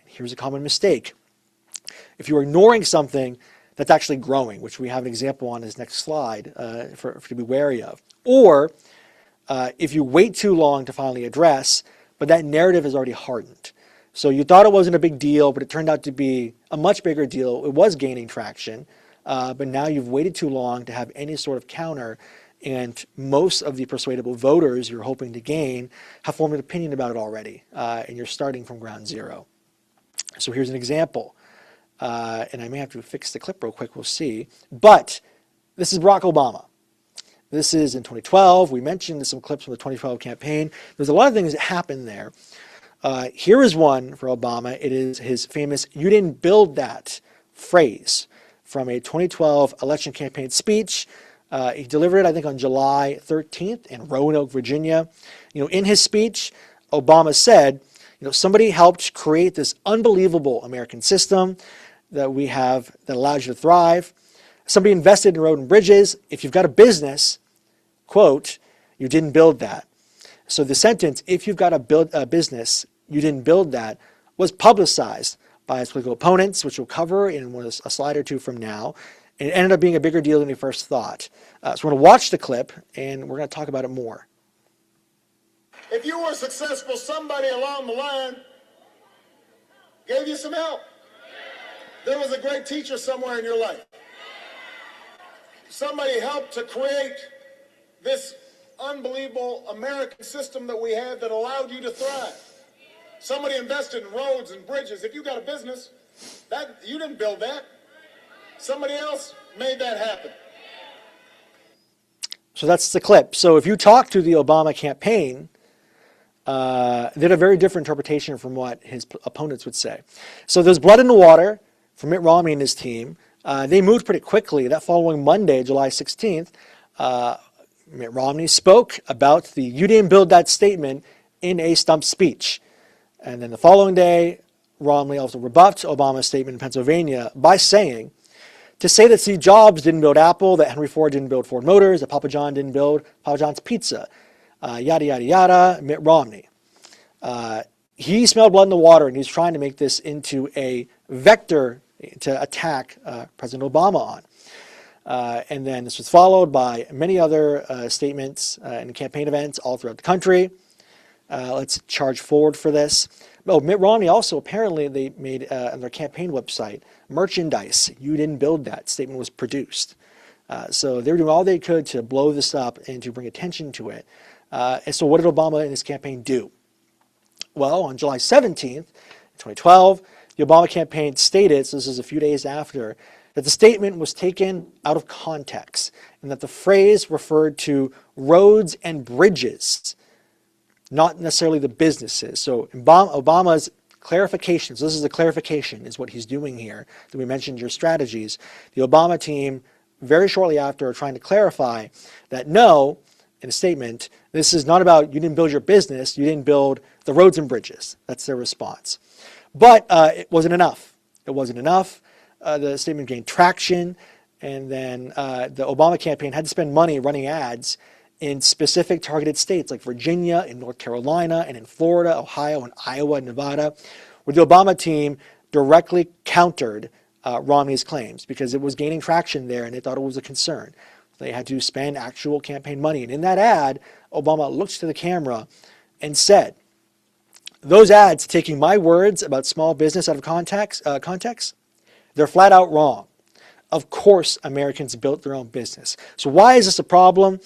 Here's a common mistake. If you're ignoring something that's actually growing, which we have an example on this next slide for to be wary of, or if you wait too long to finally address, but that narrative is already hardened. So you thought it wasn't a big deal, but it turned out to be a much bigger deal. It was gaining traction, but now you've waited too long to have any sort of counter, and most of the persuadable voters you're hoping to gain have formed an opinion about it already, and you're starting from ground zero. So here's an example, and I may have to fix the clip real quick, we'll see, but this is Barack Obama. This is in 2012. We mentioned some clips from the 2012 campaign. There's a lot of things that happened there. Here is one for Obama. It is his famous "you didn't build that" phrase from a 2012 election campaign speech. He delivered it, I think, on July 13th in Roanoke, Virginia. In his speech, Obama said, somebody helped create this unbelievable American system that we have that allows you to thrive. Somebody invested in road and bridges. If you've got a business, quote, you didn't build that. So the sentence, if you've got a business, you didn't build that, was publicized by his political opponents, which we'll cover in a slide or two from now. And it ended up being a bigger deal than he first thought. So we're going to watch the clip, and we're going to talk about it more. If you were successful, somebody along the line gave you some help. There was a great teacher somewhere in your life. Somebody helped to create this unbelievable American system that we had that allowed you to thrive. Somebody invested in roads and bridges. If you got a business, you didn't build that. Somebody else made that happen. So that's the clip. So if you talk to the Obama campaign, they had a very different interpretation from what his opponents would say. So there's blood in the water for Mitt Romney and his team. They moved pretty quickly. That following Monday, July 16th, Mitt Romney spoke about the "you didn't build that" statement in a stump speech. And then the following day, Romney also rebuffed Obama's statement in Pennsylvania by saying, to say that Steve Jobs didn't build Apple, that Henry Ford didn't build Ford Motors, that Papa John didn't build Papa John's Pizza, yada, yada, yada, Mitt Romney. He smelled blood in the water, and he's trying to make this into a vector to attack President Obama on. And then this was followed by many other statements and campaign events all throughout the country. Let's charge forward for this. Oh, Mitt Romney also, apparently they made on their campaign website, merchandise, "you didn't build that" statement was produced. So they were doing all they could to blow this up and to bring attention to it. And so what did Obama and his campaign do? Well, on July 17th, 2012, the Obama campaign stated, so this is a few days after, that the statement was taken out of context and that the phrase referred to roads and bridges, not necessarily the businesses. So Obama's clarifications, this is the clarification, is what he's doing here, that we mentioned your strategies. The Obama team, very shortly after, are trying to clarify that no, in a statement, this is not about you didn't build your business, you didn't build the roads and bridges. That's their response. But it wasn't enough. It wasn't enough. The statement gained traction, and then the Obama campaign had to spend money running ads in specific targeted states like Virginia, in North Carolina, and in Florida, Ohio, and Iowa, and Nevada, where the Obama team directly countered Romney's claims because it was gaining traction there and they thought it was a concern. They had to spend actual campaign money. And in that ad, Obama looked to the camera and said, those ads taking my words about small business out of context, they're flat out wrong. Of course, Americans built their own business. So why is this a problem?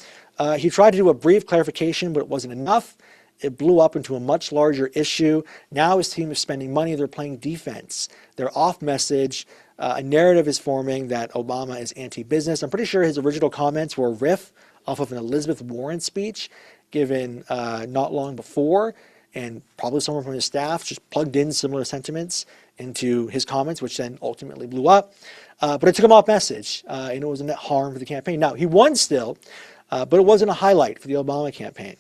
He tried to do a brief clarification, but it wasn't enough. It blew up into a much larger issue. Now his team is spending money. They're playing defense. They're off message. A narrative is forming that Obama is anti-business. I'm pretty sure his original comments were a riff off of an Elizabeth Warren speech given not long before, and probably someone from his staff just plugged in similar sentiments into his comments, which then ultimately blew up. But it took him off message, and it was a net harm for the campaign. Now, he won still, but it wasn't a highlight for the Obama campaign.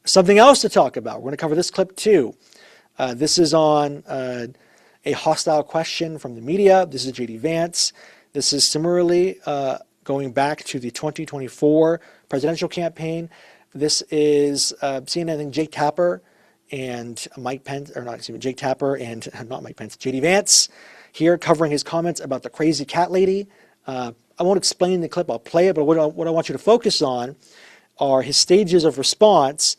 Something else to talk about. We're going to cover this clip too. This is on a hostile question from the media. This is J.D. Vance. This is similarly going back to the 2024 presidential campaign. This is CNN, I think Jake Tapper and Mike Pence, or not, excuse me, Jake Tapper and not Mike Pence, J.D. Vance here covering his comments about the crazy cat lady. I won't explain the clip, I'll play it, but what I want you to focus on are his stages of response.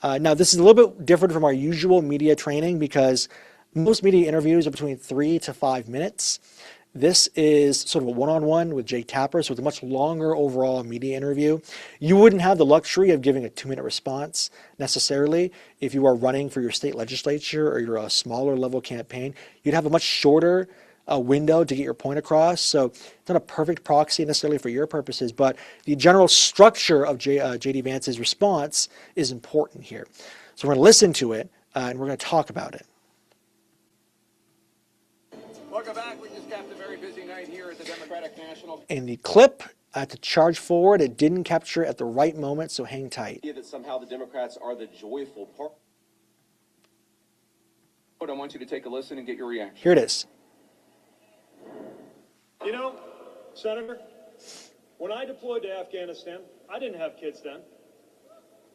Now, this is a little bit different from our usual media training because most media interviews are between 3 to 5 minutes. This is sort of a one-on-one with Jake Tapper, so it's a much longer overall media interview. You wouldn't have the luxury of giving a 2-minute response necessarily if you are running for your state legislature or you're a smaller level campaign. You'd have a much shorter window to get your point across. So it's not a perfect proxy necessarily for your purposes, but the general structure of J.D. Vance's response is important here. So we're going to listen to it and we're going to talk about it. Welcome back. We just capped a very busy night here at the Democratic National. In the clip, I had to charge forward. It didn't capture at the right moment, so hang tight. That somehow the Democrats are the joyful part. But I want you to take a listen and get your reaction. Here it is. You know, Senator, when I deployed to Afghanistan, I didn't have kids then.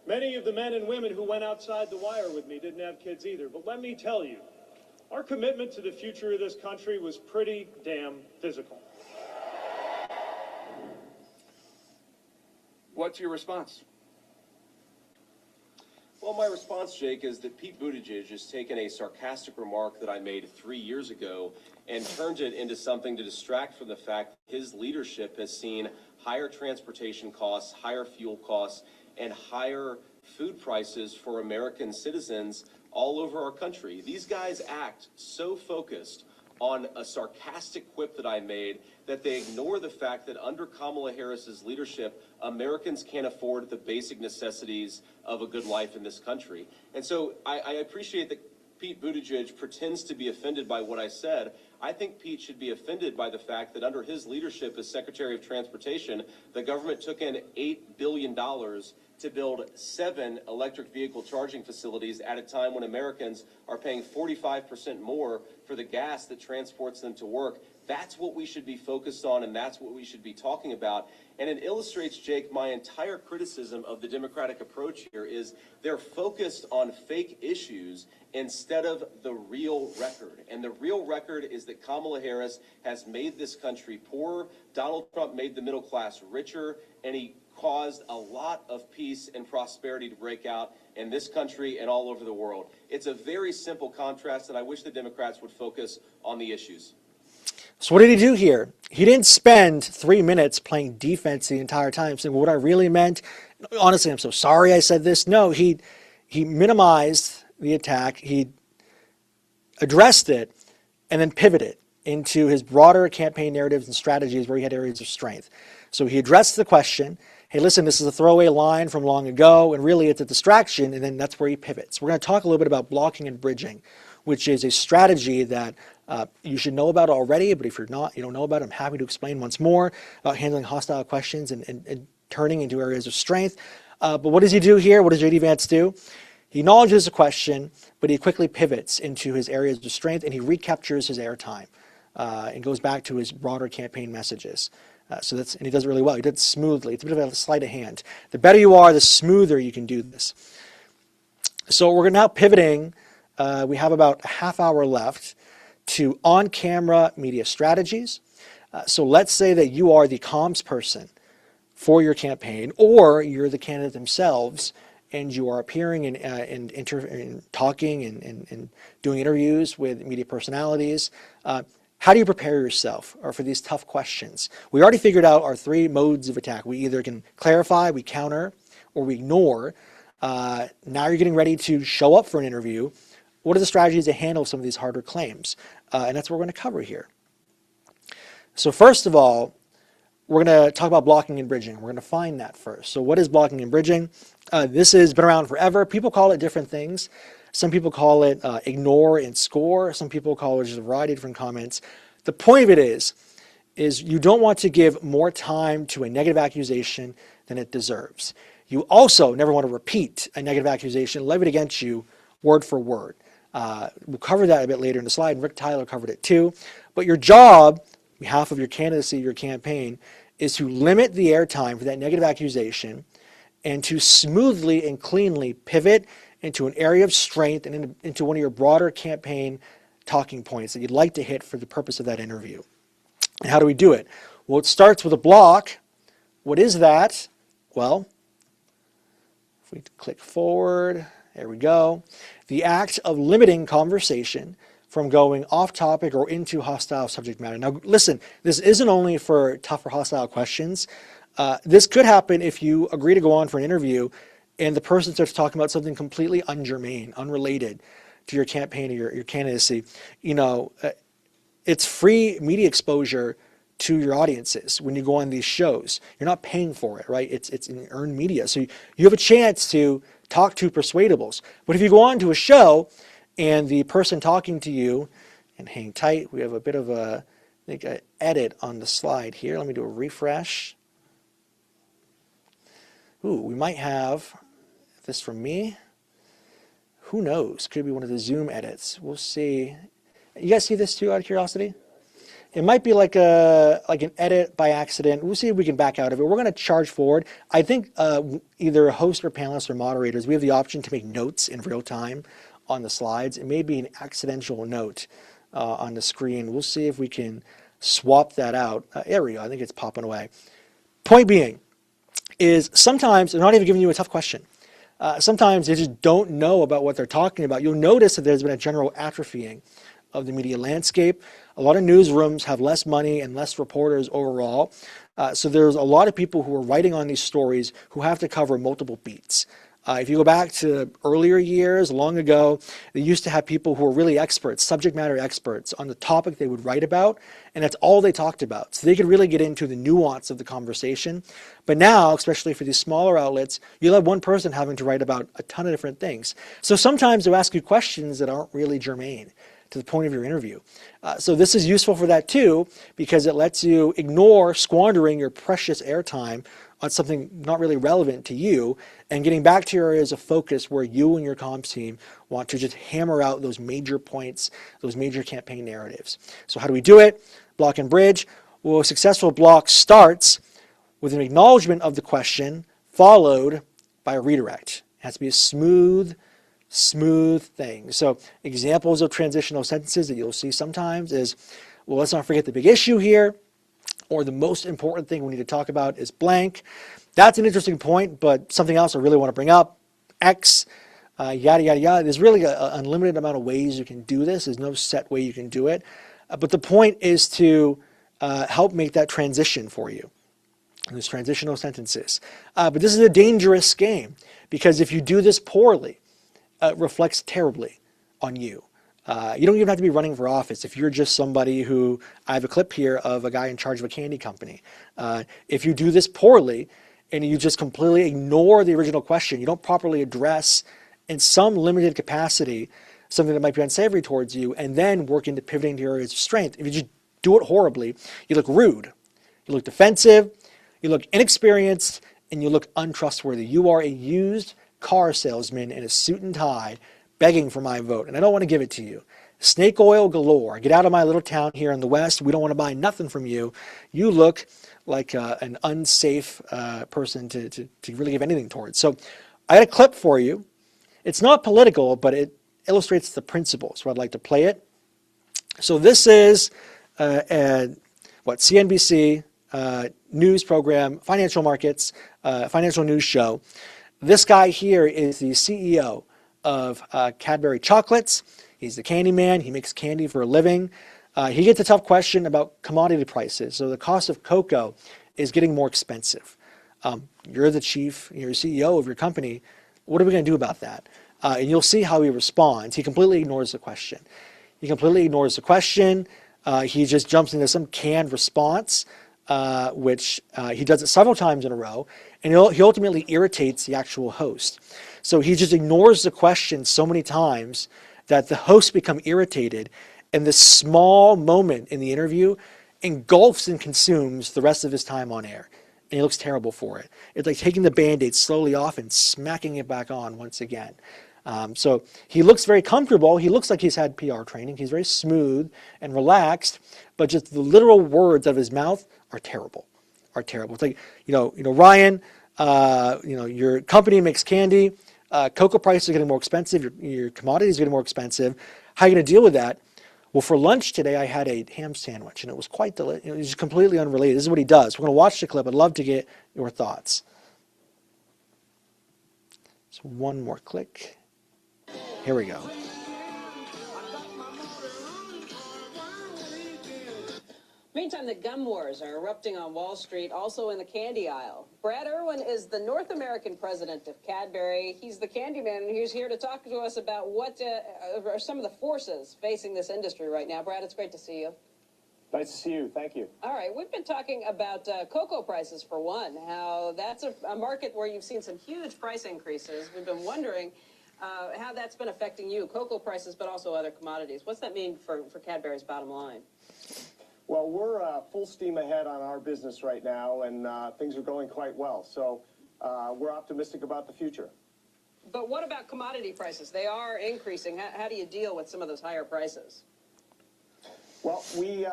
Many of the men and women who went outside the wire with me didn't have kids either. But let me tell you, our commitment to the future of this country was pretty damn physical. What's your response? Well, my response, Jake, is that Pete Buttigieg has taken a sarcastic remark that I made 3 years ago and turned it into something to distract from the fact that his leadership has seen higher transportation costs, higher fuel costs, and higher food prices for American citizens all over our country. These guys act so focused on a sarcastic quip that I made that they ignore the fact that under Kamala Harris's leadership, Americans can't afford the basic necessities of a good life in this country. And so I appreciate that Pete Buttigieg pretends to be offended by what I said. I think Pete should be offended by the fact that under his leadership as Secretary of Transportation, the government took in $8 billion to build 7 electric vehicle charging facilities at a time when Americans are paying 45% more for the gas that transports them to work. That's what we should be focused on, and that's what we should be talking about. And it illustrates, Jake, my entire criticism of the Democratic approach here is they're focused on fake issues instead of the real record. And the real record is that Kamala Harris has made this country poorer. Donald Trump made the middle class richer, and he caused a lot of peace and prosperity to break out in this country and all over the world. It's a very simple contrast, and I wish the Democrats would focus on the issues. So what did he do here? He didn't spend 3 minutes playing defense the entire time, saying, well, what I really meant, honestly, I'm so sorry I said this. No, he minimized the attack. He addressed it and then pivoted into his broader campaign narratives and strategies where he had areas of strength. So he addressed the question, hey, listen, this is a throwaway line from long ago, and really it's a distraction, and then that's where he pivots. We're going to talk a little bit about blocking and bridging, which is a strategy that you should know about already, but if you don't know about it, I'm happy to explain once more about handling hostile questions and turning into areas of strength. But what does he do here? What does J.D. Vance do? He acknowledges the question, but he quickly pivots into his areas of strength, and he recaptures his airtime and goes back to his broader campaign messages. And he does it really well. He does it smoothly. It's a bit of a sleight of hand. The better you are, the smoother you can do this. So we're now pivoting. We have about a half hour left to on-camera media strategies. So let's say that you are the comms person for your campaign, or you're the candidate themselves, and you are appearing and talking and doing interviews with media personalities. How do you prepare yourself for these tough questions? We already figured out our 3 modes of attack. We either can clarify, we counter, or we ignore. Now you're getting ready to show up for an interview. What are the strategies to handle some of these harder claims? And that's what we're going to cover here. So first of all, we're going to talk about blocking and bridging. We're going to find that first. So what is blocking and bridging? This has been around forever. People call it different things. Some people call it ignore and score. Some people call it just a variety of different comments. The point of it is you don't want to give more time to a negative accusation than it deserves. You also never want to repeat a negative accusation levied against you word for word. We'll cover that a bit later in the slide, and Rick Tyler covered it too. But your job, on behalf of your candidacy, your campaign, is to limit the airtime for that negative accusation and to smoothly and cleanly pivot into an area of strength and into one of your broader campaign talking points that you'd like to hit for the purpose of that interview. And how do we do it? Well, it starts with a block. What is that? Well, if we click forward, there we go. The act of limiting conversation from going off topic or into hostile subject matter. Now, listen, this isn't only for tough or hostile questions. This could happen if you agree to go on for an interview and the person starts talking about something completely ungermane, unrelated to your campaign or your candidacy. You know, it's free media exposure to your audiences when you go on these shows. You're not paying for it, right? It's in earned media. So you have a chance to talk to persuadables. But if you go on to a show and the person talking to you, and hang tight, we have a bit of a, I think, an edit on the slide here. Let me do a refresh. Ooh, we might have this from me. Who knows? Could be one of the Zoom edits. We'll see. You guys see this too, out of curiosity? It might be like an edit by accident. We'll see if we can back out of it. We're going to charge forward. I think either host or panelists or moderators, we have the option to make notes in real time on the slides. It may be an accidental note on the screen. We'll see if we can swap that out. There we go. I think it's popping away. Point being is sometimes they're not even giving you a tough question. Sometimes they just don't know about what they're talking about. You'll notice that there's been a general atrophying of the media landscape. A lot of newsrooms have less money and less reporters overall. So there's a lot of people who are writing on these stories who have to cover multiple beats. If you go back to earlier years, long ago, they used to have people who were really experts, subject matter experts, on the topic they would write about, and that's all they talked about. So they could really get into the nuance of the conversation. But now, especially for these smaller outlets, you'll have one person having to write about a ton of different things. So sometimes they'll ask you questions that aren't really germane to the point of your interview. So this is useful for that too, because it lets you ignore squandering your precious airtime on something not really relevant to you and getting back to your areas of focus where you and your comms team want to just hammer out those major points, those major campaign narratives. So how do we do it? Block and bridge. Well, a successful block starts with an acknowledgement of the question followed by a redirect. It has to be a smooth thing. So examples of transitional sentences that you'll see sometimes is, well, let's not forget the big issue here, or the most important thing we need to talk about is blank. That's an interesting point, but something else I really want to bring up, X, yada, yada, yada. There's really an unlimited amount of ways you can do this. There's no set way you can do it. But the point is to help make that transition for you. And there's transitional sentences. But this is a dangerous game, because if you do this poorly, it reflects terribly on you. You don't even have to be running for office. If you're just somebody who, I have a clip here of a guy in charge of a candy company. If you do this poorly and you just completely ignore the original question, you don't properly address in some limited capacity something that might be unsavory towards you, and then work into pivoting to your areas of strength. If you just do it horribly, you look rude, you look defensive, you look inexperienced, and you look untrustworthy. You are a used car salesman in a suit and tie begging for my vote, and I don't want to give it to you. Snake oil galore. Get out of my little town here in the West. We don't want to buy nothing from you. You look like an unsafe person to really give anything towards. So I got a clip for you. It's not political, but it illustrates the principle. So I'd like to play it. So this is CNBC news program, financial markets, financial news show. This guy here is the CEO of Cadbury Chocolates. He's the candy man. He makes candy for a living. He gets a tough question about commodity prices. So the cost of cocoa is getting more expensive. You're the chief, you're CEO of your company. What are we going to do about that? And you'll see how he responds. He completely ignores the question. He completely ignores the question. He just jumps into some canned response, which he does it several times in a row, and he ultimately irritates the actual host. So he just ignores the question so many times that the hosts become irritated, and this small moment in the interview engulfs and consumes the rest of his time on air. And he looks terrible for it. It's like taking the Band-Aid slowly off and smacking it back on once again. So he looks very comfortable. He looks like he's had PR training. He's very smooth and relaxed, but just the literal words of his mouth are terrible. It's like, Ryan, your company makes candy. Cocoa prices are getting more expensive. Your commodities are getting more expensive. How are you going to deal with that? Well, for lunch today, I had a ham sandwich, and it was quite delicious. It was just completely unrelated. This is what he does. We're going to watch the clip. I'd love to get your thoughts. So one more click. Here we go. Meantime, the gum wars are erupting on Wall Street, also in the candy aisle. Brad Irwin is the North American president of Cadbury. He's the candy man, and he's here to talk to us about what are some of the forces facing this industry right now. Brad, it's great to see you. Nice to see you. Thank you. All right, we've been talking about cocoa prices for one, how that's a market where you've seen some huge price increases. We've been wondering how that's been affecting you, cocoa prices, but also other commodities. What's that mean for Cadbury's bottom line? Well, we're full steam ahead on our business right now, and things are going quite well. So we're optimistic about the future. But what about commodity prices? They are increasing. How do you deal with some of those higher prices? Well, we,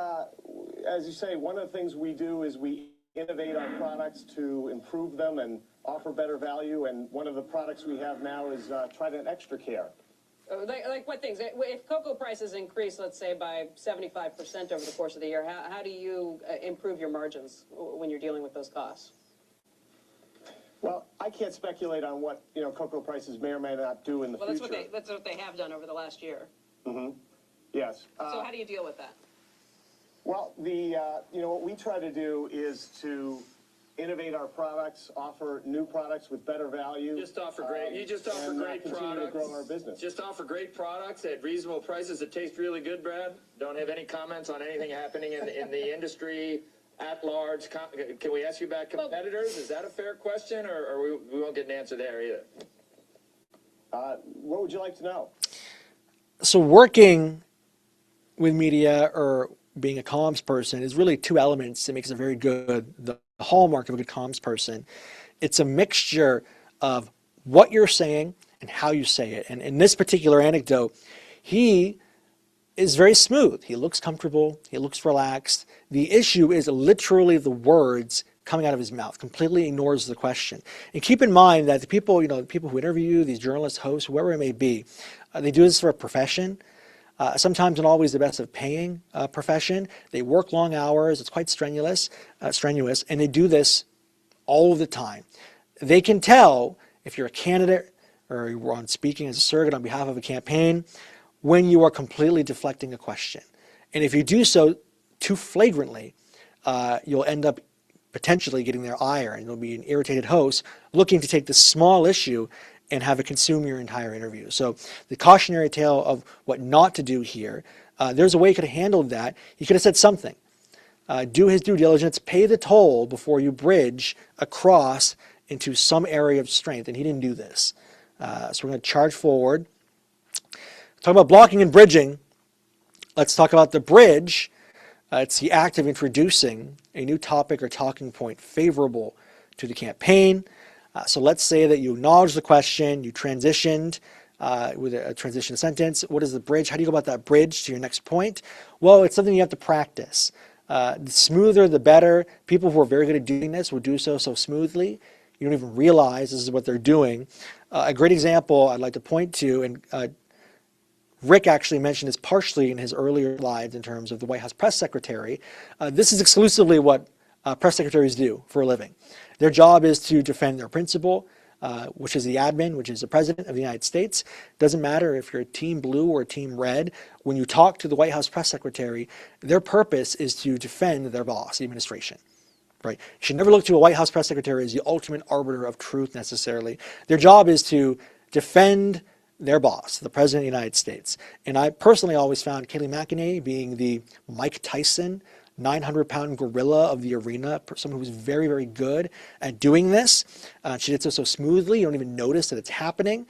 as you say, one of the things we do is we innovate our products to improve them and offer better value. And one of the products we have now is Trident Extra Care. Like what things? If cocoa prices increase, let's say, by 75% over the course of the year, how do you improve your margins when you're dealing with those costs? Well, I can't speculate on what cocoa prices may or may not do in the future. That's what they have done over the last year. Mm-hmm. Yes. So how do you deal with that? Well, what we try to do is to innovate our products, offer new products with better value. Just offer great. You just offer great products. To grow our business. Just offer great products at reasonable prices that taste really good, Brad. Don't have any comments on anything happening in the industry at large. Can we ask you about competitors? Is that a fair question, or we won't get an answer there either? What would you like to know? So working with media or being a comms person is really two elements that makes it very good. The hallmark of a good comms person. It's a mixture of what you're saying and how you say it. And in this particular anecdote, he is very smooth. He looks comfortable. He looks relaxed. The issue is literally the words coming out of his mouth, completely ignores the question. And keep in mind that the people, the people who interview you, these journalists, hosts, whoever it may be, they do this for a profession. Sometimes not always the best of paying profession. They work long hours. It's quite strenuous, and they do this all the time. They can tell if you're a candidate or you're on speaking as a surrogate on behalf of a campaign when you are completely deflecting a question. And if you do so too flagrantly, you'll end up potentially getting their ire, and you'll be an irritated host looking to take this small issue and have it consume your entire interview. So the cautionary tale of what not to do here, there's a way he could have handled that. He could have said something. Do his due diligence, pay the toll before you bridge across into some area of strength, and he didn't do this. So we're going to charge forward. Talk about blocking and bridging. Let's talk about the bridge. It's the act of introducing a new topic or talking point favorable to the campaign. So let's say that you acknowledge the question, you transitioned with a transition sentence. What is the bridge? How do you go about that bridge to your next point? Well, it's something you have to practice. The smoother, the better. People who are very good at doing this will do so smoothly. You don't even realize this is what they're doing. A great example I'd like to point to, and Rick actually mentioned this partially in his earlier slides in terms of the White House press secretary. This is exclusively what press secretaries do for a living. Their job is to defend their principal, which is the admin, which is the president of the United States. Doesn't matter if you're a team blue or a team red. When you talk to the White House press secretary, their purpose is to defend their boss, the administration. Right? You should never look to a White House press secretary as the ultimate arbiter of truth necessarily. Their job is to defend their boss, the President of the United States. And I personally always found Kayleigh McEnany being the Mike Tyson, 900-pound gorilla of the arena, someone who was very, very good at doing this. She did so smoothly, you don't even notice that it's happening.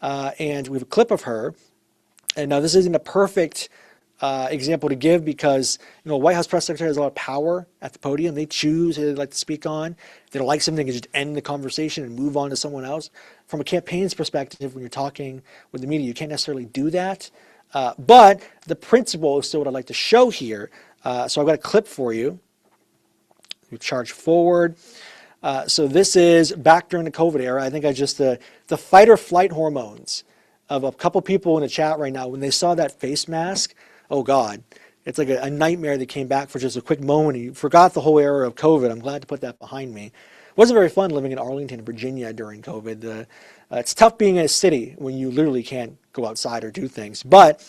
And we have a clip of her. And now this isn't a perfect example to give because, you know, White House press secretary has a lot of power at the podium. They choose who they'd like to speak on. If they don't like something, they can just end the conversation and move on to someone else. From a campaign's perspective, when you're talking with the media, you can't necessarily do that. But the principle is still what I'd like to show here. So I've got a clip for you. We charge forward. So this is back during the COVID era. I think the fight or flight hormones of a couple people in the chat right now, when they saw that face mask, oh God, it's like a nightmare that came back for just a quick moment. You forgot the whole era of COVID. I'm glad to put that behind me. It wasn't very fun living in Arlington, Virginia during COVID. It's tough being in a city when you literally can't go outside or do things. But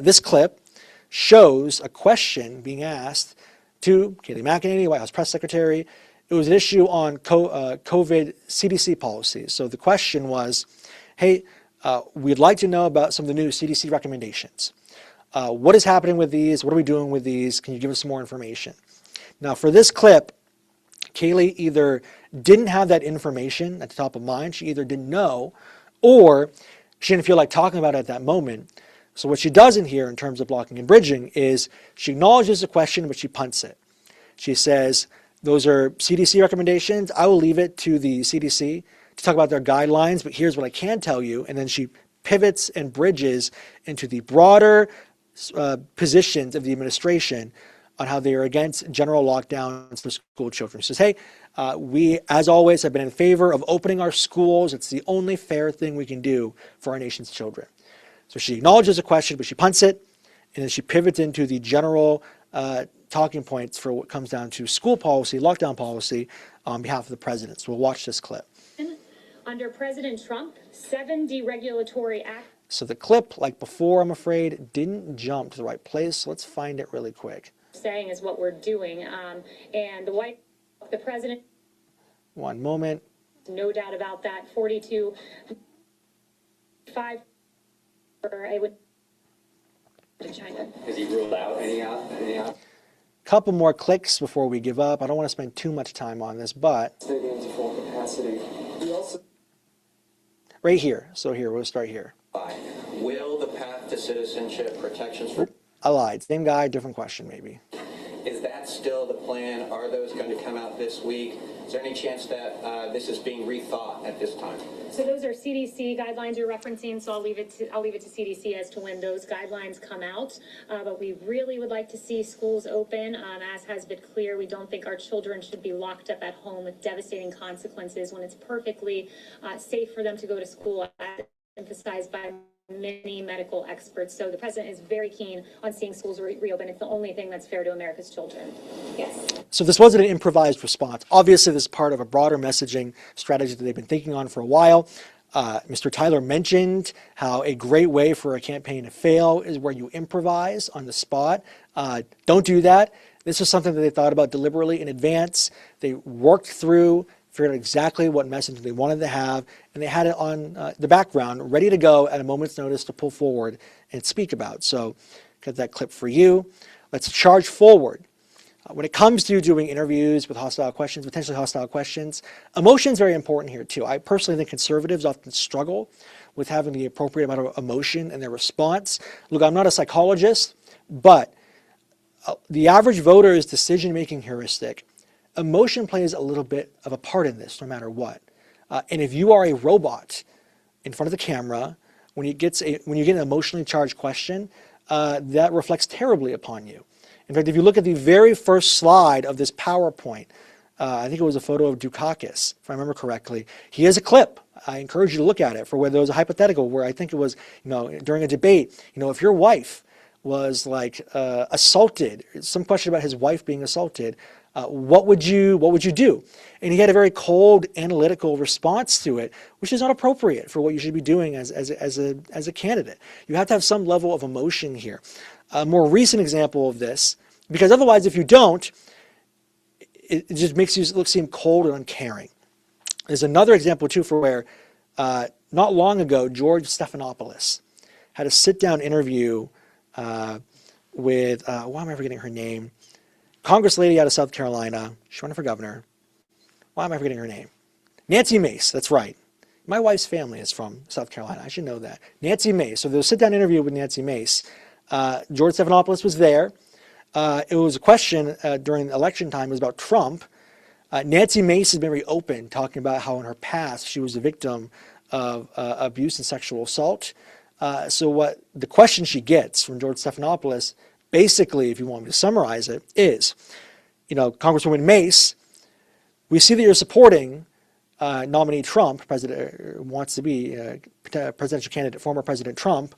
this clip shows a question being asked to Kayleigh McEnany, White House press secretary. It was an issue on COVID CDC policies. So the question was, hey, we'd like to know about some of the new CDC recommendations. What is happening with these? What are we doing with these? Can you give us some more information? Now for this clip, Kayleigh either didn't have that information at the top of mind, she either didn't know, or she didn't feel like talking about it at that moment. So what she does in here in terms of blocking and bridging is she acknowledges the question, but she punts it. She says, those are CDC recommendations. I will leave it to the CDC to talk about their guidelines, but here's what I can tell you. And then she pivots and bridges into the broader positions of the administration on how they are against general lockdowns for school children. She says, hey, we, as always, have been in favor of opening our schools. It's the only fair thing we can do for our nation's children. So she acknowledges a question, but she punts it, and then she pivots into the general talking points for what comes down to school policy, lockdown policy, on behalf of the president. So we'll watch this clip. Under President Trump, 7 deregulatory acts. So the clip, like before, I'm afraid, didn't jump to the right place. So let's find it really quick. Saying is what we're doing. And the president. One moment. No doubt about that. 42, 5. I would to China. Has he ruled out any Couple more clicks before we give up. I don't want to spend too much time on this, but stadium to full capacity. He also right here. So here, we'll start here. Will the path to citizenship protections for I lied. Same guy, different question maybe. Is that still the plan? Are those going to come out this week? Is there any chance that this is being rethought at this time? So those are CDC guidelines you're referencing. So I'll leave it to CDC as to when those guidelines come out. But we really would like to see schools open. As has been clear, we don't think our children should be locked up at home with devastating consequences when it's perfectly safe for them to go to school, as emphasized by many medical experts. So the president is very keen on seeing schools reopen. It's the only thing that's fair to America's children. Yes. So this wasn't an improvised response. Obviously, this is part of a broader messaging strategy that they've been thinking on for a while. Mr. Tyler mentioned how a great way for a campaign to fail is where you improvise on the spot. Don't do that. This was something that they thought about deliberately in advance. They worked through, figured out exactly what message they wanted to have, and they had it on the background, ready to go at a moment's notice to pull forward and speak about. So, got that clip for you. Let's charge forward. When it comes to doing interviews with hostile questions, potentially hostile questions, emotion is very important here too. I personally think conservatives often struggle with having the appropriate amount of emotion in their response. Look, I'm not a psychologist, but the average voter's decision-making heuristic, emotion plays a little bit of a part in this, no matter what. And if you are a robot in front of the camera, when you get an emotionally charged question, that reflects terribly upon you. In fact, if you look at the very first slide of this PowerPoint, I think it was a photo of Dukakis, if I remember correctly. He has a clip. I encourage you to look at it for whether there was a hypothetical where I think it was, during a debate, if your wife was like assaulted, some question about his wife being assaulted, what would you do? And he had a very cold, analytical response to it, which is not appropriate for what you should be doing as a candidate. You have to have some level of emotion here. A more recent example of this, because otherwise, if you don't, it just makes you seem cold and uncaring. There's another example too for where not long ago George Stephanopoulos had a sit-down interview with why am I forgetting her name? Congress lady out of South Carolina. She's running for governor. Why am I forgetting her name? Nancy Mace. That's right. My wife's family is from South Carolina. I should know that. Nancy Mace. So there was a sit-down interview with Nancy Mace. George Stephanopoulos was there. It was a question during election time. It was about Trump. Nancy Mace has been very open, talking about how in her past she was a victim of abuse and sexual assault. So what the question she gets from George Stephanopoulos, basically, if you want me to summarize it, is, Congresswoman Mace, we see that you're supporting nominee Trump, wants to be presidential candidate, former President Trump.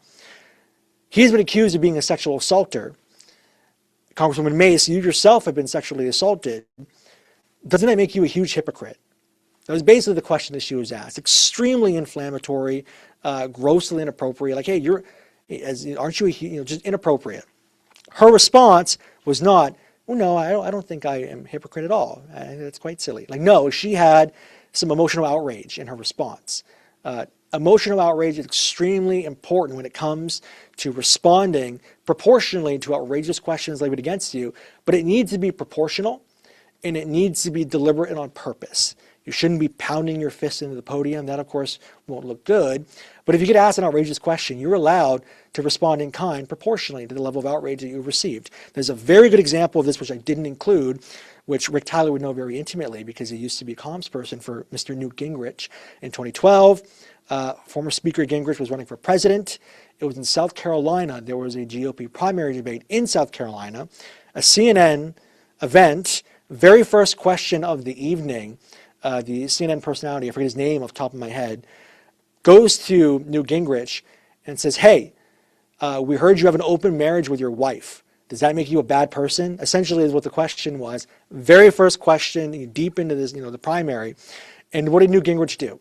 He's been accused of being a sexual assaulter. Congresswoman Mace, you yourself have been sexually assaulted. Doesn't that make you a huge hypocrite? That was basically the question that she was asked. Extremely inflammatory, grossly inappropriate. Like, hey, aren't you just inappropriate? Her response was not, well, no, I don't think I am a hypocrite at all. That's quite silly. Like, no, she had some emotional outrage in her response. Emotional outrage is extremely important when it comes to responding proportionally to outrageous questions levied against you, but it needs to be proportional and it needs to be deliberate and on purpose. You shouldn't be pounding your fist into the podium. That, of course, won't look good. But if you get asked an outrageous question, you're allowed to respond in kind proportionally to the level of outrage that you've received. There's a very good example of this, which I didn't include, which Rick Tyler would know very intimately because he used to be a comms person for Mr. Newt Gingrich in 2012. Former Speaker Gingrich was running for president. It was in South Carolina. There was a GOP primary debate in South Carolina. A CNN event, very first question of the evening, the CNN personality, I forget his name off the top of my head, goes to Newt Gingrich and says, hey, we heard you have an open marriage with your wife. Does that make you a bad person? Essentially is what the question was. Very first question, deep into this, the primary. And what did Newt Gingrich do?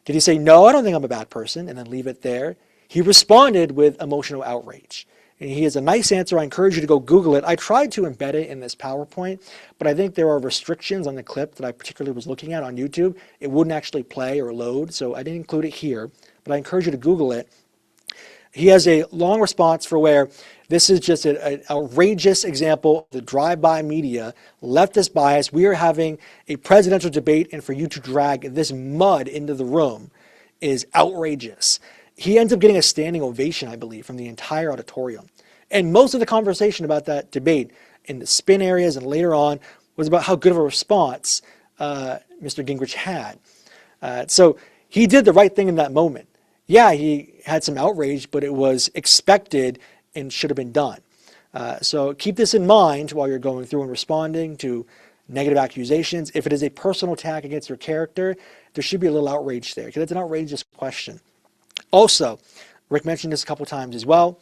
Did he say, no, I don't think I'm a bad person, and then leave it there? He responded with emotional outrage. And he has a nice answer. I encourage you to go Google it. I tried to embed it in this PowerPoint, but I think there are restrictions on the clip that I particularly was looking at on YouTube. It wouldn't actually play or load, so I didn't include it here, but I encourage you to Google it. He has a long response for where this is just an outrageous example of the drive-by media, leftist bias. We are having a presidential debate, and for you to drag this mud into the room is outrageous. He ends up getting a standing ovation, I believe, from the entire auditorium. And most of the conversation about that debate in the spin areas and later on was about how good of a response Mr. Gingrich had. So he did the right thing in that moment. Yeah, he had some outrage, but it was expected and should have been done. So keep this in mind while you're going through and responding to negative accusations. If it is a personal attack against your character, there should be a little outrage there, because it's an outrageous question. Also, Rick mentioned this a couple times as well,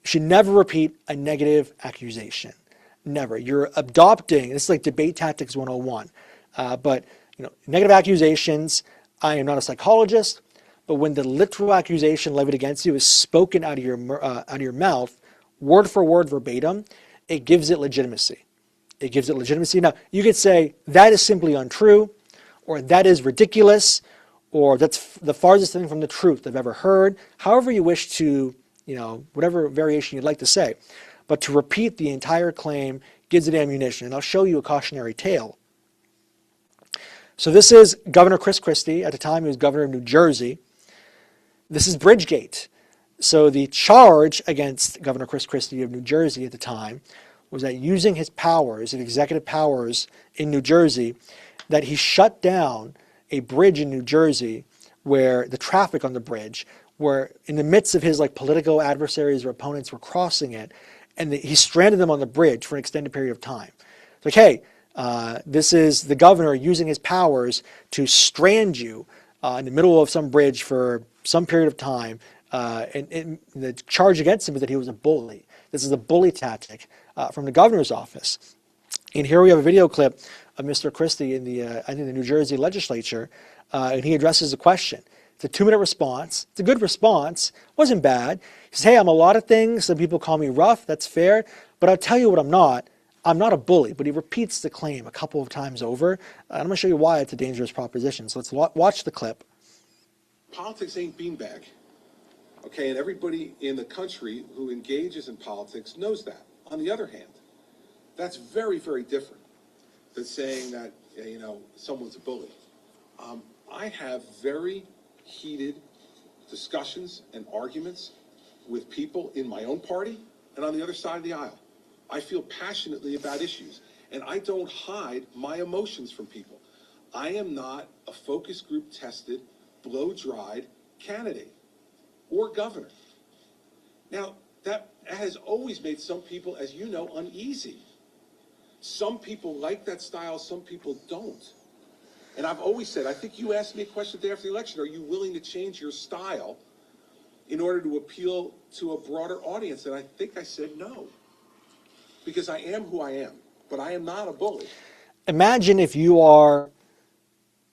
you should never repeat a negative accusation. Never. You're adopting, this is like debate tactics 101, but negative accusations, I am not a psychologist, but when the literal accusation levied against you is spoken out of your mouth, word for word, verbatim, it gives it legitimacy. It gives it legitimacy. Now, you could say that is simply untrue, or that is ridiculous, or that's the farthest thing from the truth I've ever heard. However you wish to, whatever variation you'd like to say. But to repeat the entire claim gives it ammunition. And I'll show you a cautionary tale. So this is Governor Chris Christie. At the time, he was governor of New Jersey. This is Bridgegate. So the charge against Governor Chris Christie of New Jersey at the time was that using his powers, his executive powers in New Jersey, that he shut down a bridge in New Jersey where the traffic on the bridge, where in the midst of his political adversaries or opponents were crossing it, and he stranded them on the bridge for an extended period of time. It's like, hey, This is the governor using his powers to strand you in the middle of some bridge for some period of time. And the charge against him is that he was a bully. This is a bully tactic from the governor's office. And here we have a video clip of Mr. Christie in the, I think, the New Jersey legislature, and he addresses the question. It's a 2-minute response. It's a good response. It wasn't bad. He says, hey, I'm a lot of things. Some people call me rough. That's fair. But I'll tell you what I'm not. I'm not a bully. But he repeats the claim a couple of times over. I'm going to show you why it's a dangerous proposition. So let's watch the clip. Politics ain't beanbag. Okay, and everybody in the country who engages in politics knows that. On the other hand, that's very, very different than saying that, you know, someone's a bully. I have very heated discussions and arguments with people in my own party and on the other side of the aisle. I feel passionately about issues, and I don't hide my emotions from people. I am not a focus group tested, blow-dried candidate or governor. Now, that has always made some people, as you know, uneasy. Some people like that style, some people don't. And I've always said, I think you asked me a question day after the election, are you willing to change your style in order to appeal to a broader audience? And I think I said no, because I am who I am, but I am not a bully. Imagine if you are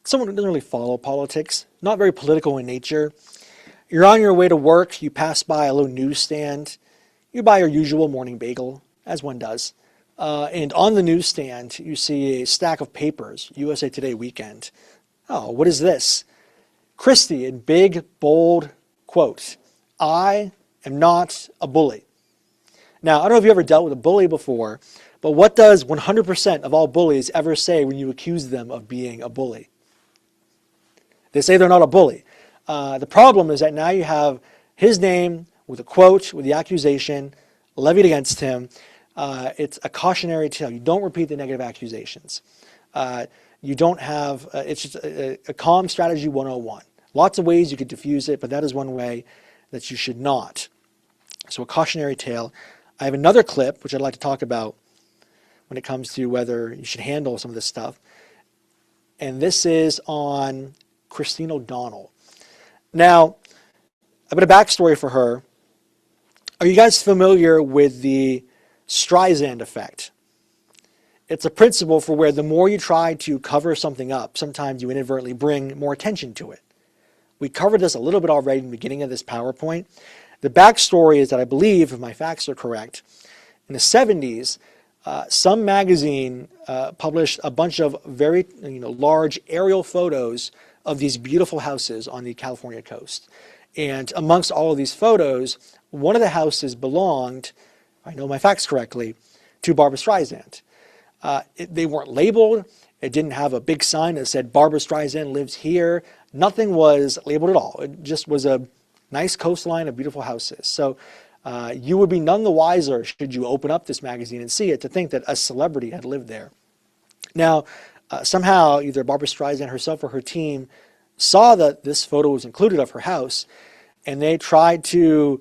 someone who doesn't really follow politics, not very political in nature. You're on your way to work, you pass by a little newsstand, you buy your usual morning bagel, as one does. And on the newsstand, you see a stack of papers, USA Today Weekend. Oh, what is this? Christie in big, bold quotes. I am not a bully. Now, I don't know if you ever dealt with a bully before, but what does 100% of all bullies ever say when you accuse them of being a bully? They say they're not a bully. The problem is that now you have his name with a quote, with the accusation levied against him. It's a cautionary tale. You don't repeat the negative accusations. You don't have, it's just a calm strategy 101. Lots of ways you could diffuse it, but that is one way that you should not. So a cautionary tale. I have another clip, which I'd like to talk about when it comes to whether you should handle some of this stuff. And this is on Christine O'Donnell. Now, a bit of backstory for her. Are you guys familiar with the Streisand effect? It's a principle for where the more you try to cover something up, sometimes you inadvertently bring more attention to it. We covered this a little bit already in the beginning of this PowerPoint. The backstory is that I believe, if my facts are correct, in the 70s, some magazine published a bunch of very large aerial photos of these beautiful houses on the California coast. And amongst all of these photos, one of the houses belonged, if I know my facts correctly, to Barbra Streisand. They weren't labeled. It didn't have a big sign that said Barbra Streisand lives here. Nothing was labeled at all. It just was a nice coastline of beautiful houses. So you would be none the wiser should you open up this magazine and see it to think that a celebrity had lived there. Now, somehow either Barbra Streisand herself or her team saw that this photo was included of her house, and they tried to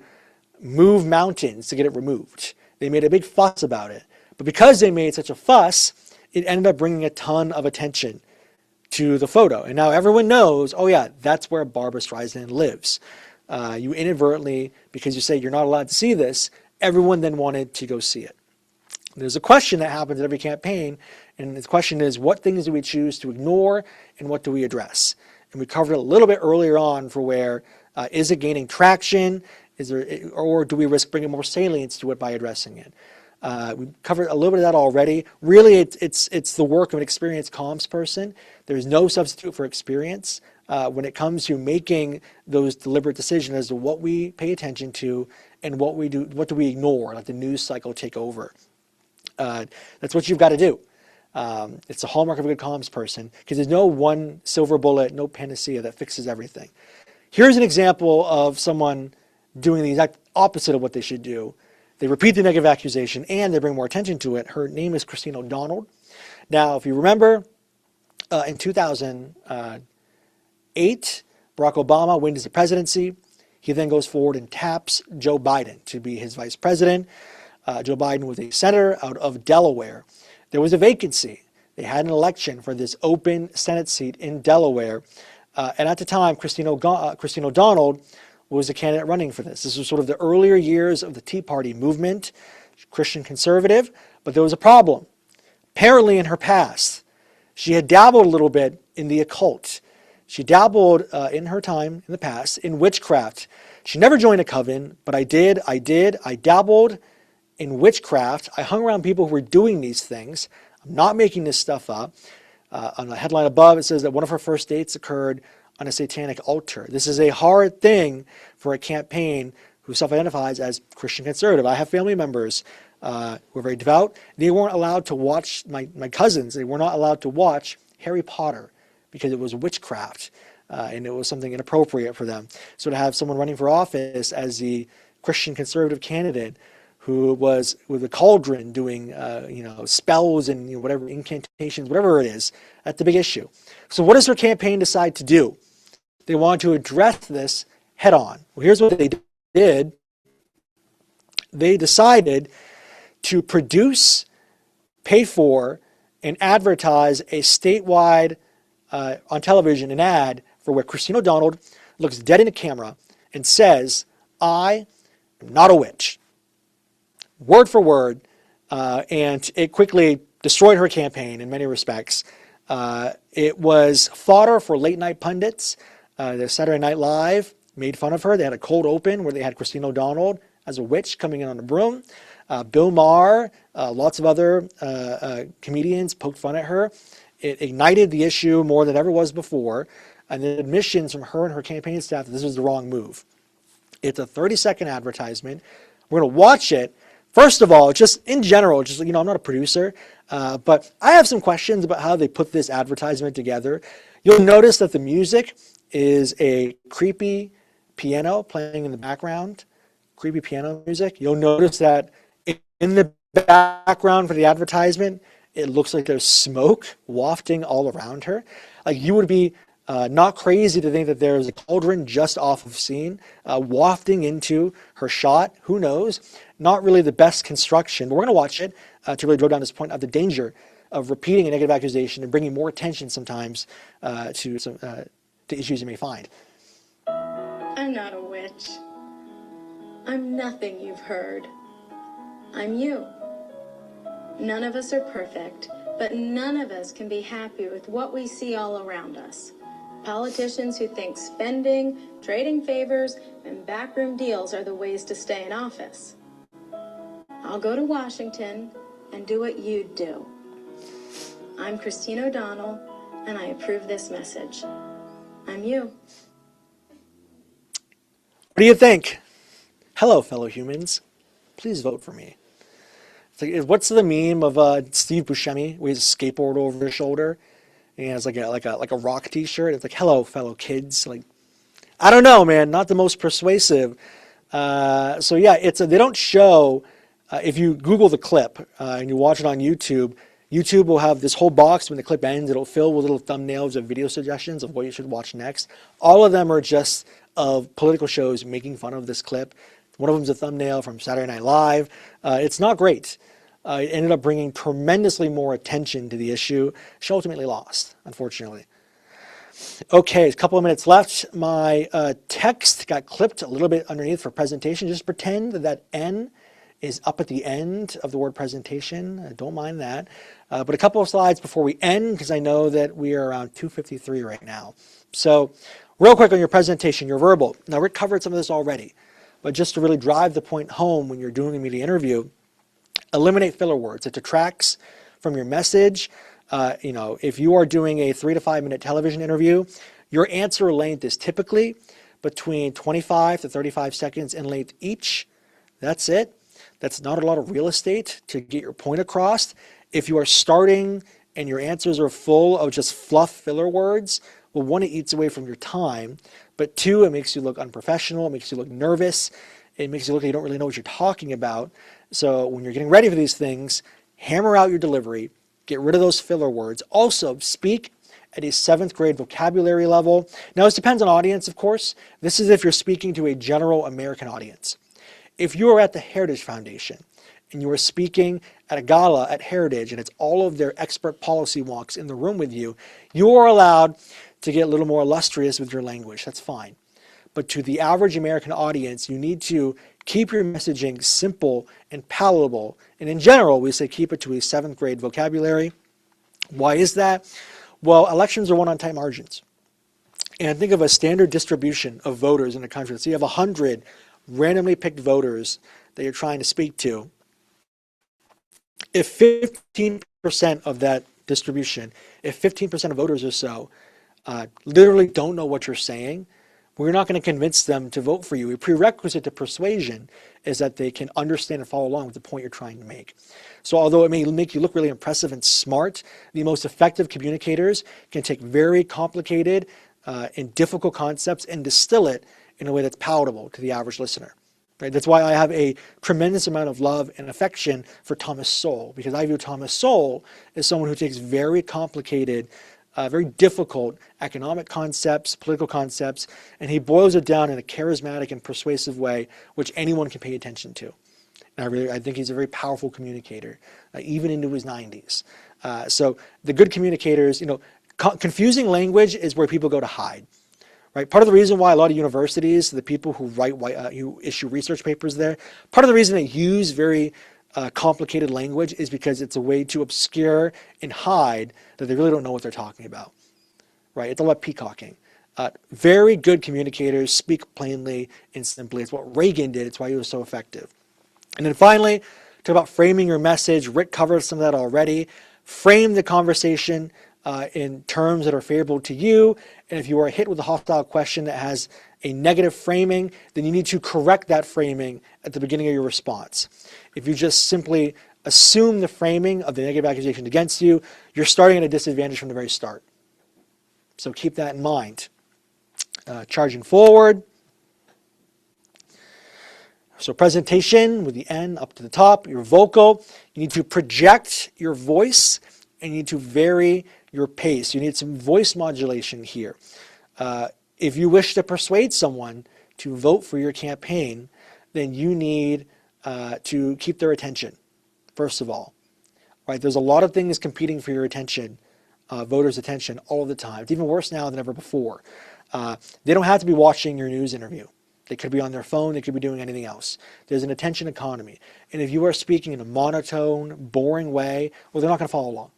move mountains to get it removed. They made a big fuss about it. But because they made such a fuss, it ended up bringing a ton of attention to the photo. And now everyone knows, oh yeah, that's where Barbra Streisand lives. You inadvertently, because you say you're not allowed to see this, everyone then wanted to go see it. There's a question that happens at every campaign, and the question is, what things do we choose to ignore and what do we address? And we covered it a little bit earlier on for where, is it gaining traction? Or do we risk bringing more salience to it by addressing it? We covered a little bit of that already. Really, it's the work of an experienced comms person. There's no substitute for experience when it comes to making those deliberate decisions as to what we pay attention to and what do we ignore, let the news cycle take over. That's what you've got to do. It's a hallmark of a good comms person, because there's no one silver bullet, no panacea that fixes everything. Here's an example of someone doing the exact opposite of what they should do. They repeat the negative accusation and they bring more attention to it. Her name is Christine O'Donnell. Now, if you remember, in 2008, Barack Obama wins the presidency. He then goes forward and taps Joe Biden to be his vice president. Joe Biden was a senator out of Delaware. There was a vacancy. They had an election for this open Senate seat in Delaware. And at the time, Christine O'Donnell was the candidate running for this. This was sort of the earlier years of the Tea Party movement, Christian conservative, but there was a problem. Apparently in her past, she had dabbled a little bit in the occult. She dabbled in her time in the past in witchcraft. She never joined a coven, but I dabbled in witchcraft. I hung around people who were doing these things. I'm not making this stuff up. On the headline above, it says that one of her first dates occurred on a satanic altar. This is a hard thing for a campaign who self-identifies as Christian conservative. I have family members who are very devout. They weren't allowed to watch, my cousins, they were not allowed to watch Harry Potter because it was witchcraft and it was something inappropriate for them. So to have someone running for office as the Christian conservative candidate who was with a cauldron doing spells and whatever incantations, whatever it is, that's the big issue. So what does her campaign decide to do? They wanted to address this head on. Well, here's what they did. They decided to produce, pay for, and advertise a statewide, on television, an ad for where Christine O'Donnell looks dead in the camera and says, "I am not a witch." Word for word, and it quickly destroyed her campaign in many respects. It was fodder for late night pundits. The Saturday Night Live made fun of her. They had a cold open where they had Christine O'Donnell as a witch coming in on a broom. Bill Maher, lots of other comedians poked fun at her. It ignited the issue more than ever was before. And the admissions from her and her campaign staff that this was the wrong move. It's a 30-second advertisement. We're going to watch it. First of all, just in general, I'm not a producer, but I have some questions about how they put this advertisement together. You'll notice that the music is a creepy piano playing in the background, creepy piano music. You'll notice that in the background for the advertisement, it looks like there's smoke wafting all around her. Like you would be not crazy to think that there's a cauldron just off of scene wafting into her shot. Who knows? Not really the best construction, but we're going to watch it to really drill down this point of the danger of repeating a negative accusation and bringing more attention sometimes to issues you may find. I'm not a witch. I'm nothing you've heard. I'm you. None of us are perfect, but none of us can be happy with what we see all around us. Politicians who think spending, trading favors, and backroom deals are the ways to stay in office. I'll go to Washington and do what you'd do. I'm Christine O'Donnell, and I approve this message. I'm you. What do you think? Hello, fellow humans. Please vote for me. It's like, what's the meme of Steve Buscemi with his skateboard over his shoulder? And he has like a rock T-shirt. It's like, hello, fellow kids. Like, I don't know, man. Not the most persuasive. So yeah, they don't show. If you Google the clip and you watch it on YouTube, YouTube will have this whole box when the clip ends. It'll fill with little thumbnails of video suggestions of what you should watch next. All of them are just of political shows making fun of this clip. One of them is a thumbnail from Saturday Night Live. It's not great. It ended up bringing tremendously more attention to the issue. She ultimately lost, unfortunately. Okay, a couple of minutes left. My text got clipped a little bit underneath for presentation. Just pretend that N is up at the end of the word presentation. I don't mind that. But a couple of slides before we end, because I know that we are around 2:53 right now. So real quick on your presentation, your verbal. Now, Rick covered some of this already, but just to really drive the point home when you're doing a media interview, eliminate filler words. It detracts from your message. If you are doing a 3 to 5 minute television interview, your answer length is typically between 25 to 35 seconds in length each. That's it. That's not a lot of real estate to get your point across. If you are starting and your answers are full of just fluff filler words, well, one, it eats away from your time, but two, it makes you look unprofessional, it makes you look nervous, it makes you look like you don't really know what you're talking about. So when you're getting ready for these things, hammer out your delivery, get rid of those filler words. Also, speak at a 7th grade vocabulary level. Now, this depends on audience, of course. This is if you're speaking to a general American audience. If you are at the Heritage Foundation and you are speaking at a gala at Heritage and it's all of their expert policy wonks in the room with you, you are allowed to get a little more illustrious with your language. That's fine. But to the average American audience, you need to keep your messaging simple and palatable. And in general, we say keep it to a 7th grade vocabulary. Why is that? Well, elections are won on tight margins. And think of a standard distribution of voters in a country. So you have 100 randomly picked voters that you're trying to speak to. If 15% of that distribution, if 15% of voters or so literally don't know what you're saying, we're not going to convince them to vote for you. A prerequisite to persuasion is that they can understand and follow along with the point you're trying to make. So although it may make you look really impressive and smart, the most effective communicators can take very complicated and difficult concepts and distill it in a way that's palatable to the average listener. Right? That's why I have a tremendous amount of love and affection for Thomas Sowell, because I view Thomas Sowell as someone who takes very complicated, very difficult economic concepts, political concepts, and he boils it down in a charismatic and persuasive way which anyone can pay attention to. And I think he's a very powerful communicator, even into his 90s. So the good communicators, confusing language is where people go to hide. Right? Part of the reason why a lot of universities, the people who who issue research papers there, part of the reason they use very complicated language is because it's a way to obscure and hide that they really don't know what they're talking about. Right? It's all about peacocking. Very good communicators speak plainly and simply. It's what Reagan did. It's why he was so effective. And then finally, talk about framing your message. Rick covered some of that already. Frame the conversation in terms that are favorable to you. And if you are hit with a hostile question that has a negative framing, then you need to correct that framing at the beginning of your response. If you just simply assume the framing of the negative accusation against you, you're starting at a disadvantage from the very start. So keep that in mind. Charging forward. So presentation with the N up to the top, your vocal. You need to project your voice and you need to vary your pace. You need some voice modulation here. If you wish to persuade someone to vote for your campaign, then you need to keep their attention, first of all. Right? There's a lot of things competing for your attention, voters' attention all the time. It's even worse now than ever before. They don't have to be watching your news interview. They could be on their phone. They could be doing anything else. There's an attention economy. And if you are speaking in a monotone, boring way, well, they're not going to follow along.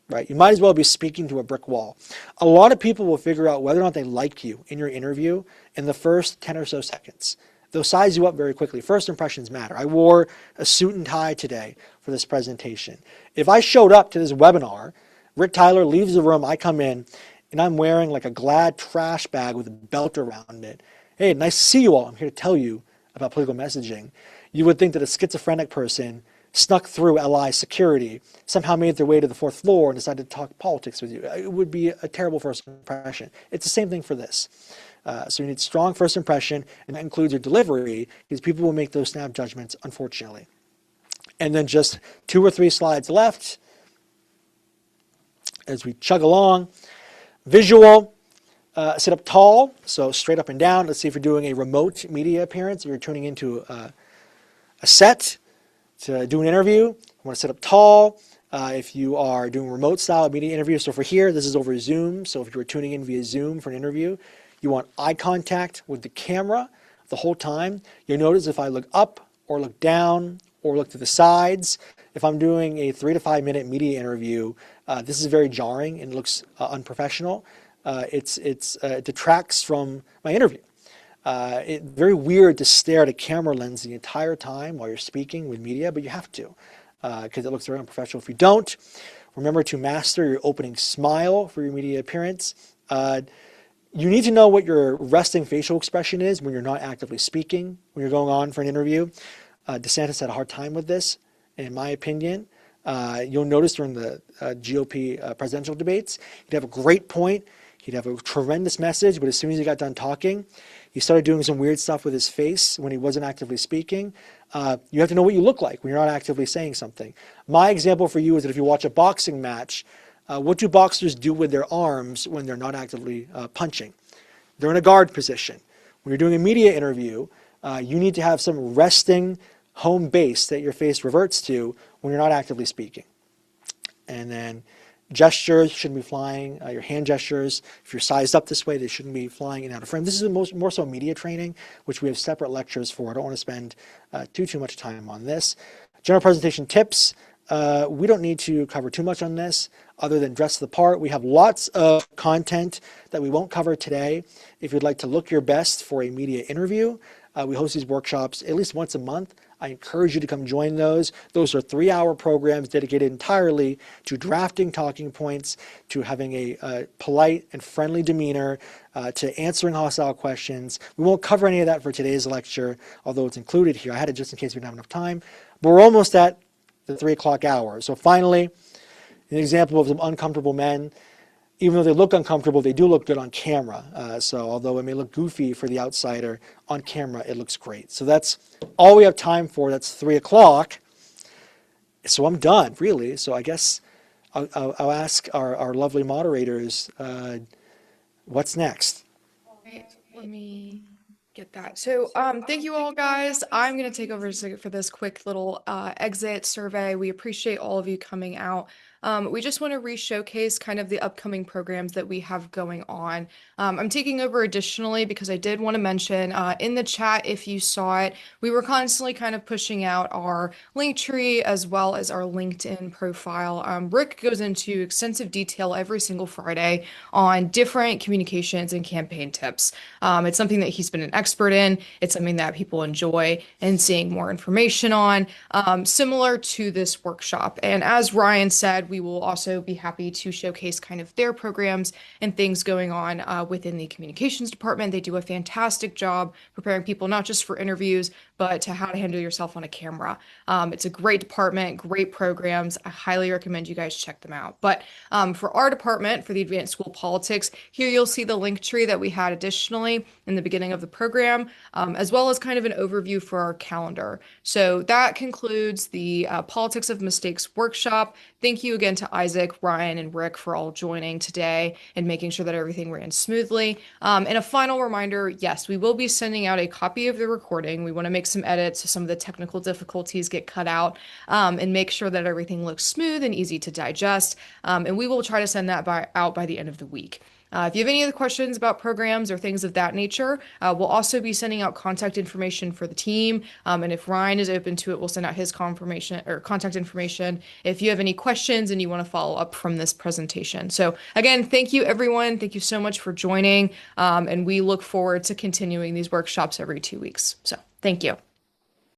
Right? You might as well be speaking to a brick wall. A lot of people will figure out whether or not they like you in your interview in the first 10 or so seconds. They'll size you up very quickly. First impressions matter. I wore a suit and tie today for this presentation. If I showed up to this webinar, Rick Tyler leaves the room, I come in, and I'm wearing like a Glad trash bag with a belt around it. Hey, nice to see you all. I'm here to tell you about political messaging. You would think that a schizophrenic person snuck through LI security, somehow made their way to the 4th floor and decided to talk politics with you. It would be a terrible first impression. It's the same thing for this. So you need strong first impression, and that includes your delivery, because people will make those snap judgments, unfortunately. And then just 2 or 3 slides left as we chug along. Visual, sit up tall, so straight up and down. Let's see if you're doing a remote media appearance, or you're tuning into a set to do an interview. You want to sit up tall. If you are doing remote style media interview, so for here, this is over Zoom. So if you were tuning in via Zoom for an interview, you want eye contact with the camera the whole time. You'll notice if I look up or look down or look to the sides, if I'm doing a 3 to 5 minute media interview, this is very jarring and looks unprofessional. It detracts from my interview. It's very weird to stare at a camera lens the entire time while you're speaking with media, but you have to because it looks very unprofessional if you don't. Remember to master your opening smile for your media appearance. You need to know what your resting facial expression is when you're not actively speaking, when you're going on for an interview. DeSantis had a hard time with this, in my opinion. You'll notice during the GOP presidential debates, he'd have a great point. He'd have a tremendous message, but as soon as he got done talking, he started doing some weird stuff with his face when he wasn't actively speaking. You have to know what you look like when you're not actively saying something. My example for you is that if you watch a boxing match, what do boxers do with their arms when they're not actively punching? They're in a guard position. When you're doing a media interview, you need to have some resting home base that your face reverts to when you're not actively speaking. And then gestures shouldn't be flying. Your hand gestures, if you're sized up this way, they shouldn't be flying in and out of frame. This is more so media training, which we have separate lectures for. I don't want to spend too much time on this. General presentation tips. We don't need to cover too much on this other than dress the part. We have lots of content that we won't cover today. If you'd like to look your best for a media interview, we host these workshops at least once a month. I encourage you to come join those. Those are 3-hour programs dedicated entirely to drafting talking points, to having a polite and friendly demeanor, to answering hostile questions. We won't cover any of that for today's lecture, although it's included here. I had it just in case we didn't have enough time. But we're almost at the 3 o'clock hour. So finally, an example of some uncomfortable men. Even though they look uncomfortable, they do look good on camera. So although it may look goofy for the outsider, on camera it looks great. So that's all we have time for. That's 3 o'clock. So I'm done, really. So I guess I'll ask our lovely moderators, what's next? All right, let me get that. So thank you all, guys. I'm going to take over for this quick little exit survey. We appreciate all of you coming out. We just want to re-showcase kind of the upcoming programs that we have going on. I'm taking over additionally because I did want to mention in the chat, if you saw it, we were constantly kind of pushing out our link tree as well as our LinkedIn profile. Rick goes into extensive detail every single Friday on different communications and campaign tips. It's something that he's been an expert in. It's something that people enjoy and seeing more information on, similar to this workshop. And as Ryan said, we will also be happy to showcase kind of their programs and things going on within the communications department. They do a fantastic job preparing people not just for interviews, but to how to handle yourself on a camera. It's a great department, great programs. I highly recommend you guys check them out. But for our department, for the Advanced School Politics, here you'll see the link tree that we had additionally in the beginning of the program, as well as kind of an overview for our calendar. So that concludes the Politics of Mistakes workshop. Thank you again to Isaac, Ryan, and Rick for all joining today and making sure that everything ran smoothly. And a final reminder, yes, we will be sending out a copy of the recording. We want to make some edits so some of the technical difficulties get cut out and make sure that everything looks smooth and easy to digest. And we will try to send that out by the end of the week. If you have any other questions about programs or things of that nature, we'll also be sending out contact information for the team. And if Ryan is open to it, we'll send out his confirmation or contact information if you have any questions and you want to follow up from this presentation. So again, thank you, everyone. Thank you so much for joining. And we look forward to continuing these workshops every 2 weeks. So thank you.